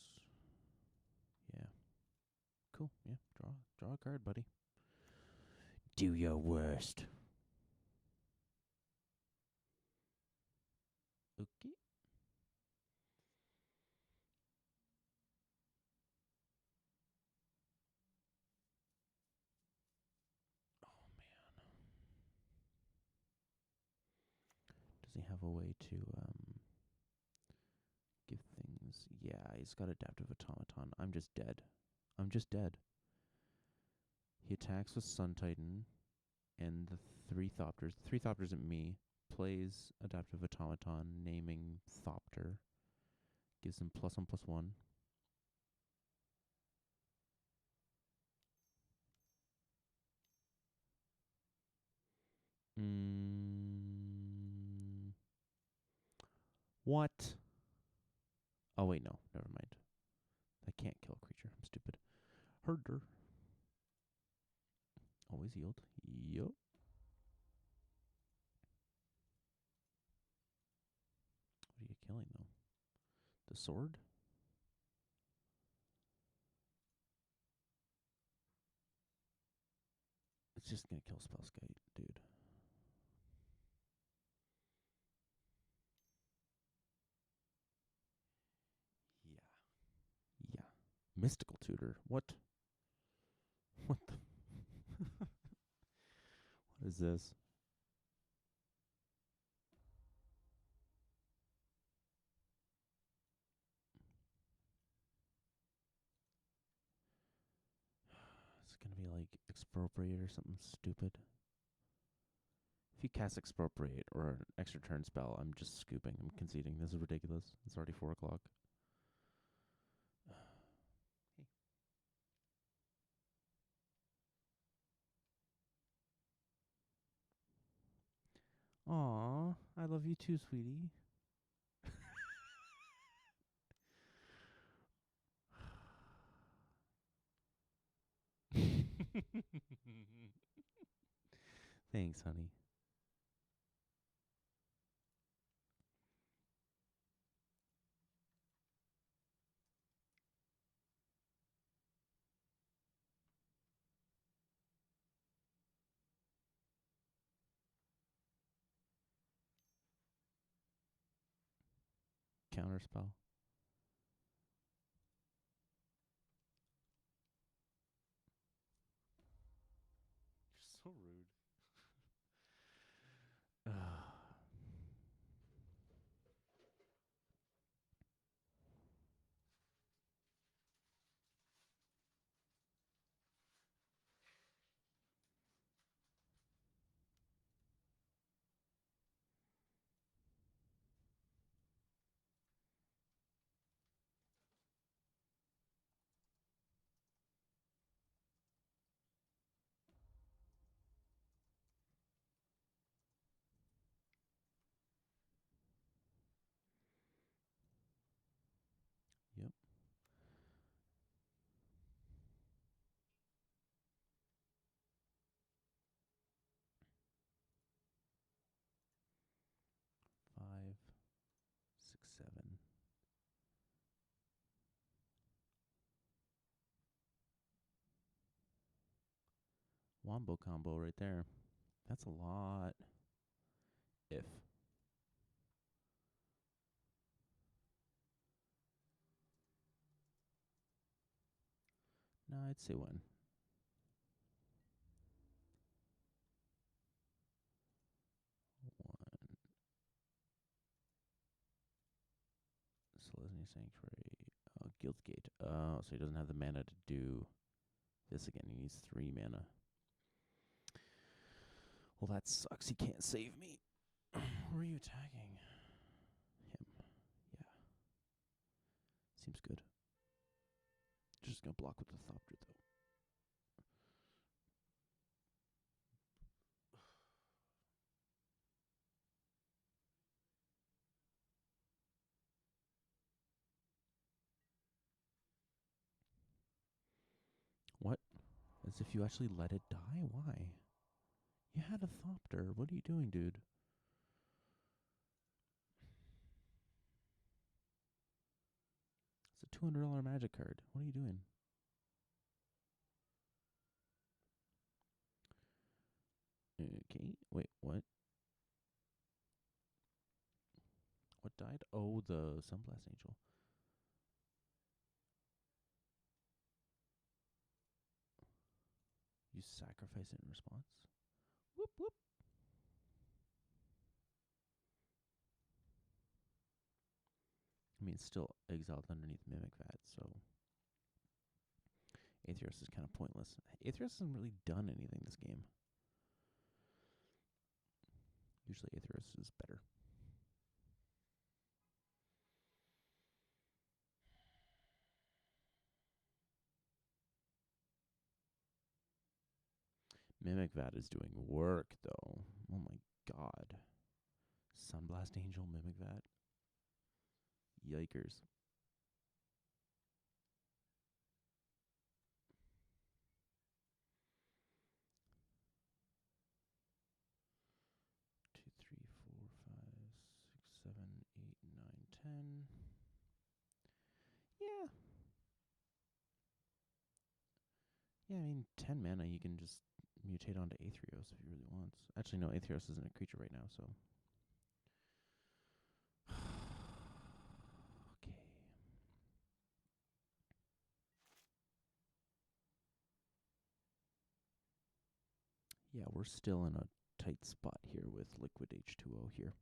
Yeah. Cool. Yeah. Draw a card, buddy. Do your worst. Okay. Oh man. Does he have a way to give things? Yeah, he's got Adaptive Automaton. I'm just dead. I'm just dead. He attacks with Sun Titan and the 3 Thopters. 3 Thopters at me. Plays Adaptive Automaton, naming Thopter. Gives him +1/+1. What? Oh, wait, no. Never mind. I can't kill a creature. I'm stupid. Herder. Always yield. Yup. What are you killing, though? The sword? It's just going to kill Spellskite, dude. Yeah. Yeah. Mystical Tutor. What? What the? What is this? It's going to be like Expropriate or something stupid. If you cast Expropriate or an extra turn spell, I'm just scooping. I'm conceding. This is ridiculous. It's already 4 o'clock. Aw, I love you too, sweetie. Thanks, honey. counterspell. You're so rude. Yep. Five, 6, 7. Wombo combo right there. That's a lot. If. No, I'd say 1. Selesnya Sanctuary. Guildgate. So he doesn't have the mana to do this again. He needs 3 mana. Well, that sucks. He can't save me. Who are you attacking? Him. Yeah. Seems good. Just gonna block with the Thopter, though. What? As if you actually let it die? Why? You had a Thopter. What are you doing, dude? It's a $200 magic card. What are you doing? Okay. Wait, what? What died? Oh, the Sunblast Angel. You sacrifice it in response? Whoop, whoop. I mean, it's still exiled underneath Mimic Vat, so Aetherios is kind of pointless. Aetherios hasn't really done anything this game. Usually Aetherios is better. Mimic Vat is doing work, though. Oh my god. Sunblast Angel, Mimic Vat. Yikers. Two, 3, 4, 5, 6, 7, 8, 9, 10. Yeah. Yeah, I mean, 10 mana, you can just mutate onto Aetherios if you really want. Actually, no, Aetherios isn't a creature right now, so. Okay. Yeah, we're still in a tight spot here with Liquid H2O here.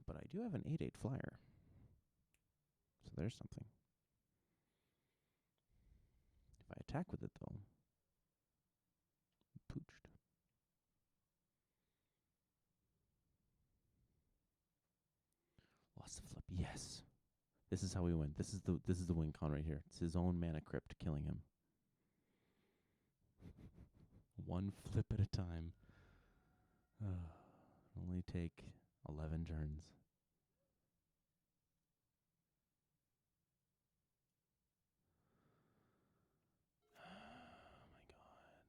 But I do have an 8/8 flyer. So there's something. If I attack with it, though, pooched. Lost the flip. Yes. This is how we win. This is the win con right here. It's his own mana crypt killing him. One flip at a time. Only take 11 turns. Oh my god.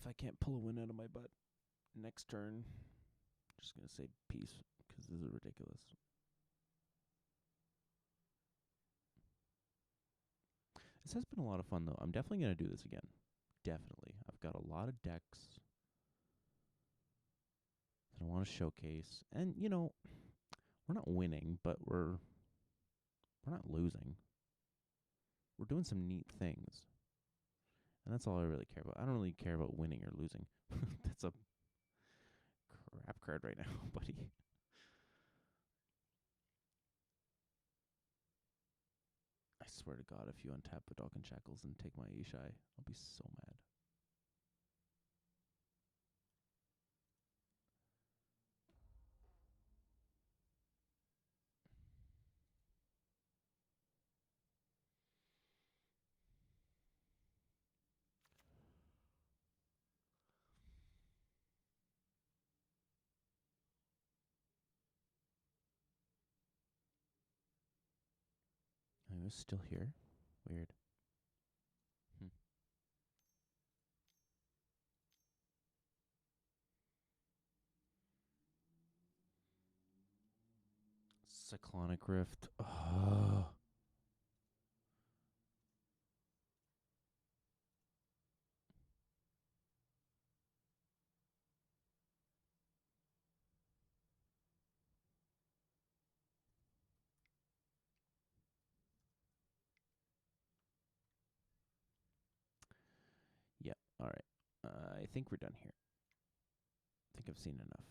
I can't pull a win out of my butt next turn, just gonna say peace because this is ridiculous. This has been a lot of fun though. I'm definitely gonna do this again. Definitely. I've got a lot of decks that I want to showcase, and you know, we're not winning, but we're not losing. We're doing some neat things. And that's all I really care about. I don't really care about winning or losing. That's a crap card right now, buddy. I swear to God, if you untap Vidalcan and Shackles and take my Ishai, I'll be so mad. I was still here. Weird. Cyclonic Rift. Oh. Yeah, all right. I think we're done here. I think I've seen enough.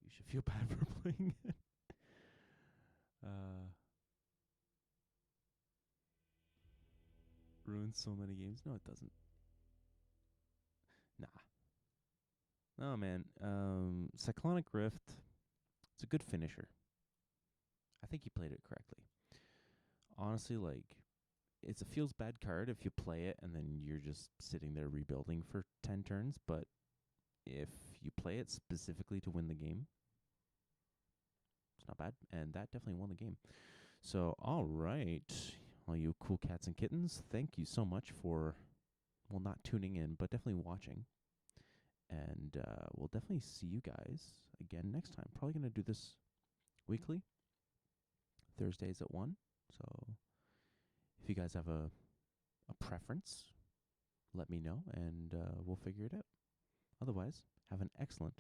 You should feel bad for playing it. Ruins so many games. No, it doesn't. Nah. No, man. Cyclonic Rift, it's a good finisher. I think you played it correctly. Honestly, like, it's a feels bad card if you play it and then you're just sitting there rebuilding for 10 turns, but if you play it specifically to win the game, it's not bad, and that definitely won the game. So, all right, all you cool cats and kittens, thank you so much for, well, not tuning in, but definitely watching. And we'll definitely see you guys again next time. Probably going to do this weekly, Thursdays at 1. So if you guys have a preference, let me know, and we'll figure it out. Otherwise, have an excellent